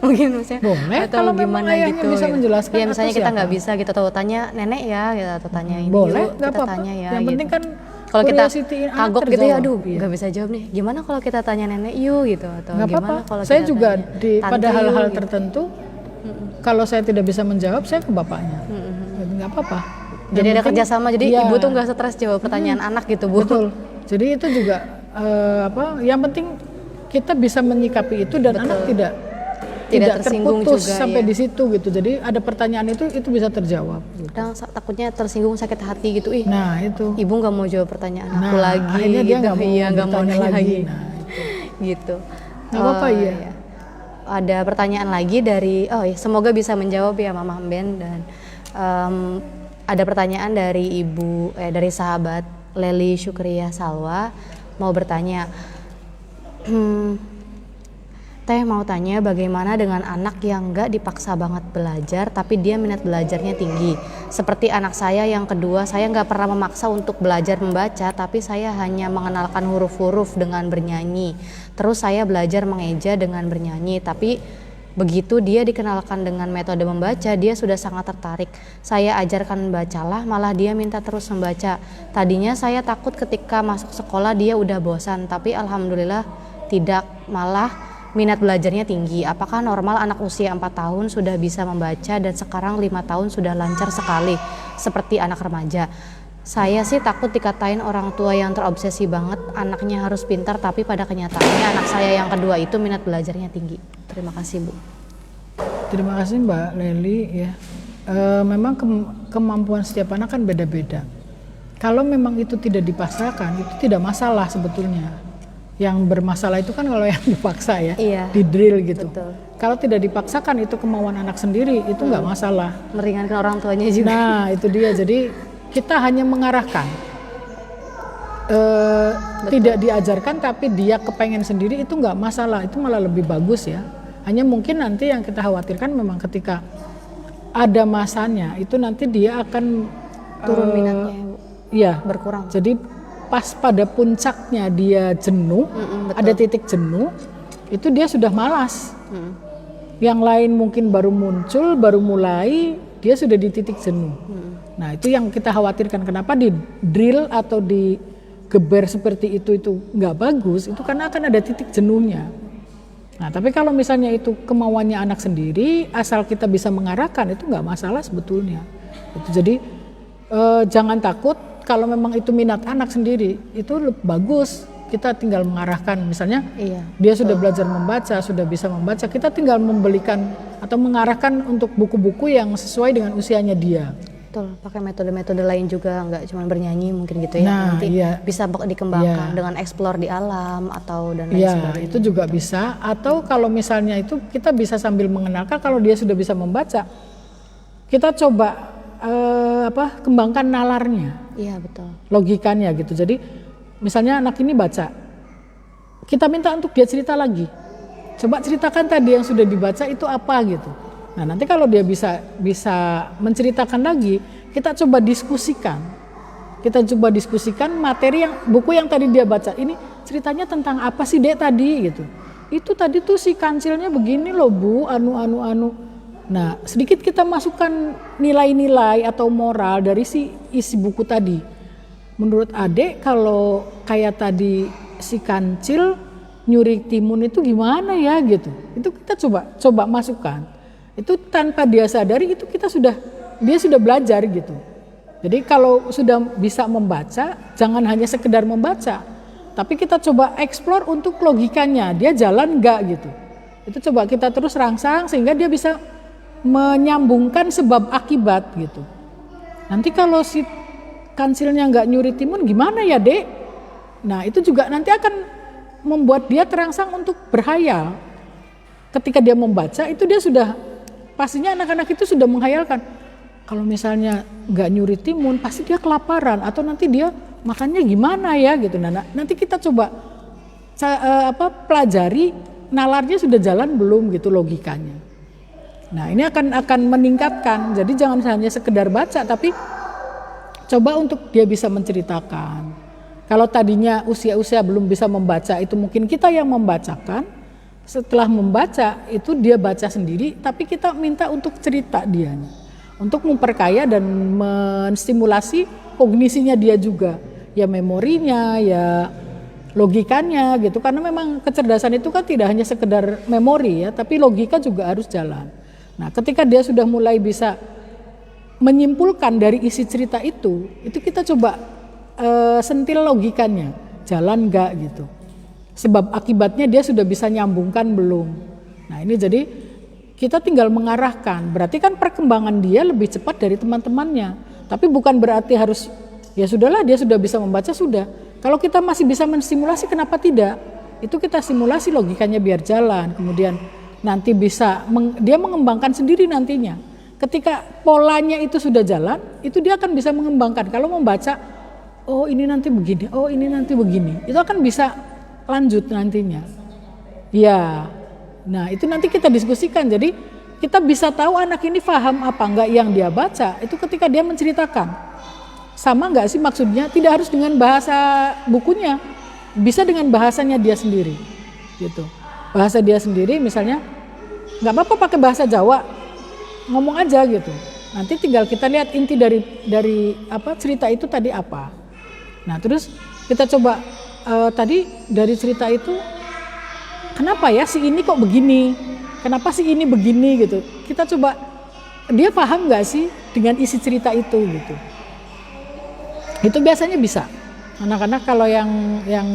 Mungkin misalnya. Boleh, atau kalau memang gimana ayahnya gitu. bisa menjelaskan Ya misalnya atau kita siapa? nggak bisa gitu, atau tanya nenek ya, gitu, atau tanya ini Boleh, yuk, nggak kita apa-apa. tanya ya. Yang penting gitu. kan kalau kita curiosity anak kagok gitu ya, terjawab. aduh Iya. nggak bisa jawab nih. Gimana kalau kita tanya nenek yuk gitu, atau Nggak gimana apa-apa. kalau Saya kita juga tanya tante pada yuk, hal-hal gitu. tertentu, kalau saya tidak bisa menjawab, saya ke bapaknya. Nggak apa-apa. Jadi Yang ada penting- kerjasama, jadi iya, ibu tuh nggak stres jawab pertanyaan anak gitu bu. betul. Jadi itu juga yang penting kita bisa menyikapi itu dan anak tidak tersinggung terputus juga, sampai ya. di situ gitu. Jadi ada pertanyaan itu bisa terjawab. Gitu. Kadang takutnya tersinggung, sakit hati gitu. Ih, Nah itu. ibu nggak mau jawab pertanyaan aku Nah, lagi. akhirnya dia gitu. nggak mau Iya, nggak mau bertanya nanya lagi. lagi. Nah, Gitu. Nggak apa-apa, iya. Iya. Ada pertanyaan lagi dari, semoga bisa menjawab ya Mama Ben, dan ada pertanyaan dari dari sahabat Leli Syukriyah Salwa, mau bertanya, Teh mau tanya bagaimana dengan anak yang nggak dipaksa banget belajar tapi dia minat belajarnya tinggi. Seperti anak saya yang kedua, saya nggak pernah memaksa untuk belajar membaca tapi saya hanya mengenalkan huruf-huruf dengan bernyanyi. Terus saya belajar mengeja dengan bernyanyi, tapi begitu dia dikenalkan dengan metode membaca, dia sudah sangat tertarik. Saya ajarkan membacalah, malah dia minta terus membaca. Tadinya saya takut ketika masuk sekolah dia udah bosan, tapi alhamdulillah tidak, malah minat belajarnya tinggi. Apakah normal anak usia 4 tahun sudah bisa membaca dan sekarang 5 tahun sudah lancar sekali seperti anak remaja? Saya sih takut dikatain orang tua yang terobsesi banget anaknya harus pintar, tapi pada kenyataannya anak saya yang kedua itu minat belajarnya tinggi. Terima kasih Bu. Terima kasih Mbak Leli ya. Memang kemampuan setiap anak kan beda-beda. Kalau memang itu tidak dipaksakan, itu tidak masalah sebetulnya. Yang bermasalah itu kan kalau yang dipaksa ya, Iya, di drill gitu. betul. Kalau tidak dipaksakan itu kemauan anak sendiri, itu nggak masalah. Meringankan orang tuanya juga. Nah itu dia, jadi kita hanya mengarahkan. Tidak diajarkan tapi dia kepengen sendiri, itu nggak masalah, itu malah lebih bagus ya. Hanya mungkin nanti yang kita khawatirkan memang ketika ada masanya, itu nanti dia akan Turun minatnya ya, Bu. Iya, Berkurang. jadi pas pada puncaknya dia jenuh, betul. ada titik jenuh, itu dia sudah malas. Yang lain mungkin baru muncul, baru mulai, dia sudah di titik jenuh. Nah itu yang kita khawatirkan, kenapa di drill atau di geber seperti itu nggak bagus, itu karena akan ada titik jenuhnya. Nah tapi kalau misalnya itu kemauannya anak sendiri, asal kita bisa mengarahkan, itu nggak masalah sebetulnya. Jadi jangan takut. Kalau memang itu minat anak sendiri, itu bagus. Kita tinggal mengarahkan, misalnya dia sudah belajar membaca, sudah bisa membaca, kita tinggal membelikan atau mengarahkan untuk buku-buku yang sesuai dengan usianya dia. Betul, pakai metode-metode lain juga, nggak cuma bernyanyi mungkin gitu ya. Nah, Nanti iya. bisa dikembangkan dengan explore di alam atau dan lain sebagainya. Itu juga bisa. Atau kalau misalnya itu kita bisa sambil mengenalkan, kalau dia sudah bisa membaca, kita coba kembangkan nalarnya. Iya betul. Logikanya gitu. Jadi misalnya anak ini baca, kita minta untuk dia cerita lagi. Coba ceritakan tadi yang sudah dibaca itu apa gitu. Nah nanti kalau dia bisa menceritakan lagi, kita coba diskusikan. Kita coba diskusikan materi buku yang tadi dia baca. Ini ceritanya tentang apa sih Dek tadi gitu. Itu tadi tuh si kancilnya begini loh Bu, anu. Nah, sedikit kita masukkan nilai-nilai atau moral dari isi buku tadi. Menurut Adek, kalau kayak tadi si kancil nyuri timun itu gimana ya gitu. Itu kita coba masukkan. Itu tanpa dia sadari, itu dia sudah belajar gitu. Jadi kalau sudah bisa membaca, jangan hanya sekedar membaca, tapi kita coba explore untuk logikanya, dia jalan enggak gitu. Itu coba kita terus rangsang sehingga dia bisa menyambungkan sebab akibat gitu. Nanti kalau si kancilnya nggak nyuri timun gimana ya Dek? Nah itu juga nanti akan membuat dia terangsang untuk berhayal. Ketika dia membaca itu dia sudah, pastinya anak-anak itu sudah menghayalkan. Kalau misalnya nggak nyuri timun pasti dia kelaparan atau nanti dia makannya gimana ya gitu. Nah nanti kita coba pelajari nalarnya sudah jalan belum gitu logikanya. Nah ini akan meningkatkan, jadi jangan hanya sekedar baca tapi coba untuk dia bisa menceritakan. Kalau tadinya usia-usia belum bisa membaca, itu mungkin kita yang membacakan. Setelah membaca itu dia baca sendiri, tapi kita minta untuk cerita dianya, untuk memperkaya dan menstimulasi kognisinya dia juga, ya memorinya, ya logikanya gitu. Karena memang kecerdasan itu kan tidak hanya sekedar memori ya, tapi logika juga harus jalan. Nah ketika dia sudah mulai bisa menyimpulkan dari isi cerita itu kita coba sentil logikanya, jalan enggak gitu. Sebab akibatnya dia sudah bisa nyambungkan belum. Nah ini jadi kita tinggal mengarahkan, berarti kan perkembangan dia lebih cepat dari teman-temannya. Tapi bukan berarti harus, ya sudahlah dia sudah bisa membaca sudah. Kalau kita masih bisa menstimulasi kenapa tidak? Itu kita simulasi logikanya biar jalan, kemudian nanti bisa dia mengembangkan sendiri nantinya. Ketika polanya itu sudah jalan, itu dia akan bisa mengembangkan. Kalau membaca, oh ini nanti begini, oh ini nanti begini, itu akan bisa lanjut nantinya. Ya, nah itu nanti kita diskusikan. Jadi kita bisa tahu anak ini paham apa enggak yang dia baca, itu ketika dia menceritakan. Sama enggak sih maksudnya? Tidak harus dengan bahasa bukunya, bisa dengan bahasanya dia sendiri, gitu. Bahasa dia sendiri misalnya nggak apa-apa pakai bahasa Jawa, ngomong aja gitu. Nanti tinggal kita lihat inti dari cerita itu tadi apa. Nah terus kita coba tadi dari cerita itu kenapa ya si ini kok begini, kenapa si ini begini gitu. Kita coba, dia paham nggak sih dengan isi cerita itu gitu. Itu biasanya bisa. Anak-anak kalau yang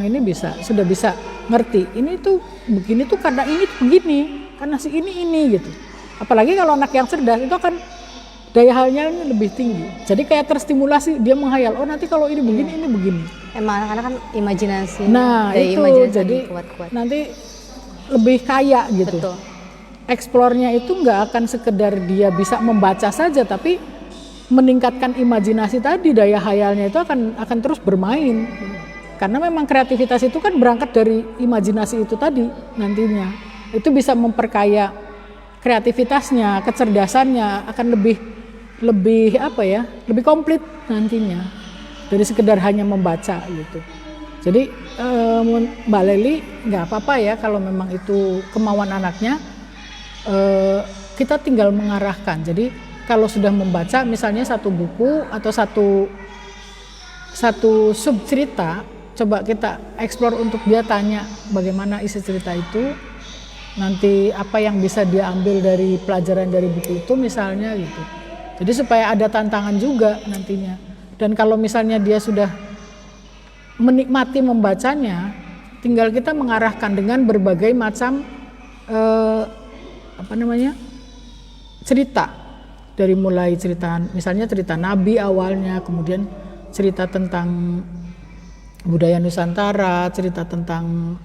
ini sudah bisa ngerti. Ini tuh begini tuh karena ini tuh begini, karena si ini gitu. Apalagi kalau anak yang cerdas itu akan daya hayalnya lebih tinggi. Jadi kayak terstimulasi, dia menghayal, oh nanti kalau ini begini, ini begini. Emang anak-anak kan imajinasi. Nah itu imajinasi jadi kuat-kuat. nanti lebih kaya gitu. Betul. Eksplornya itu nggak akan sekedar dia bisa membaca saja, tapi meningkatkan imajinasi tadi, daya hayalnya itu akan terus bermain. Karena memang kreativitas itu kan berangkat dari imajinasi itu tadi nantinya. Itu bisa memperkaya kreativitasnya, kecerdasannya akan lebih apa ya, lebih komplit nantinya dari sekedar hanya membaca gitu. Jadi Mbak Leli nggak apa-apa ya kalau memang itu kemauan anaknya, kita tinggal mengarahkan. Jadi kalau sudah membaca misalnya satu buku atau satu sub cerita, coba kita eksplor untuk dia tanya bagaimana isi cerita itu, nanti apa yang bisa dia ambil dari pelajaran dari buku itu misalnya gitu. Jadi supaya ada tantangan juga nantinya. Dan kalau misalnya dia sudah menikmati membacanya, tinggal kita mengarahkan dengan berbagai macam cerita. Dari mulai cerita, misalnya cerita Nabi awalnya, kemudian cerita tentang budaya Nusantara, cerita tentang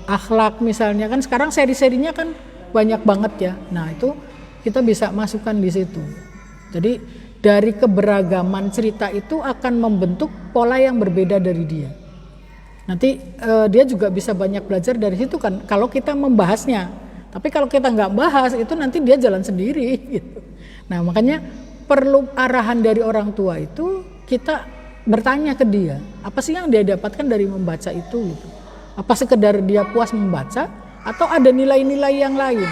akhlak misalnya, kan sekarang seri-serinya kan banyak banget ya. Nah itu kita bisa masukkan di situ. Jadi dari keberagaman cerita itu akan membentuk pola yang berbeda dari dia. Nanti dia juga bisa banyak belajar dari situ kan kalau kita membahasnya. Tapi kalau kita nggak bahas itu nanti dia jalan sendiri gitu. Nah makanya perlu arahan dari orang tua itu, kita bertanya ke dia, apa sih yang dia dapatkan dari membaca itu gitu. Apa sekedar dia puas membaca atau ada nilai-nilai yang lain.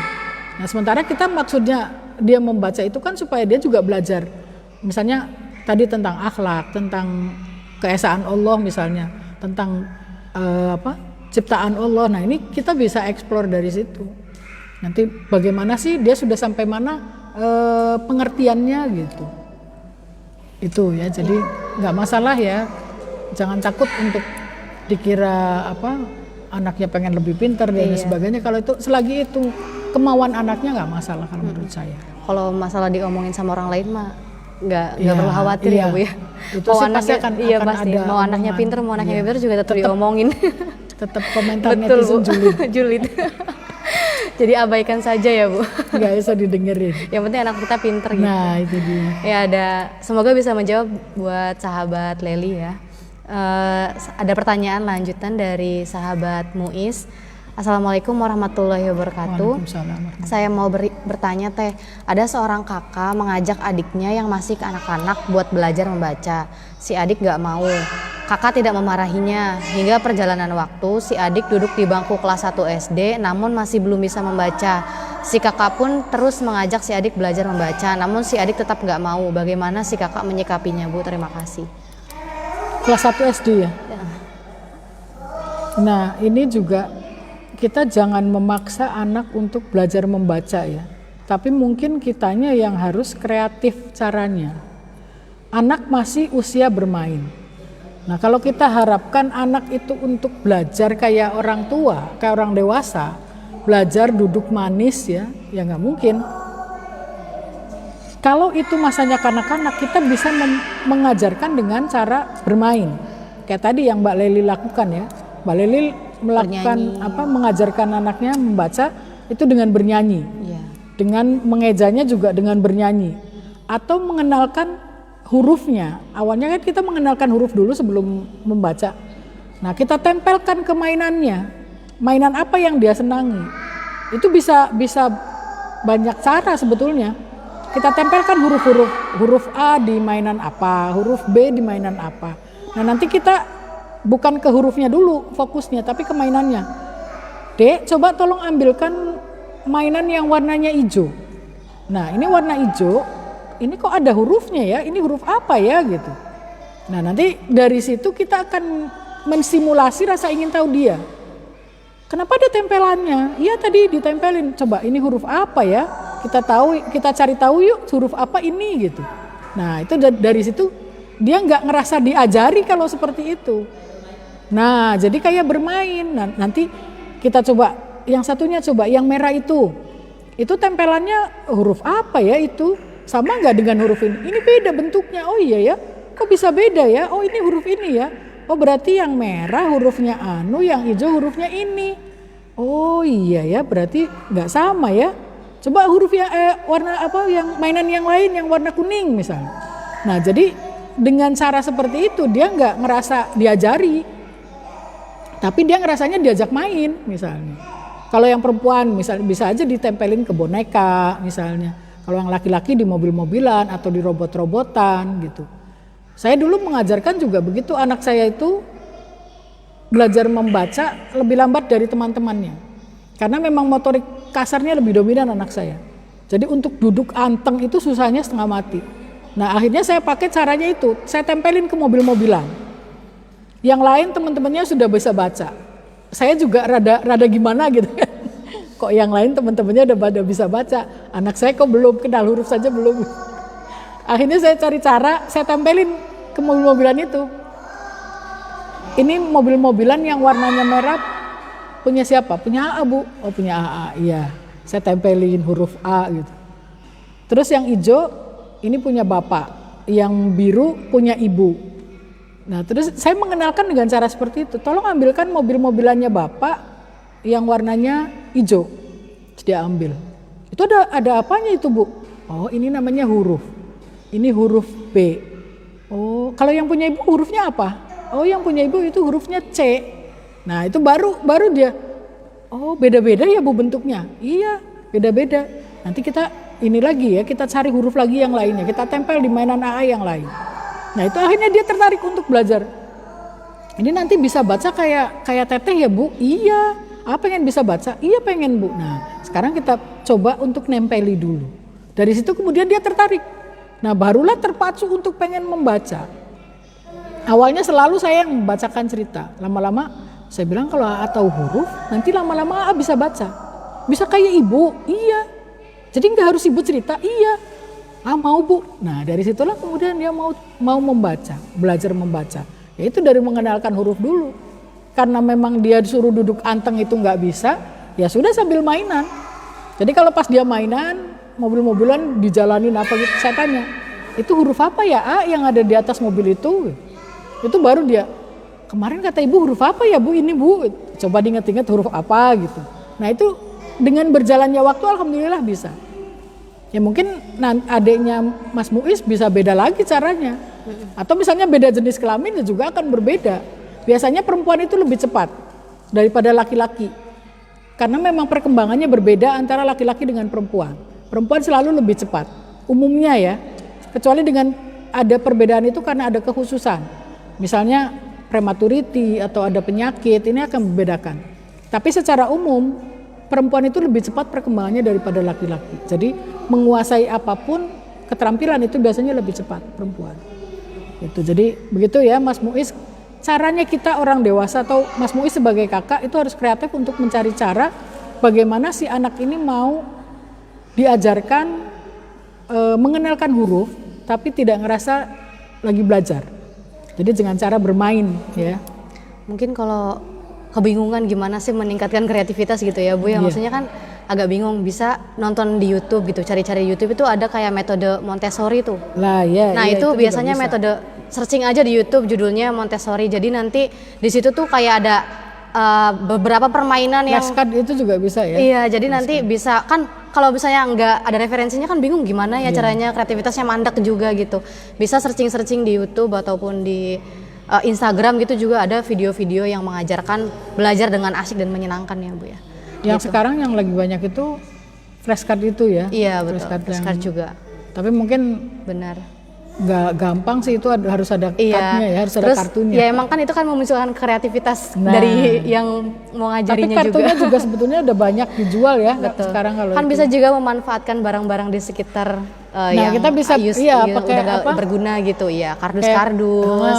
Nah sementara kita maksudnya dia membaca itu kan supaya dia juga belajar. Misalnya tadi tentang akhlak, tentang keesaan Allah misalnya, tentang ciptaan Allah. Nah ini kita bisa eksplor dari situ. Nanti bagaimana sih dia sudah sampai mana pengertiannya gitu. Itu ya, jadi nggak masalah ya. Jangan takut untuk dikira anaknya pengen lebih pintar dan sebagainya. Kalau itu selagi itu kemauan anaknya nggak masalah kalau menurut saya. Kalau masalah diomongin sama orang lain mah nggak perlu khawatir ya Bu ya. Itu sih pasti akan ada. Mau anaknya pintar mau anaknya pintar juga tetap diomongin. Tetap komentar netizen julid. Jadi abaikan saja ya Bu. Nggak bisa didengerin. Yang penting anak kita pinter gitu. Nah itu dia. Ya semoga bisa menjawab buat sahabat Leli ya. Ada pertanyaan lanjutan dari sahabat Muiz. Assalamualaikum warahmatullahi wabarakatuh. Saya mau bertanya Teh, ada seorang kakak mengajak adiknya yang masih anak-anak buat belajar membaca. Si adik gak mau. Kakak tidak memarahinya. Hingga perjalanan waktu, si adik duduk di bangku kelas 1 SD namun masih belum bisa membaca. Si kakak pun terus mengajak si adik belajar membaca, namun si adik tetap gak mau. Bagaimana si kakak menyikapinya Bu? Terima kasih. Kelas 1 SD ya? Nah ini juga kita jangan memaksa anak untuk belajar membaca ya. Tapi mungkin kitanya yang harus kreatif caranya. Anak masih usia bermain. Nah kalau kita harapkan anak itu untuk belajar kayak orang tua, kayak orang dewasa, belajar duduk manis ya nggak mungkin. Kalau itu masanya kanak-kanak, kita bisa mengajarkan dengan cara bermain. Kayak tadi yang Mbak Leli lakukan ya. Mbak Leli melakukan mengajarkan anaknya membaca itu dengan bernyanyi. Dengan mengejanya juga dengan bernyanyi. Atau mengenalkan hurufnya. Awalnya kan kita mengenalkan huruf dulu sebelum membaca. Nah, kita tempelkan ke mainannya. Mainan apa yang dia senangi. Itu bisa banyak cara sebetulnya. Kita tempelkan huruf A di mainan apa, huruf B di mainan apa. Nah, nanti kita bukan ke hurufnya dulu fokusnya, tapi ke mainannya. Dek, coba tolong ambilkan mainan yang warnanya hijau. Nah, ini warna hijau, ini kok ada hurufnya ya, ini huruf apa ya gitu. Nah, nanti dari situ kita akan mensimulasi rasa ingin tahu dia. Kenapa ada tempelannya? Iya tadi ditempelin. Coba ini huruf apa ya? Kita cari tahu yuk huruf apa ini gitu. Nah itu dari situ dia nggak ngerasa diajari kalau seperti itu. Nah jadi kayak bermain. Nah, nanti kita coba yang satunya, coba yang merah itu tempelannya huruf apa ya itu? Sama nggak dengan huruf ini? Ini beda bentuknya. Oh iya ya, kok bisa beda ya? Oh ini huruf ini ya. Oh berarti yang merah hurufnya anu, yang hijau hurufnya ini. Oh iya ya, berarti nggak sama ya. Coba huruf yang warna apa, yang mainan yang lain yang warna kuning misalnya. Nah jadi dengan cara seperti itu dia nggak ngerasa diajari, tapi dia ngerasanya diajak main misalnya. Kalau yang perempuan misalnya bisa aja ditempelin ke boneka misalnya. Kalau yang laki-laki di mobil-mobilan atau di robot-robotan gitu. Saya dulu mengajarkan juga begitu, anak saya itu belajar membaca lebih lambat dari teman-temannya. Karena memang motorik kasarnya lebih dominan anak saya. Jadi untuk duduk anteng itu susahnya setengah mati. Nah akhirnya saya pakai caranya itu, saya tempelin ke mobil-mobilan. Yang lain teman-temannya sudah bisa baca. Saya juga rada gimana gitu kan. Kok yang lain teman-temannya udah pada bisa baca, anak saya kok belum, kenal huruf saja belum. Akhirnya saya cari cara, saya tempelin ke mobil-mobilan itu. Ini mobil-mobilan yang warnanya merah punya siapa? Punya AA Bu. Oh punya AA, iya. Saya tempelin huruf A gitu. Terus yang hijau ini punya bapak, yang biru punya ibu. Nah terus saya mengenalkan dengan cara seperti itu. Tolong ambilkan mobil-mobilannya bapak yang warnanya hijau. Terus dia ambil. Itu ada apanya itu Bu? Oh ini namanya huruf. Ini huruf B. Oh kalau yang punya ibu hurufnya apa? Oh yang punya ibu itu hurufnya C. Nah itu baru dia. Oh beda-beda ya Bu bentuknya. Iya beda-beda. Nanti kita ini lagi ya, kita cari huruf lagi yang lainnya. Kita tempel di mainan AA yang lain. Nah itu akhirnya dia tertarik untuk belajar. Ini nanti bisa baca kayak Teteh ya Bu? Iya. Pengen bisa baca? Iya pengen Bu. Nah sekarang kita coba untuk nempeli dulu. Dari situ kemudian dia tertarik. Nah barulah terpacu untuk pengen membaca. Awalnya selalu saya yang membacakan cerita. Lama-lama saya bilang kalau AA tahu huruf, nanti lama-lama AA bisa baca. Bisa kayak ibu? Iya. Jadi nggak harus ibu cerita? Iya. Mau Bu. Nah dari situlah kemudian dia mau membaca, belajar membaca. Yaitu dari mengenalkan huruf dulu. Karena memang dia disuruh duduk anteng itu nggak bisa, ya sudah sambil mainan. Jadi kalau pas dia mainan, mobil-mobilan dijalanin apa gitu, saya tanya, itu huruf apa ya A yang ada di atas mobil itu? Itu baru dia, kemarin kata ibu huruf apa ya Bu ini Bu? Coba diingat-ingat huruf apa gitu. Nah itu dengan berjalannya waktu alhamdulillah bisa. Ya mungkin adiknya Mas Muiz bisa beda lagi caranya. Atau misalnya beda jenis kelamin juga akan berbeda. Biasanya perempuan itu lebih cepat daripada laki-laki. Karena memang perkembangannya berbeda antara laki-laki dengan perempuan. Perempuan selalu lebih cepat, umumnya ya. Kecuali dengan ada perbedaan itu karena ada kekhususan. Misalnya prematurity atau ada penyakit, ini akan membedakan. Tapi secara umum, perempuan itu lebih cepat perkembangannya daripada laki-laki. Jadi menguasai apapun, keterampilan itu biasanya lebih cepat perempuan. Itu. Jadi begitu ya Mas Muiz. Caranya kita orang dewasa atau Mas Muiz sebagai kakak itu harus kreatif untuk mencari cara bagaimana si anak ini mau diajarkan mengenalkan huruf tapi tidak ngerasa lagi belajar. Jadi dengan cara bermain ya. Mungkin kalau kebingungan gimana sih meningkatkan kreativitas gitu ya Bu ya, maksudnya kan agak bingung, bisa nonton di YouTube gitu, cari-cari YouTube itu ada kayak metode Montessori tuh. Lah ya. Nah itu biasanya metode searching aja di YouTube judulnya Montessori. Jadi nanti di situ tuh kayak ada beberapa permainan yang flashcard itu juga bisa ya. Iya, jadi nanti bisa kan kalau misalnya nggak ada referensinya kan bingung gimana ya caranya, kreativitasnya mandek juga gitu. Bisa searching di YouTube ataupun di Instagram gitu juga ada video-video yang mengajarkan belajar dengan asik dan menyenangkan ya Bu ya. Yang gitu. Sekarang yang lagi banyak itu flashcard itu ya. Iya betul, flashcard juga. Tapi mungkin benar. Nggak gampang sih itu harus ada cardnya ya, harus ada kartunya. Ya emang kan itu kan memunculkan kreativitas dari yang mau ngajarinya juga. Tapi kartunya juga sebetulnya udah banyak dijual ya. Betul. Sekarang kalau kan itu bisa juga memanfaatkan barang-barang di sekitar Nah, yang kita bisa pakai udah gak berguna gitu ya, kardus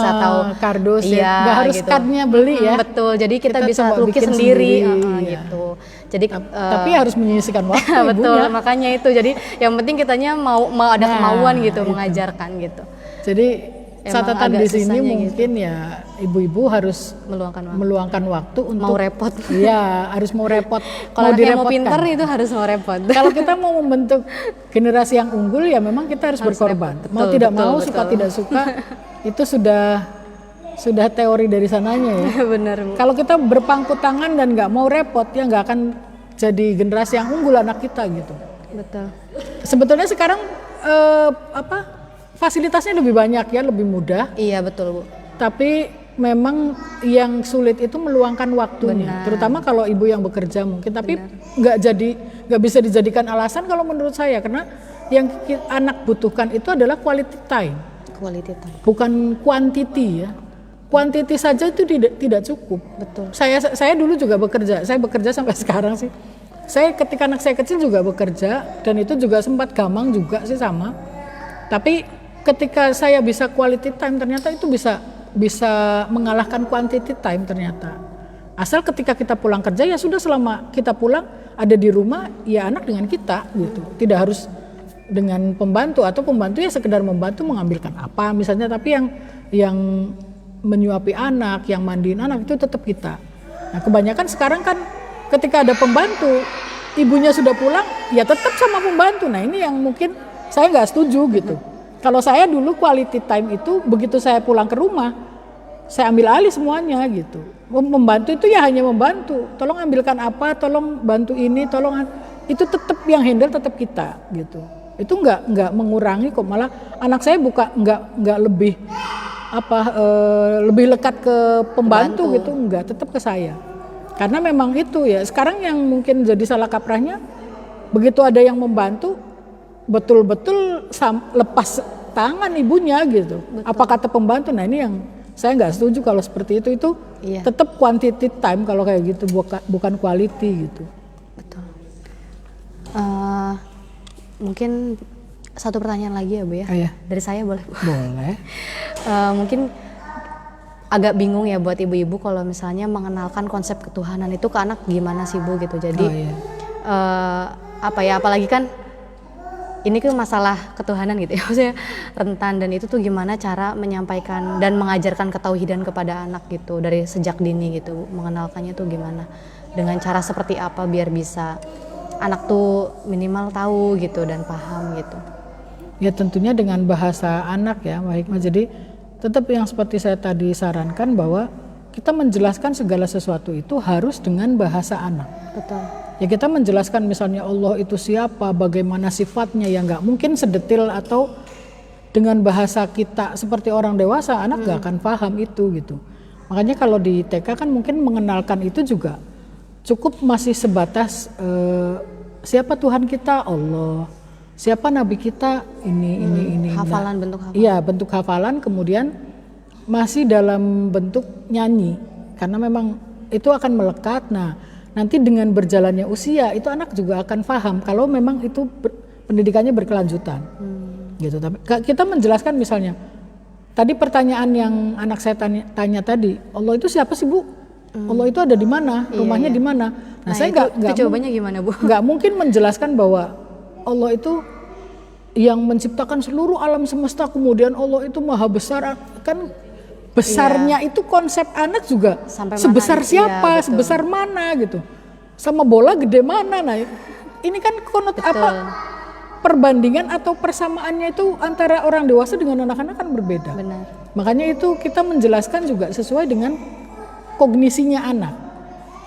atau kardus iya, nggak harus gitu. cardnya beli ya. Betul, jadi kita bisa coba lukis bikin sendiri iya. gitu. Jadi tapi harus menyisihkan waktu betul, ibunya. makanya itu. Jadi yang penting kitanya mau ada kemauan gitu mengajarkan gitu. Jadi catatan di sini mungkin gitu. ya ibu-ibu harus meluangkan waktu untuk mau repot. Iya, harus mau repot. Kalau anaknya mau pinter itu harus mau repot. Kalau kita mau membentuk generasi yang unggul ya memang kita harus berkorban. Betul, mau tidak mau, suka tidak suka itu sudah teori dari sananya ya. Benar, Bu. Kalau kita berpangku tangan dan nggak mau repot ya nggak akan jadi generasi yang unggul anak kita gitu. Betul. Sebetulnya sekarang fasilitasnya lebih banyak ya, lebih mudah. Iya betul, Bu. Tapi memang yang sulit itu meluangkan waktunya. Benar. Terutama kalau ibu yang bekerja mungkin. Tapi nggak bisa dijadikan alasan kalau menurut saya, karena yang anak butuhkan itu adalah quality time. Quality time. Bukan quantity ya. Quantity saja itu tidak cukup. Betul. Saya dulu juga bekerja. Saya bekerja sampai sekarang sih. Saya ketika anak saya kecil juga bekerja dan itu juga sempat gamang juga sih sama. Tapi ketika saya bisa quality time ternyata itu bisa mengalahkan quantity time ternyata. Asal ketika kita pulang kerja ya sudah, selama kita pulang ada di rumah ya anak dengan kita gitu. Tidak harus dengan pembantu, atau pembantu ya sekedar membantu mengambilkan apa misalnya, tapi yang menyuapi anak, yang mandiin anak itu tetap kita. Nah, kebanyakan sekarang kan ketika ada pembantu, ibunya sudah pulang ya tetap sama pembantu. Nah, ini yang mungkin saya nggak setuju gitu. Kalau saya dulu quality time itu begitu saya pulang ke rumah, saya ambil alih semuanya gitu. Membantu itu ya hanya membantu. Tolong ambilkan apa, tolong bantu ini, tolong itu tetap yang handle tetap kita gitu. Itu nggak mengurangi kok, malah anak saya nggak lebih lebih lekat ke pembantu gitu, nggak, tetap ke saya. Karena memang itu ya sekarang yang mungkin jadi salah kaprahnya, begitu ada yang membantu betul-betul lepas tangan ibunya gitu. Betul. Apa kata pembantu? Nah ini yang saya nggak setuju kalau seperti itu iya. Tetap quantity time kalau kayak gitu, bukan quality gitu. Betul. Mungkin satu pertanyaan lagi ya Bu ya. Iya. Dari saya boleh Bu? Boleh. Mungkin agak bingung ya buat ibu-ibu kalau misalnya mengenalkan konsep ketuhanan itu ke anak gimana sih Bu gitu. Jadi apalagi kan ini kan masalah ketuhanan gitu ya, maksudnya rentan, dan itu tuh gimana cara menyampaikan dan mengajarkan ketauhidan kepada anak gitu dari sejak dini gitu, mengenalkannya tuh gimana, dengan cara seperti apa biar bisa anak tuh minimal tahu gitu dan paham gitu. Ya tentunya dengan bahasa anak ya Mbak Hikmah. Jadi tetap yang seperti saya tadi sarankan bahwa kita menjelaskan segala sesuatu itu harus dengan bahasa anak. Betul. Ya kita menjelaskan misalnya Allah itu siapa, bagaimana sifatnya, ya nggak mungkin sedetil atau dengan bahasa kita seperti orang dewasa, anak nggak akan paham itu gitu. Makanya kalau di TK kan mungkin mengenalkan itu juga cukup masih sebatas siapa Tuhan kita, Allah, siapa Nabi kita, ini. Hafalan, bentuk hafalan. Iya, bentuk hafalan, kemudian masih dalam bentuk nyanyi karena memang itu akan melekat. Nah nanti dengan berjalannya usia itu anak juga akan paham kalau memang itu pendidikannya berkelanjutan gitu. Tapi kita menjelaskan misalnya tadi pertanyaan yang anak saya tanya tadi, Allah itu siapa sih Bu? Allah itu ada di mana? Rumahnya di mana? Nah saya nggak jawabannya gimana Bu? Nggak mungkin menjelaskan bahwa Allah itu yang menciptakan seluruh alam semesta, kemudian Allah itu maha besar, kan besarnya itu konsep anak juga sampai sebesar mana, siapa, sebesar mana gitu, sama bola gede mana. Nah ini kan perbandingan atau persamaannya itu antara orang dewasa dengan anak-anak kan berbeda. Benar. Makanya itu kita menjelaskan juga sesuai dengan kognisinya anak.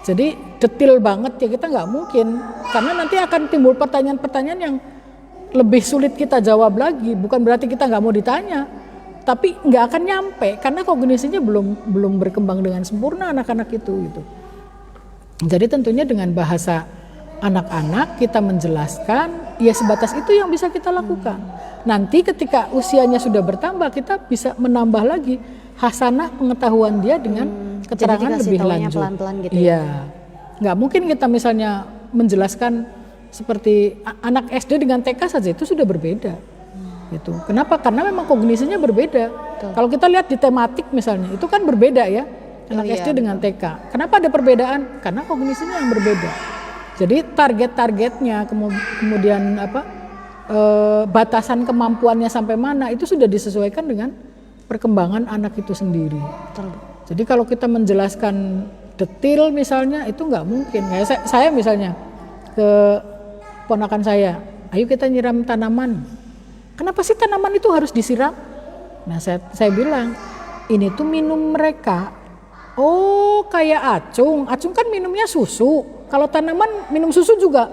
Jadi detail banget ya kita nggak mungkin, karena nanti akan timbul pertanyaan-pertanyaan yang lebih sulit kita jawab lagi. Bukan berarti kita nggak mau ditanya, tapi nggak akan nyampe karena kognisinya belum berkembang dengan sempurna anak-anak itu gitu. Jadi tentunya dengan bahasa anak-anak kita menjelaskan ya sebatas itu yang bisa kita lakukan. Nanti ketika usianya sudah bertambah kita bisa menambah lagi hasanah pengetahuan dia dengan keterangan lebih lanjut. Pelan-pelan gitu. Iya, nggak mungkin kita misalnya menjelaskan seperti anak SD dengan TK saja itu sudah berbeda. Gitu. Kenapa? Karena memang kognisinya berbeda. Kalau kita lihat di tematik misalnya, itu kan berbeda ya, anak SD dengan TK. Kenapa ada perbedaan? Karena kognisinya yang berbeda. Jadi target-targetnya, kemudian batasan kemampuannya sampai mana itu sudah disesuaikan dengan perkembangan anak itu sendiri. Jadi kalau kita menjelaskan detail misalnya itu nggak mungkin. Kayak saya misalnya ke ponakan saya, ayo kita nyiram tanaman. Kenapa sih tanaman itu harus disiram? Nah saya bilang, ini tuh minum mereka. Oh kayak acung kan minumnya susu. Kalau tanaman minum susu juga.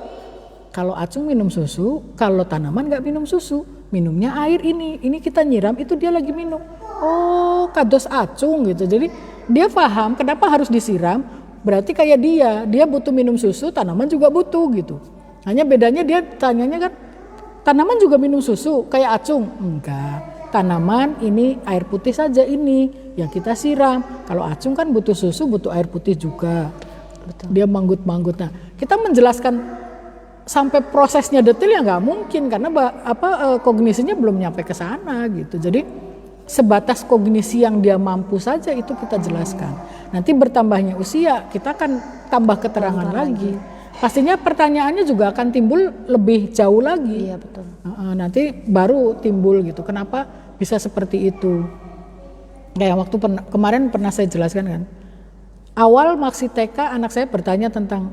Kalau acung minum susu, kalau tanaman nggak minum susu. Minumnya air ini kita nyiram itu dia lagi minum. Oh kados acung gitu. Jadi dia paham kenapa harus disiram. Berarti kayak dia butuh minum susu, tanaman juga butuh gitu. Hanya bedanya dia tanyanya kan, tanaman juga minum susu kayak acung? Enggak, tanaman ini air putih saja ini yang kita siram. Kalau acung kan butuh susu, butuh air putih juga. Betul. Dia manggut-manggut. Nah, kita menjelaskan sampai prosesnya detail ya nggak mungkin karena kognisinya belum nyampe ke sana gitu. Jadi sebatas kognisi yang dia mampu saja itu kita jelaskan. Nanti bertambahnya usia kita akan tambah keterangan lagi. Pastinya pertanyaannya juga akan timbul lebih jauh lagi. Iya betul. Nanti baru timbul gitu. Kenapa bisa seperti itu? Kayak waktu kemarin pernah saya jelaskan kan. Awal maksi TK anak saya bertanya tentang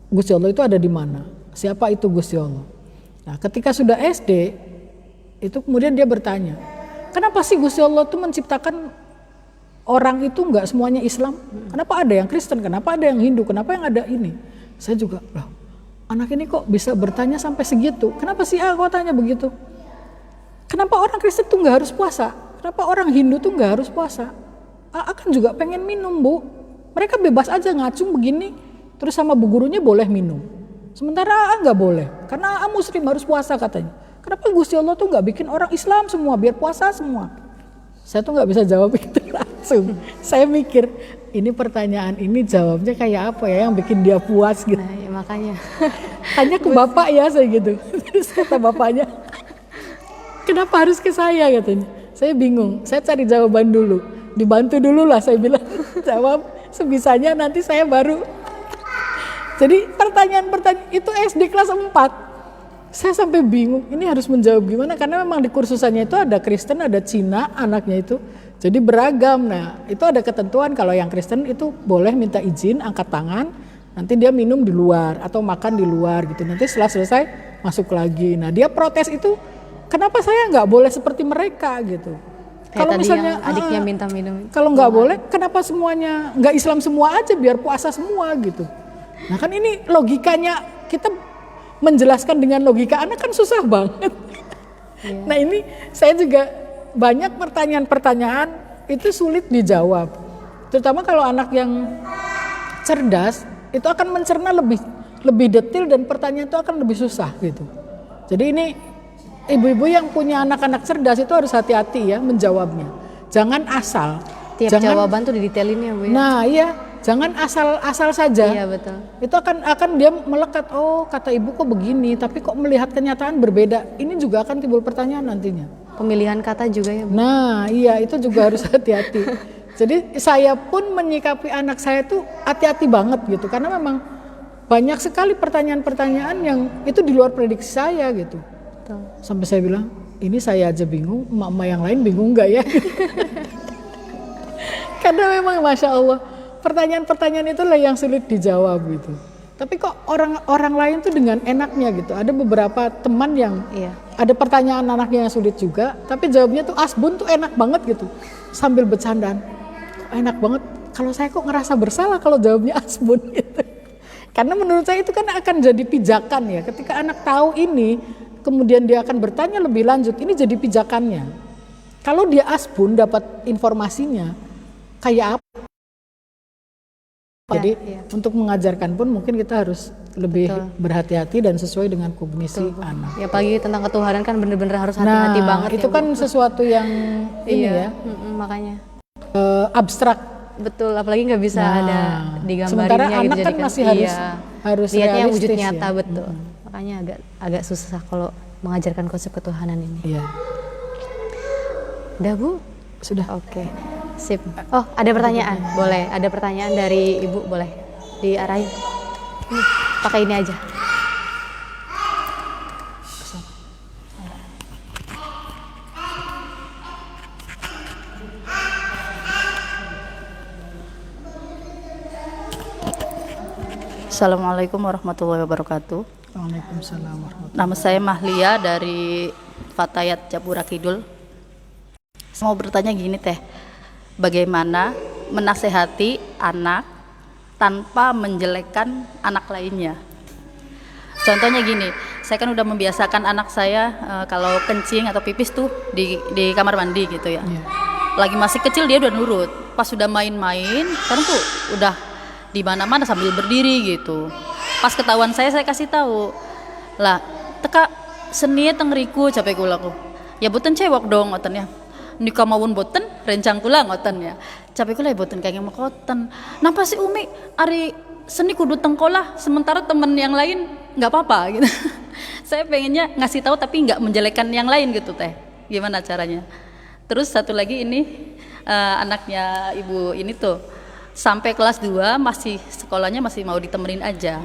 Gusti Allah itu ada di mana? Siapa itu Gusti Allah? Nah, ketika sudah SD itu kemudian dia bertanya, kenapa sih Gusti Allah itu menciptakan orang itu enggak semuanya Islam? Kenapa ada yang Kristen? Kenapa ada yang Hindu? Kenapa yang ada ini? Saya juga, anak ini kok bisa bertanya sampai segitu? Kenapa sih kok tanya begitu? Kenapa orang Kristen tuh nggak harus puasa? Kenapa orang Hindu tuh nggak harus puasa? Kan juga pengen minum bu. Mereka bebas aja ngacung begini, terus sama bu gurunya boleh minum. Sementara nggak boleh, karena Muslim harus puasa katanya. Kenapa Gusti Allah tuh nggak bikin orang Islam semua biar puasa semua? Saya tuh nggak bisa jawab itu langsung. Saya mikir, ini pertanyaan ini jawabnya kayak apa ya yang bikin dia puas gitu. Nah, ya makanya. Tanya ke bapak ya saya gitu. Terus kata bapaknya, kenapa harus ke saya katanya. Saya bingung, saya cari jawaban dulu. Dibantu dulu lah saya bilang. Jawab sebisanya nanti saya baru. Jadi pertanyaan-pertanyaan itu SD kelas 4. Saya sampai bingung, ini harus menjawab gimana karena memang di kursusannya itu ada Kristen, ada Cina anaknya itu. Jadi beragam. Nah, itu ada ketentuan kalau yang Kristen itu boleh minta izin, angkat tangan, nanti dia minum di luar atau makan di luar gitu. Nanti setelah selesai masuk lagi. Nah, dia protes itu, kenapa saya nggak boleh seperti mereka gitu. Kalau misalnya adiknya minta minum. Kalau nggak boleh, kenapa semuanya nggak Islam semua aja biar puasa semua gitu. Nah kan ini logikanya kita menjelaskan dengan logika anak kan susah banget. Yeah. Nah ini saya juga banyak pertanyaan-pertanyaan itu sulit dijawab. Terutama kalau anak yang cerdas itu akan mencerna lebih detail dan pertanyaan itu akan lebih susah gitu. Jadi ini ibu-ibu yang punya anak-anak cerdas itu harus hati-hati ya menjawabnya. Jangan asal. Tiap jawaban tuh didetailin ya Bu ya. Nah iya. Jangan asal saja. Iya betul. Itu akan dia melekat. Oh kata ibu kok begini, tapi kok melihat kenyataan berbeda. Ini juga akan timbul pertanyaan nantinya. Pemilihan kata juga ya Bu. Nah iya itu juga harus hati-hati. Jadi saya pun menyikapi anak saya tuh hati-hati banget gitu. Karena memang banyak sekali pertanyaan-pertanyaan yang itu di luar prediksi saya gitu. Betul. Sampai saya bilang, ini saya aja bingung, emak-emak yang lain bingung nggak ya? Karena memang Masya Allah. Pertanyaan-pertanyaan itulah yang sulit dijawab gitu. Tapi kok orang lain tuh dengan enaknya gitu. Ada beberapa teman yang ada pertanyaan anaknya yang sulit juga, tapi jawabnya tuh asbun tuh enak banget gitu. Sambil bercandaan, enak banget. Kalau saya kok ngerasa bersalah kalau jawabnya asbun gitu. Karena menurut saya itu kan akan jadi pijakan ya. Ketika anak tahu ini, kemudian dia akan bertanya lebih lanjut, ini jadi pijakannya. Kalau dia asbun dapat informasinya, kayak apa? Jadi untuk mengajarkan pun mungkin kita harus lebih berhati-hati dan sesuai dengan kognisi anak. Ya pagi tentang ketuhanan kan bener-bener harus hati-hati banget. Itu ya, kan sesuatu yang ini ya. Makanya. Abstrak. Betul, apalagi nggak bisa ada digambarinnya. Sementara gitu, anak kan masih harus lihatnya yang wujud realistis nyata ya. betul. Makanya agak susah kalau mengajarkan konsep ketuhanan ini. Iya. Udah Bu? Sudah. Oke, sip. Oh, ada pertanyaan? Boleh, ada pertanyaan dari Ibu, boleh diarahin. Pakai ini aja. Assalamualaikum warahmatullahi wabarakatuh. Waalaikumsalam warahmatullahi. Nama saya Mahlia dari Fatayat Japura Kidul. Saya mau bertanya gini Teh, bagaimana menasehati anak tanpa menjelekkan anak lainnya? Contohnya gini, saya kan udah membiasakan anak saya kalau kencing atau pipis tuh di kamar mandi gitu ya. Iya. Lagi masih kecil dia udah nurut. Pas sudah main-main, sekarang tuh udah di mana-mana sambil berdiri gitu. Pas ketahuan saya kasih tahu. Lah, teka seni tengriku capek kula ku. Ya boten cewek dong ngoten ya. Nika mawon boten rencang kula ngoten ya. Capek kula ya boten kaya makoten. Napa sih Umi ari seni kudu tengkolah sementara temen yang lain nggak apa-apa gitu. Saya pengennya ngasih tahu tapi nggak menjelekkan yang lain gitu Teh. Gimana caranya? Terus satu lagi ini anaknya ibu ini tuh sampai kelas 2 masih sekolahnya masih mau ditemenin aja.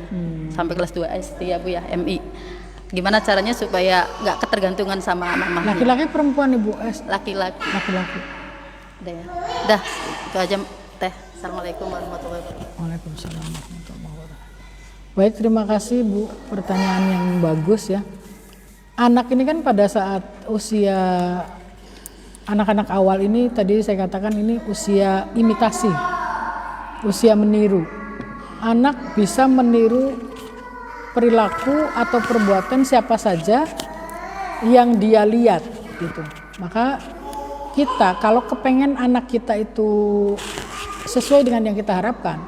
Sampai kelas 2 SD ya Bu ya, MI. Gimana caranya supaya nggak ketergantungan sama mamahnya? Laki-laki perempuan Ibu S? Laki-laki. Laki-laki. Udah ya. Dah, itu aja Teh. Assalamualaikum warahmatullahi wabarakatuh. Waalaikumsalam warahmatullahi wabarakatuh. Baik, terima kasih Bu, pertanyaan yang bagus ya. Anak ini kan pada saat usia anak-anak awal ini tadi saya katakan ini usia imitasi, usia meniru. Anak bisa meniru perilaku atau perbuatan siapa saja yang dia lihat gitu. Maka kita kalau kepengen anak kita itu sesuai dengan yang kita harapkan,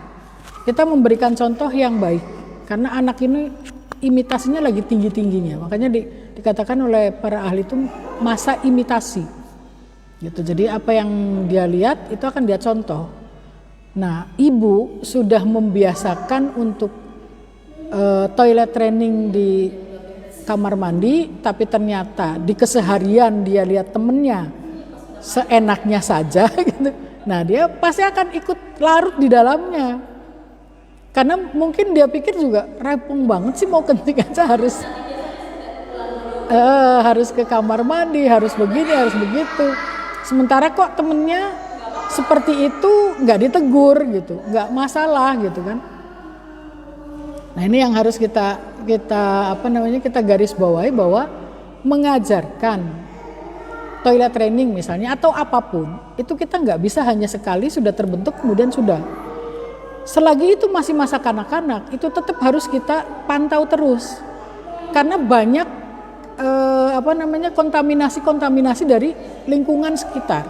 kita memberikan contoh yang baik. Karena anak ini imitasinya lagi tinggi-tingginya. Makanya dikatakan oleh para ahli itu masa imitasi. Gitu. Jadi apa yang dia lihat itu akan dia contoh. Nah, ibu sudah membiasakan untuk toilet training di kamar mandi, tapi ternyata di keseharian dia lihat temennya seenaknya saja gitu. Nah, dia pasti akan ikut larut di dalamnya. Karena mungkin dia pikir juga repong banget sih mau kencing aja harus ke kamar mandi, harus begini, harus begitu. Sementara kok temennya seperti itu nggak ditegur gitu, nggak masalah gitu kan. Nah ini yang harus kita garis bawahi bahwa mengajarkan toilet training misalnya atau apapun itu kita nggak bisa hanya sekali sudah terbentuk kemudian sudah. Selagi itu masih masa kanak-kanak itu tetap harus kita pantau terus karena banyak kontaminasi dari lingkungan sekitar.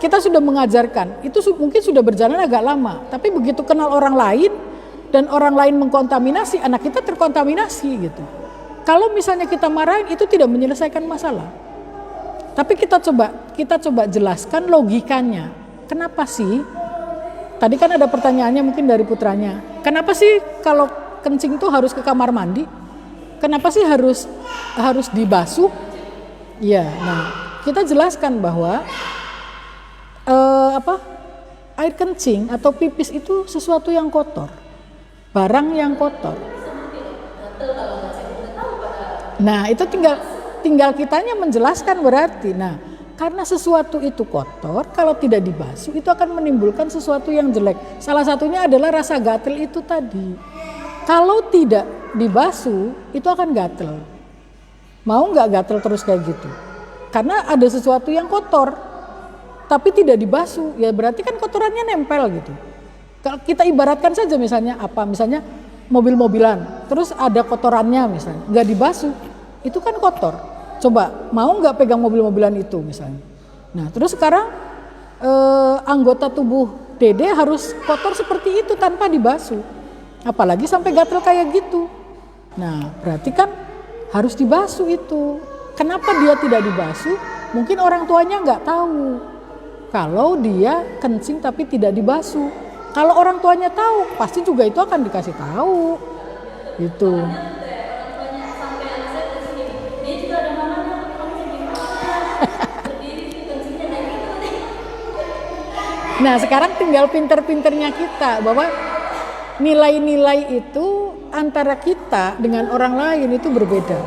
Kita sudah mengajarkan itu mungkin sudah berjalan agak lama, tapi begitu kenal orang lain dan orang lain mengkontaminasi, anak kita terkontaminasi gitu. Kalau misalnya kita marahin itu tidak menyelesaikan masalah. Tapi kita coba jelaskan logikanya. Kenapa sih? Tadi kan ada pertanyaannya mungkin dari putranya. Kenapa sih kalau kencing tuh harus ke kamar mandi? Kenapa sih harus dibasuh? Ya, nah kita jelaskan bahwa air kencing atau pipis itu sesuatu yang kotor, barang yang kotor. Nah itu tinggal kitanya menjelaskan berarti. Nah karena sesuatu itu kotor, kalau tidak dibasuh itu akan menimbulkan sesuatu yang jelek. Salah satunya adalah rasa gatel itu tadi. Kalau tidak dibasuh itu akan gatel. Mau nggak gatel terus kayak gitu? Karena ada sesuatu yang kotor, tapi tidak dibasuh, ya berarti kan kotorannya nempel gitu. Kalau kita ibaratkan saja misalnya mobil-mobilan, terus ada kotorannya misalnya, nggak dibasuh, itu kan kotor. Coba mau nggak pegang mobil-mobilan itu misalnya. Nah terus sekarang anggota tubuh Dede harus kotor seperti itu tanpa dibasuh, apalagi sampai gatel kayak gitu. Nah berarti kan harus dibasuh itu. Kenapa dia tidak dibasuh? Mungkin orang tuanya nggak tahu kalau dia kencing tapi tidak dibasuh. Kalau orang tuanya tahu, pasti juga itu akan dikasih tahu. Gitu. Nah sekarang tinggal pinter-pinternya kita bahwa nilai-nilai itu antara kita dengan orang lain itu berbeda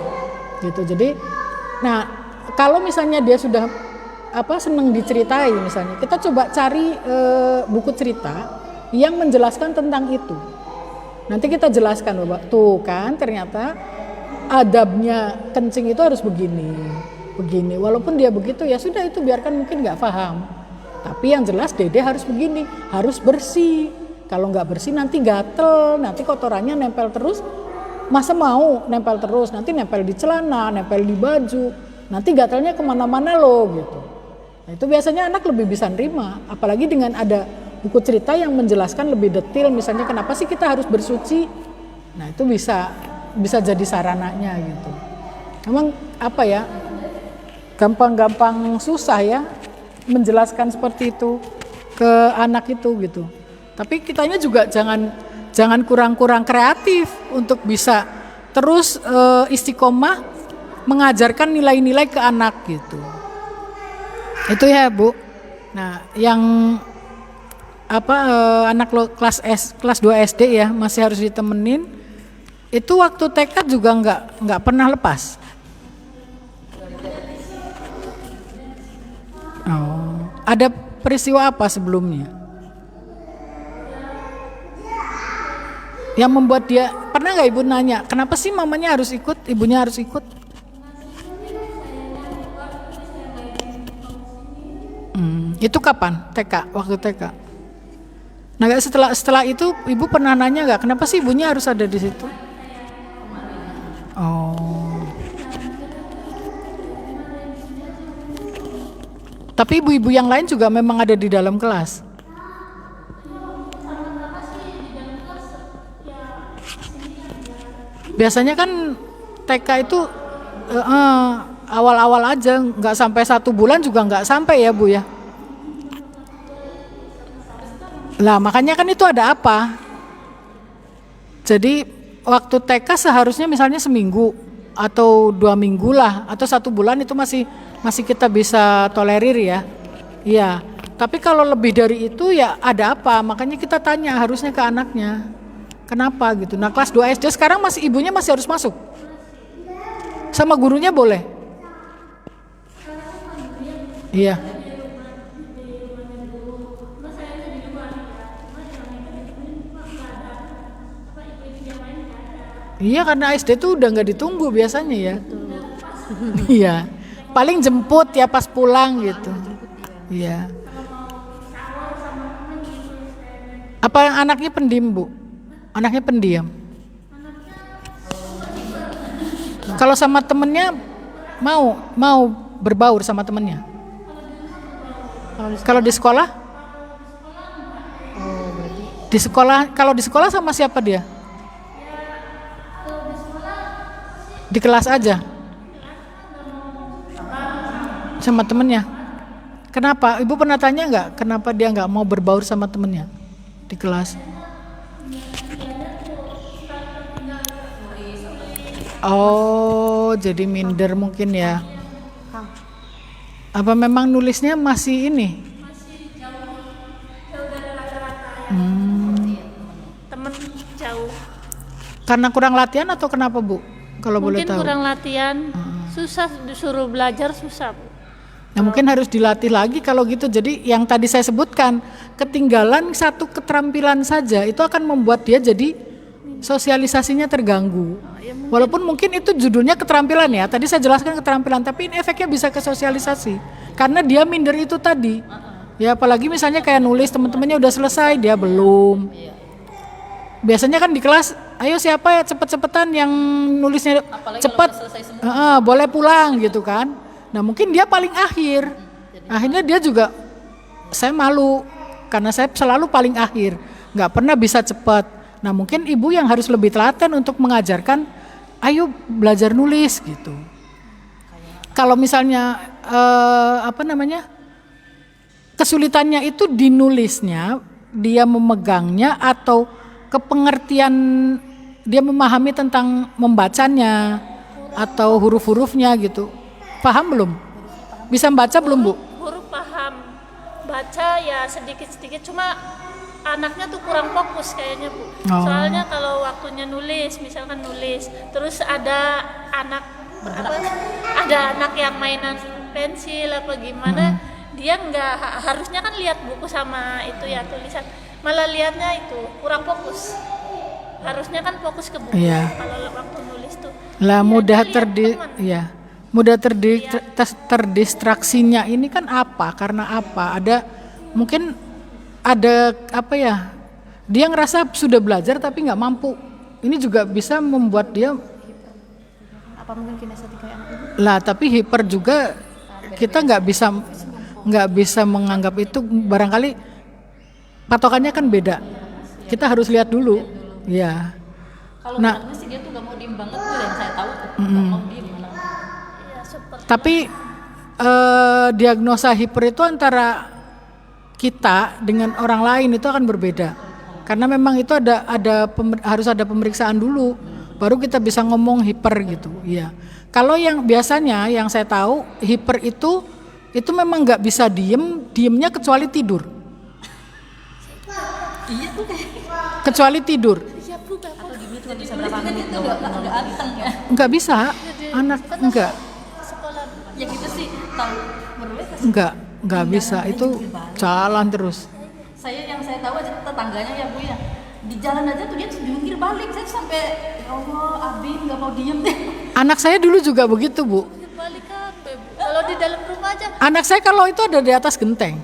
gitu. Jadi nah kalau misalnya dia sudah senang diceritai, misalnya kita coba cari buku cerita yang menjelaskan tentang itu. Nanti kita jelaskan bahwa tuh kan ternyata adabnya kencing itu harus begini. Walaupun dia begitu ya sudah, itu biarkan, mungkin nggak paham. Tapi yang jelas Dede harus begini, harus bersih. Kalau nggak bersih nanti gatel, nanti kotorannya nempel terus. Masa mau nempel terus, nanti nempel di celana, nempel di baju, nanti gatelnya kemana-mana loh gitu. Nah, itu biasanya anak lebih bisa nerima, apalagi dengan ada buku cerita yang menjelaskan lebih detail, misalnya kenapa sih kita harus bersuci. Nah itu bisa jadi sarananya gitu. Memang gampang susah ya menjelaskan seperti itu ke anak itu gitu. Tapi kitanya juga jangan kurang-kurang kreatif untuk bisa terus istiqomah mengajarkan nilai-nilai ke anak gitu. Itu ya Bu. Nah yang anak kelas 2 SD ya masih harus ditemenin. Itu waktu TK juga nggak pernah lepas. Oh, ada peristiwa apa sebelumnya yang membuat dia, pernah nggak Ibu nanya kenapa sih mamanya harus ikut, ibunya harus ikut? Itu kapan? TK, waktu TK. Nah setelah itu Ibu pernah nanya nggak kenapa sih ibunya harus ada di situ? Oh. Tapi ibu-ibu yang lain juga memang ada di dalam kelas. Biasanya kan TK itu awal-awal aja, nggak sampai 1 bulan juga nggak sampai ya Bu ya. Lah makanya kan itu ada apa? Jadi waktu TK seharusnya misalnya seminggu atau 2 minggu lah, atau 1 bulan itu masih kita bisa tolerir ya. Iya. Tapi kalau lebih dari itu ya ada apa? Makanya kita tanya harusnya ke anaknya. Kenapa gitu? Nah kelas 2 SD sekarang ibunya masih harus masuk. Sama gurunya boleh? Iya. Iya karena SD tuh udah nggak ditunggu biasanya ya. Iya. Paling jemput ya pas pulang gitu. Iya. Apa yang anaknya pendiam Bu? Anaknya pendiam. Kalau sama temennya mau berbaur sama temennya. Kalau di sekolah? Di sekolah, kalau di sekolah sama siapa dia? Di kelas aja? Sama temennya? Kenapa? Ibu pernah tanya nggak kenapa dia nggak mau berbaur sama temennya di kelas? Oh, jadi minder mungkin ya. Apa memang nulisnya masih ini? Temen jauh. Karena kurang latihan atau kenapa Bu? Kalau boleh tahu. Mungkin kurang latihan, susah disuruh belajar susah Bu. Nah mungkin harus dilatih lagi kalau gitu. Jadi yang tadi saya sebutkan, ketinggalan satu keterampilan saja itu akan membuat dia jadi sosialisasinya terganggu. Walaupun mungkin itu judulnya keterampilan ya, tadi saya jelaskan keterampilan, tapi ini efeknya bisa ke sosialisasi karena dia minder itu tadi. Ya apalagi misalnya kayak nulis, teman-temannya udah selesai, dia belum. Biasanya kan di kelas, ayo siapa ya cepet-cepetan yang nulisnya cepat, boleh pulang gitu kan. Nah mungkin dia paling akhir, akhirnya dia juga, saya malu karena saya selalu paling akhir, nggak pernah bisa cepat. Nah mungkin ibu yang harus lebih telaten untuk mengajarkan, ayo belajar nulis gitu. Kalau misalnya kesulitannya itu di nulisnya, dia memegangnya atau kepengertian dia memahami tentang membacanya atau huruf-hurufnya gitu. Paham belum? Bisa membaca belum Bu? Huruf paham, baca ya sedikit-sedikit, cuma anaknya tuh kurang fokus kayaknya Bu. Oh. Soalnya kalau waktunya nulis, misalkan nulis, terus ada anak yang mainan pensil apa gimana, dia nggak harusnya kan lihat buku sama itu ya tulisan, malah lihatnya itu kurang fokus. Harusnya kan fokus ke buku. Iya. Kalau waktu nulis tuh. Lah Iya, mudah dia lihat teman. mudah terdistraksinya ini kan apa? Karena apa? Mungkin ada apa ya? Dia ngerasa sudah belajar tapi nggak mampu. Ini juga bisa membuat dia Apa mungkin kinestetik kayak anak ibu? lah, tapi hiper juga kita nggak bisa menganggap itu, barangkali patokannya kan beda. Kita harus lihat dulu. Ya. Kalau Nah, bilangnya sih dia tuh gak mau diem banget tuh, yang saya tahu tuh gak mau diem malah. Iya, super. Tapi diagnosa hiper itu antara kita dengan orang lain itu akan berbeda. Karena memang itu harus ada pemeriksaan dulu, baru kita bisa ngomong hiper gitu. Iya. Kalau yang biasanya yang saya tahu hiper itu memang nggak bisa diemnya kecuali tidur. Kecuali tidur. Atau dulu cuma bisa berapa menit doang, nggak anteng ya. Nggak bisa, anak enggak. Ya gitu sih, tahu berbeda. Nggak bisa, itu jalan terus. Yang saya tahu aja tetangganya ya Bu ya, di jalan aja tuh dia jungkir balik, saya sampai ya Allah Abin nggak mau diem deh. Anak saya dulu juga begitu Bu. Balik apa Bu? Kalau di dalam rumah aja. Anak saya kalau itu ada di atas genteng.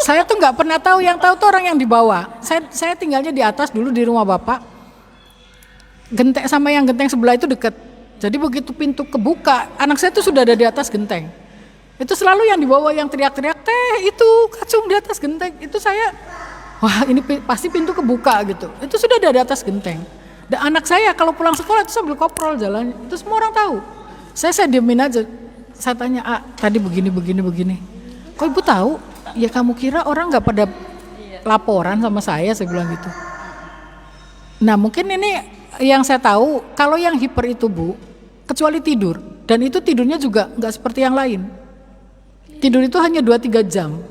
Saya tuh nggak pernah tahu, yang tahu tuh orang yang di bawah. Saya tinggalnya di atas dulu di rumah bapak. Genteng sama yang genteng sebelah itu deket. Jadi begitu pintu kebuka, anak saya tuh sudah ada di atas genteng. Itu selalu yang di bawah yang teriak-teriak, "Teh, itu kacung di atas genteng." Itu saya, wah ini pasti pintu kebuka gitu. Itu sudah ada di atas genteng. Dan anak saya kalau pulang sekolah itu sambil koprol jalan. Itu semua orang tahu. Saya diemin aja. Saya tanya, tadi begini. Kok ibu tahu? Ya kamu kira orang nggak pada laporan sama saya bilang gitu. Nah mungkin ini yang saya tahu, kalau yang hiper itu Bu, kecuali tidur, dan itu tidurnya juga nggak seperti yang lain. Tidur itu hanya 2-3 jam.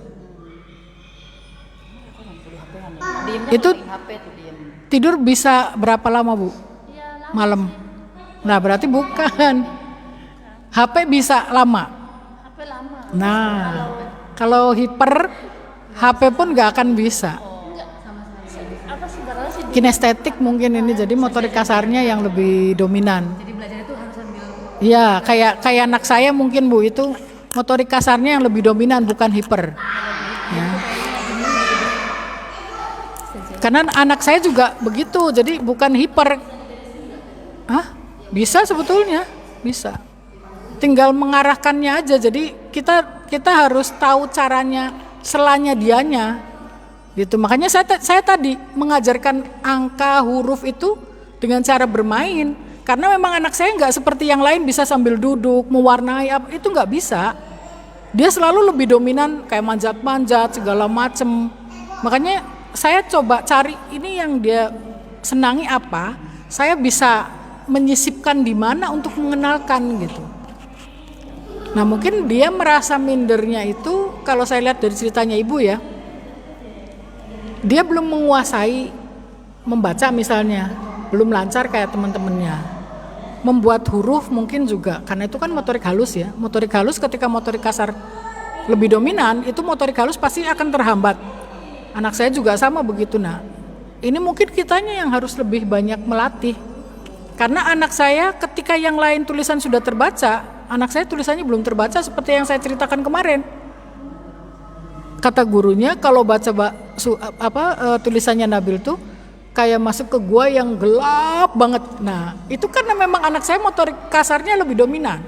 Diemnya Itu paling HP tuh diem. tidur bisa berapa lama Bu? Malam. Nah berarti bukan. HP bisa lama. HP lama. Nah kalau hiper, HP pun nggak akan bisa. Apa sebenarnya sih? Kinestetik mungkin ini, jadi motorik kasarnya yang lebih dominan. Jadi belajar itu harus sambil Iya, kayak anak saya mungkin Bu, itu motorik kasarnya yang lebih dominan, bukan hiper. Ya. Karena anak saya juga begitu, jadi bukan hiper. Bisa sebetulnya, bisa. Tinggal mengarahkannya aja. Jadi kita harus tahu caranya, selanya dianya. Gitu. Makanya saya tadi mengajarkan angka huruf itu dengan cara bermain. Karena memang anak saya nggak seperti yang lain bisa sambil duduk, mewarnai, itu nggak bisa. Dia selalu lebih dominan kayak manjat-manjat, segala macem. Makanya saya coba cari ini yang dia senangi apa, saya bisa menyisipkan di mana untuk mengenalkan gitu. Nah mungkin dia merasa mindernya itu, kalau saya lihat dari ceritanya ibu ya, dia belum menguasai membaca misalnya, belum lancar kayak teman-temannya. Membuat huruf mungkin juga, karena itu kan motorik halus ya. Motorik halus ketika motorik kasar lebih dominan, itu motorik halus pasti akan terhambat. Anak saya juga sama begitu. Nah, ini mungkin kitanya yang harus lebih banyak melatih. Karena anak saya ketika yang lain tulisan sudah terbaca, anak saya tulisannya belum terbaca seperti yang saya ceritakan kemarin. Kata gurunya kalau baca tulisannya Nabil tuh kayak masuk ke gua yang gelap banget. Nah, itu karena memang anak saya motorik kasarnya lebih dominan.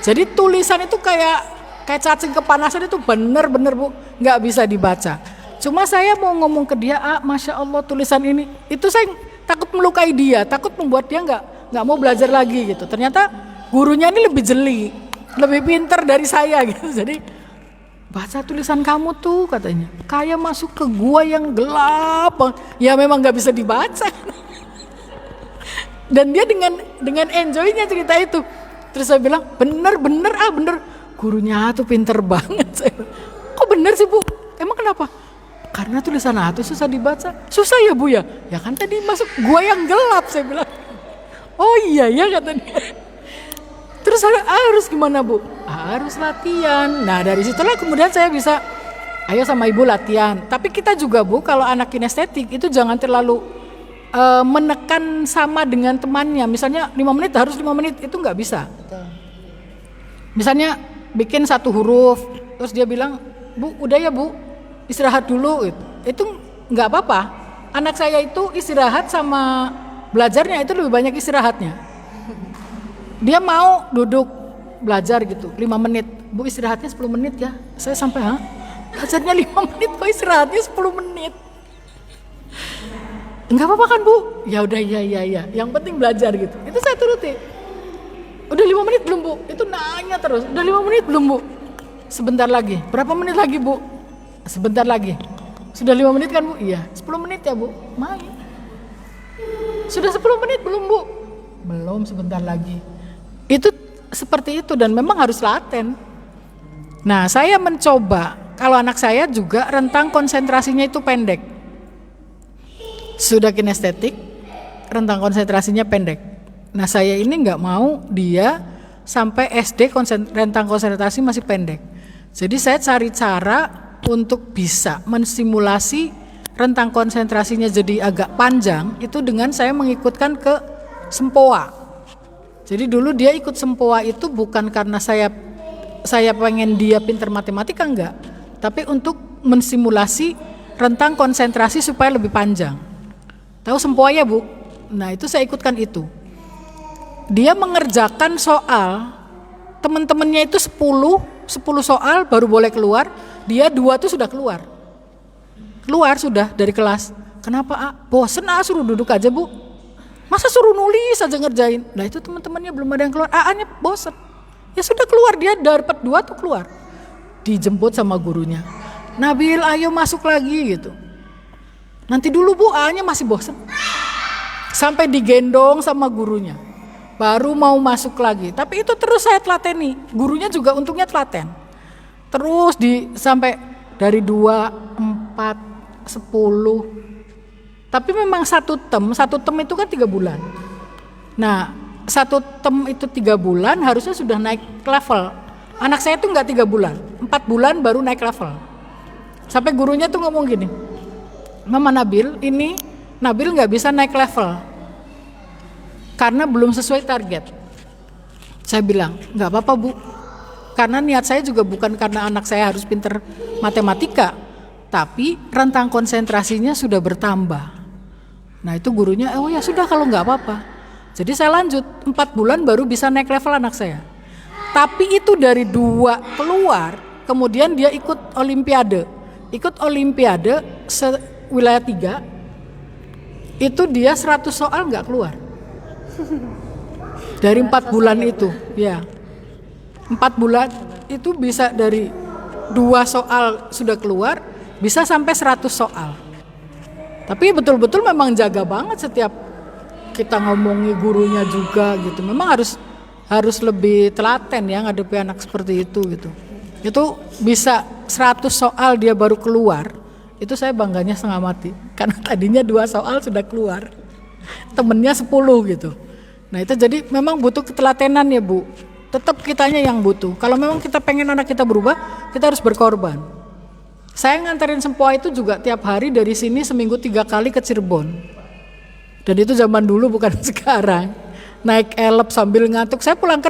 Jadi tulisan itu kayak cacing kepanasan itu bener-bener Bu, nggak bisa dibaca. Cuma saya mau ngomong ke dia, Masya Allah tulisan ini, itu saya takut melukai dia, takut membuat dia nggak mau belajar lagi gitu. Ternyata gurunya ini lebih jeli, lebih pintar dari saya gitu. Jadi baca tulisan kamu tuh katanya, kayak masuk ke gua yang gelap, ya memang nggak bisa dibaca. Dan dia dengan enjoynya cerita itu. Terus saya bilang bener, gurunya tuh pinter banget. Saya bilang, kok bener sih Bu? Emang kenapa? Karena tulisan A itu susah dibaca. Susah ya Bu ya? Ya kan tadi masuk gua yang gelap, saya bilang. Oh iya ya kata dia. Terus harus gimana Bu? Harus latihan. Nah dari situlah kemudian saya bisa, ayo sama ibu latihan. Tapi kita juga Bu, kalau anak kinestetik itu jangan terlalu menekan sama dengan temannya. Misalnya 5 menit harus 5 menit, itu nggak bisa. Misalnya bikin satu huruf, terus dia bilang, Bu udah ya Bu, istirahat dulu. Itu nggak apa-apa. Anak saya itu istirahat sama belajarnya itu lebih banyak istirahatnya. Dia mau duduk belajar gitu 5 menit, Bu istirahatnya 10 menit ya. Saya sampai belajarnya 5 menit kok istirahatnya 10 menit. Enggak apa-apa kan Bu? Ya udah ya. Yang penting belajar gitu. Itu saya turuti. Udah 5 menit belum Bu? Itu nanya terus. Udah 5 menit belum Bu? Sebentar lagi. Berapa menit lagi Bu? Sebentar lagi. Sudah 5 menit kan Bu? Iya. 10 menit ya Bu? Main. Sudah 10 menit belum Bu? Belum, sebentar lagi. Itu seperti itu dan memang harus laten. Nah saya mencoba, kalau anak saya juga rentang konsentrasinya itu pendek. Sudah kinestetik, rentang konsentrasinya pendek. Nah saya ini nggak mau dia sampai SD rentang konsentrasi masih pendek. Jadi saya cari cara untuk bisa mensimulasi rentang konsentrasinya jadi agak panjang itu dengan saya mengikutkan ke Sempoa. Jadi dulu dia ikut Sempoa itu bukan karena saya pengen dia pintar matematika, enggak, tapi untuk mensimulasi rentang konsentrasi supaya lebih panjang. Tahu Sempoa ya Bu? Nah itu saya ikutkan itu. Dia mengerjakan soal, teman-temannya itu 10 soal baru boleh keluar, dia 2 tuh sudah keluar sudah dari kelas. Kenapa bosen suruh duduk aja Bu. Masa suruh nulis aja ngerjain? Nah itu teman-temannya belum ada yang keluar, A-nya bosen. Ya sudah keluar, dia dapat 2 tuh keluar. Dijemput sama gurunya. Nabil ayo masuk lagi gitu. Nanti dulu Bu, A-nya masih bosen. Sampai digendong sama gurunya. Baru mau masuk lagi. Tapi itu terus saya telateni. Gurunya juga untungnya telaten. Terus sampai dari 2, 4, 10. Tapi memang satu tem itu kan 3 bulan. Nah, satu tem itu 3 bulan harusnya sudah naik level. Anak saya tuh nggak 3 bulan, 4 bulan baru naik level. Sampai gurunya tuh ngomong gini, Mama Nabil, ini Nabil nggak bisa naik level karena belum sesuai target. Saya bilang, nggak apa-apa Bu, karena niat saya juga bukan karena anak saya harus pinter matematika, tapi rentang konsentrasinya sudah bertambah. Nah itu gurunya, oh ya sudah kalau nggak apa-apa. Jadi saya lanjut, 4 bulan baru bisa naik level anak saya. Tapi itu dari 2 keluar, kemudian dia ikut olimpiade. Ikut olimpiade wilayah 3, itu dia 100 soal nggak keluar. Dari 4 bulan itu, ya. 4 bulan itu bisa dari 2 soal sudah keluar, bisa sampai 100 soal. Tapi betul-betul memang jaga banget setiap kita ngomongi gurunya juga gitu. Memang harus lebih telaten ya ngadepi anak seperti itu gitu. Itu bisa 100 soal dia baru keluar. Itu saya bangganya setengah mati. Karena tadinya 2 soal sudah keluar. Temennya 10 gitu. Nah itu jadi memang butuh ketelatenan ya Bu. Tetap kitanya yang butuh. Kalau memang kita pengen anak kita berubah, kita harus berkorban. Saya nganterin Sempoa itu juga tiap hari dari sini seminggu 3 kali ke Cirebon. Dan itu zaman dulu bukan sekarang. Naik elep sambil ngantuk. Saya pulang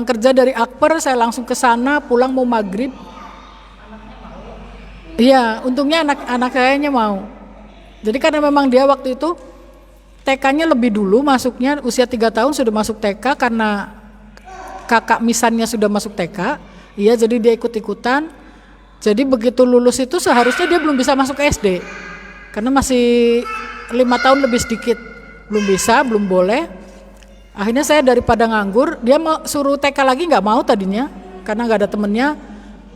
kerja dari Akper, saya langsung ke sana, pulang mau maghrib. Iya, untungnya anak sayanya mau. Jadi karena memang dia waktu itu TK-nya lebih dulu masuknya, usia 3 tahun sudah masuk TK karena kakak misannya sudah masuk TK. Iya, jadi dia ikut-ikutan. Jadi begitu lulus itu seharusnya dia belum bisa masuk SD. Karena masih 5 tahun lebih sedikit. Belum bisa, belum boleh. Akhirnya saya daripada nganggur, dia mau suruh TK lagi nggak mau tadinya. Karena nggak ada temennya.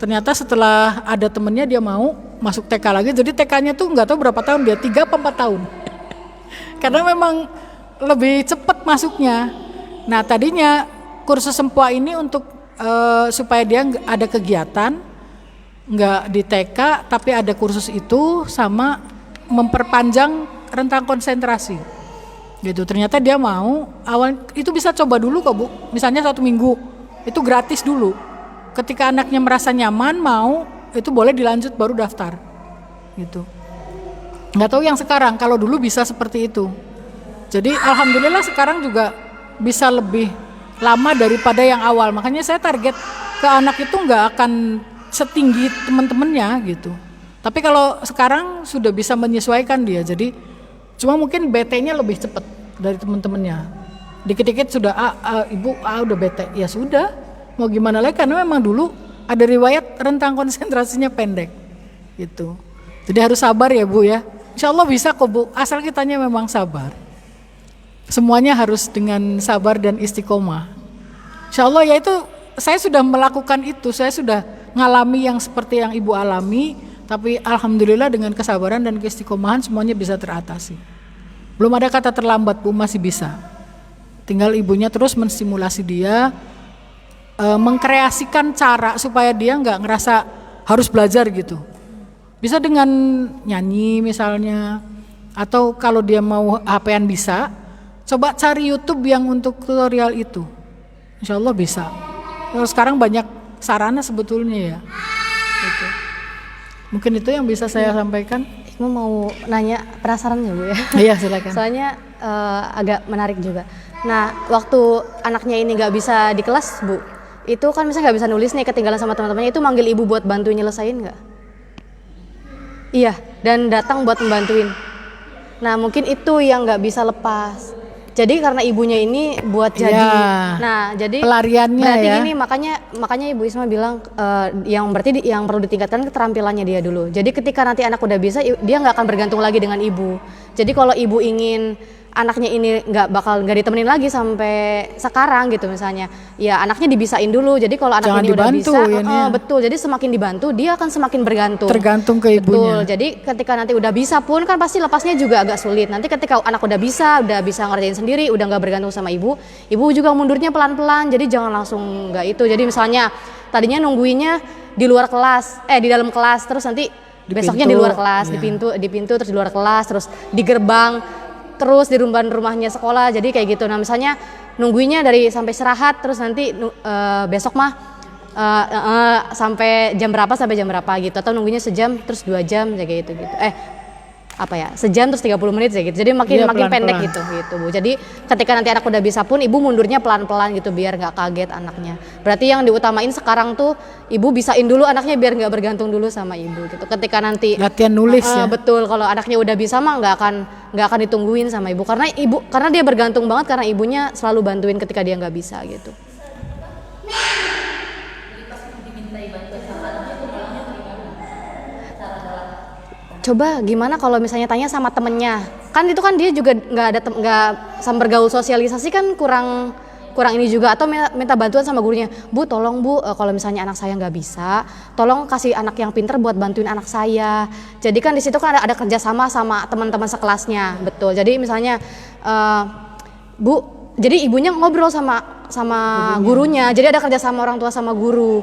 Ternyata setelah ada temennya dia mau masuk TK lagi. Jadi TK-nya tuh nggak tahu berapa tahun dia, 3 apa 4 tahun. Karena memang lebih cepat masuknya. Nah tadinya kursus Sempoa ini untuk supaya dia ada kegiatan, nggak di TK tapi ada kursus itu sama memperpanjang rentang konsentrasi gitu. Ternyata dia mau, awal itu bisa coba dulu kok Bu, misalnya 1 minggu itu gratis dulu. Ketika anaknya merasa nyaman mau, itu boleh dilanjut baru daftar gitu. Nggak tahu yang sekarang, kalau dulu bisa seperti itu. Jadi alhamdulillah sekarang juga bisa lebih lama daripada yang awal. Makanya saya target ke anak itu nggak akan setinggi teman-temannya gitu. Tapi kalau sekarang sudah bisa menyesuaikan dia, jadi cuma mungkin BT-nya lebih cepat dari teman-temannya. Dikit-dikit sudah ibu udah bete, ya sudah. Mau gimana lagi, karena memang dulu ada riwayat rentang konsentrasinya pendek gitu. Jadi harus sabar ya Bu ya. Insya Allah bisa kok Bu, asal kitanya memang sabar. Semuanya harus dengan sabar dan istiqomah. Insya Allah ya, itu saya sudah melakukan itu, saya sudah ngalami yang seperti yang Ibu alami, tapi alhamdulillah dengan kesabaran dan keistiqomahan semuanya bisa teratasi. Belum ada kata terlambat Bu, masih bisa. Tinggal ibunya terus menstimulasi dia, mengkreasikan cara supaya dia nggak ngerasa harus belajar gitu. Bisa dengan nyanyi misalnya, atau kalau dia mau HP-an bisa, coba cari YouTube yang untuk tutorial itu. Insya Allah bisa. Sekarang banyak sarana sebetulnya ya. Gitu. Mungkin itu yang bisa saya sampaikan. Ibu mau nanya, penasaran ya Bu ya? Iya silakan. Soalnya agak menarik juga. Nah, waktu anaknya ini nggak bisa di kelas Bu, itu kan misalnya nggak bisa nulis nih, ketinggalan sama teman-temannya, itu manggil ibu buat bantuin nyelesain nggak? Iya, dan datang buat membantuin. Nah, mungkin itu yang nggak bisa lepas. Jadi karena ibunya ini buat jadi, nah jadi pelariannya berarti ya. ini makanya Ibu Isma bilang yang berarti yang perlu ditingkatkan keterampilannya dia dulu. Jadi ketika nanti anak udah bisa, dia nggak akan bergantung lagi dengan ibu. Jadi kalau ibu ingin anaknya ini nggak ditemenin lagi sampai sekarang gitu misalnya, ya anaknya dibisain dulu. Jadi kalau anak Jangan ini udah dibantu, bisa, betul. Jadi semakin dibantu dia akan semakin bergantung. Tergantung ke ibunya. Betul. Jadi ketika nanti udah bisa pun kan pasti lepasnya juga agak sulit. Nanti ketika anak udah bisa ngerjain sendiri, udah nggak bergantung sama ibu juga mundurnya pelan-pelan. Jadi jangan langsung nggak itu. Jadi misalnya tadinya nungguinnya di luar kelas, di dalam kelas, terus nanti besoknya di luar kelas, ya. di pintu terus di luar kelas, terus di gerbang, terus di rumahnya sekolah. Jadi kayak gitu. Nah misalnya nungguinnya dari sampai istirahat, terus nanti besok mah sampai jam berapa gitu, atau nungguinnya sejam terus 2 jam kayak gitu. Sejam terus 30 menit kayak gitu. Jadi makin pendek gitu Bu. Jadi ketika nanti anak udah bisa pun ibu mundurnya pelan-pelan gitu biar nggak kaget anaknya. Berarti yang diutamain sekarang tuh ibu bisain dulu anaknya biar nggak bergantung dulu sama ibu gitu. Ketika nanti latihan nulis ya. Betul, kalau anaknya udah bisa mah nggak akan ditungguin sama ibu, karena dia bergantung banget karena ibunya selalu bantuin ketika dia nggak bisa gitu. Coba gimana kalau misalnya tanya sama temennya, kan itu kan dia juga nggak sama bergaul sosialisasi kan kurang ini juga, atau minta bantuan sama gurunya, Bu tolong Bu, kalau misalnya anak saya nggak bisa, tolong kasih anak yang pinter buat bantuin anak saya. Jadi kan di situ kan ada kerjasama sama teman-teman sekelasnya, betul. Jadi misalnya Bu, jadi ibunya ngobrol sama gurunya. Jadi ada kerja sama orang tua sama guru.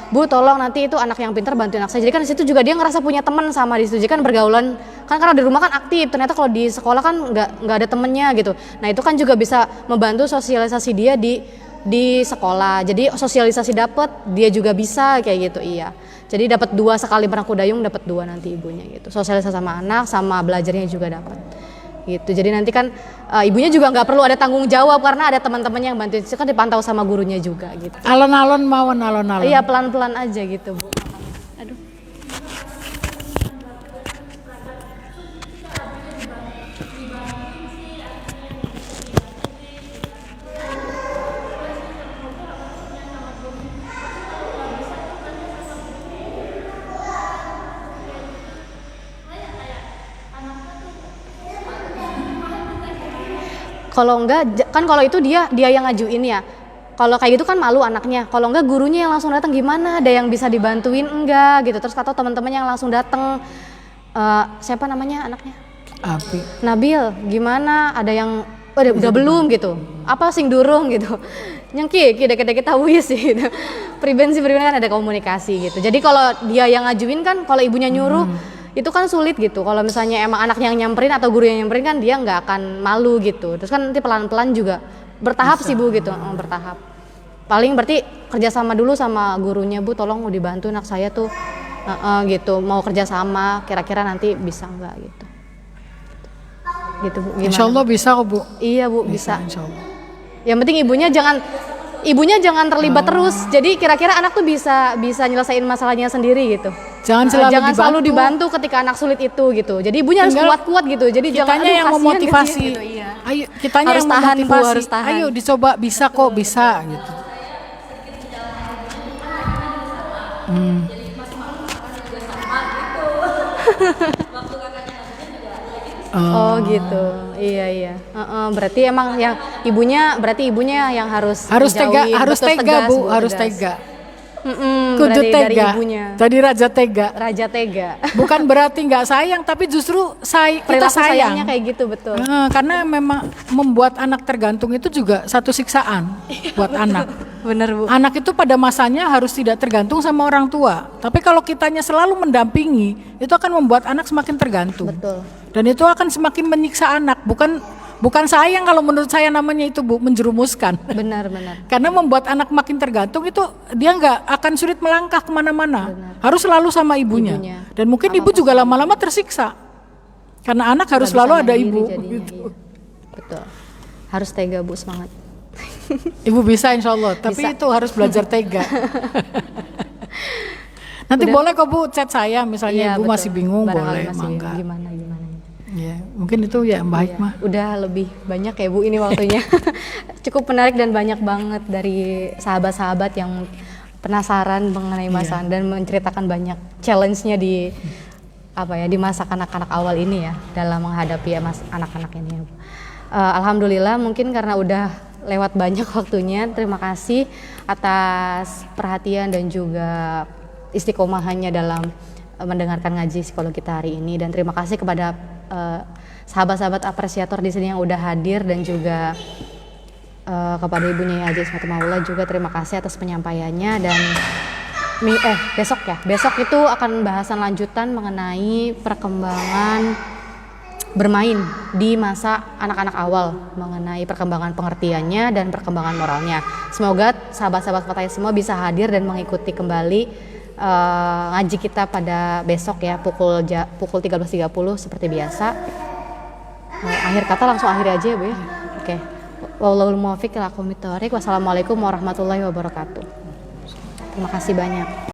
Bu tolong nanti itu anak yang pintar bantuin anak saya. Jadi kan di situ juga dia ngerasa punya teman sama di situ. Jadi kan bergaulan, kan karena di rumah kan aktif. Ternyata kalau di sekolah kan nggak ada temennya gitu. Nah itu kan juga bisa membantu sosialisasi dia di sekolah. Jadi sosialisasi dapat, dia juga bisa kayak gitu. Iya. Jadi dapat 2 sekali berangku dayung, dapat 2 nanti ibunya gitu. Sosialisasi sama anak, sama belajarnya juga dapat. Gitu. Jadi nanti kan ibunya juga nggak perlu ada tanggung jawab karena ada teman-temannya yang bantuin, itu kan dipantau sama gurunya juga gitu. Alon-alon mawon alon-alon. Iya pelan-pelan aja gitu Bu. Aduh. Kalau enggak, kan kalau itu dia yang ngajuin ya. Kalau kayak gitu kan malu anaknya. Kalau enggak gurunya yang langsung datang, gimana? Ada yang bisa dibantuin enggak gitu. Terus atau teman-teman yang langsung datang. Siapa namanya anaknya? Abi. Nabil, gimana? Ada yang udah belum gitu. Apa sing durung gitu. nyengki deket-deket tahu ya sih gitu. Pribensi kan ada komunikasi gitu. Jadi kalau dia yang ngajuin kan, kalau ibunya nyuruh itu kan sulit gitu. Kalau misalnya emang anak yang nyamperin atau guru yang nyamperin kan dia nggak akan malu gitu. Terus kan nanti pelan-pelan juga bertahap sih Bu gitu, bertahap. Paling berarti kerjasama dulu sama gurunya, Bu, tolong mau dibantu anak saya tuh gitu, mau kerjasama, kira-kira nanti bisa nggak gitu. Gitu Bu, gimana? Insya Allah bisa kok Bu. Iya Bu, bisa. Insya Allah. Yang penting ibunya jangan terlibat terus. Jadi kira-kira anak tuh bisa nyelesain masalahnya sendiri gitu. Jangan selalu dibantu ketika anak sulit itu gitu. Jadi ibunya harus kuat-kuat gitu. Jadi jangan kitanya yang kasihan memotivasi. gitu, iya. Ayo, kitanya Harus yang tahan, Bu, memotivasi. harus tahan. Ayo dicoba, bisa kok, bisa gitu. Oh gitu, iya. Berarti emang yang ibunya yang harus Tega, dijauhin, harus betul, tega tegas, Bu, Bu, harus tegas. tega. Kudu Berarti dari tega. ibunya. Tadi raja tega. Raja tega. Bukan berarti nggak sayang, tapi justru kita Perilaku sayang. sayangnya kayak gitu, betul. Karena memang membuat anak tergantung itu juga satu siksaan buat anak. Bener Bu. Anak itu pada masanya harus tidak tergantung sama orang tua. Tapi kalau kitanya selalu mendampingi, itu akan membuat anak semakin tergantung. Betul. Dan itu akan semakin menyiksa anak. Bukan sayang, kalau menurut saya namanya itu Bu, menjerumuskan. Benar. Karena membuat anak makin tergantung itu dia nggak akan sulit melangkah kemana-mana. Harus selalu sama ibunya. Dan mungkin ibu juga lama-lama tersiksa. Karena anak harus selalu ada ibu. Gitu. Iya. Betul. Harus tega Bu, semangat. Ibu bisa insya Allah, tapi Bisa. itu harus belajar tega. Nanti boleh kok Bu chat saya, misalnya Iya, ibu betul. masih bingung, Barangkali boleh, masih bingung mangga. gimana. Ya, mungkin itu ya Mbak Hikmah. Udah lebih banyak ya Bu ini waktunya. Cukup menarik dan banyak banget dari sahabat-sahabat yang penasaran mengenai masalah dan menceritakan banyak challenge-nya di di masa kanak-kanak awal ini ya, dalam menghadapi anak-anak ini ya Bu. Alhamdulillah, mungkin karena udah lewat banyak waktunya. Terima kasih atas perhatian dan juga istiqomahannya dalam mendengarkan ngaji psikologi kita hari ini, dan terima kasih kepada sahabat-sahabat apresiator di sini yang udah hadir, dan juga kepada ibunya Haji Ismatul Maula juga terima kasih atas penyampaiannya. Dan besok itu akan bahasan lanjutan mengenai perkembangan bermain di masa anak-anak awal, mengenai perkembangan pengertiannya dan perkembangan moralnya. Semoga sahabat-sahabat Fatayat semua bisa hadir dan mengikuti kembali ngaji kita pada besok ya, pukul 13.30 seperti biasa. Akhir kata langsung akhiri aja ya Bu ya. Oke. Wallahul muwaffiq ila aqwamit thoriq. Wassalamualaikum warahmatullahi wabarakatuh. Terima kasih banyak.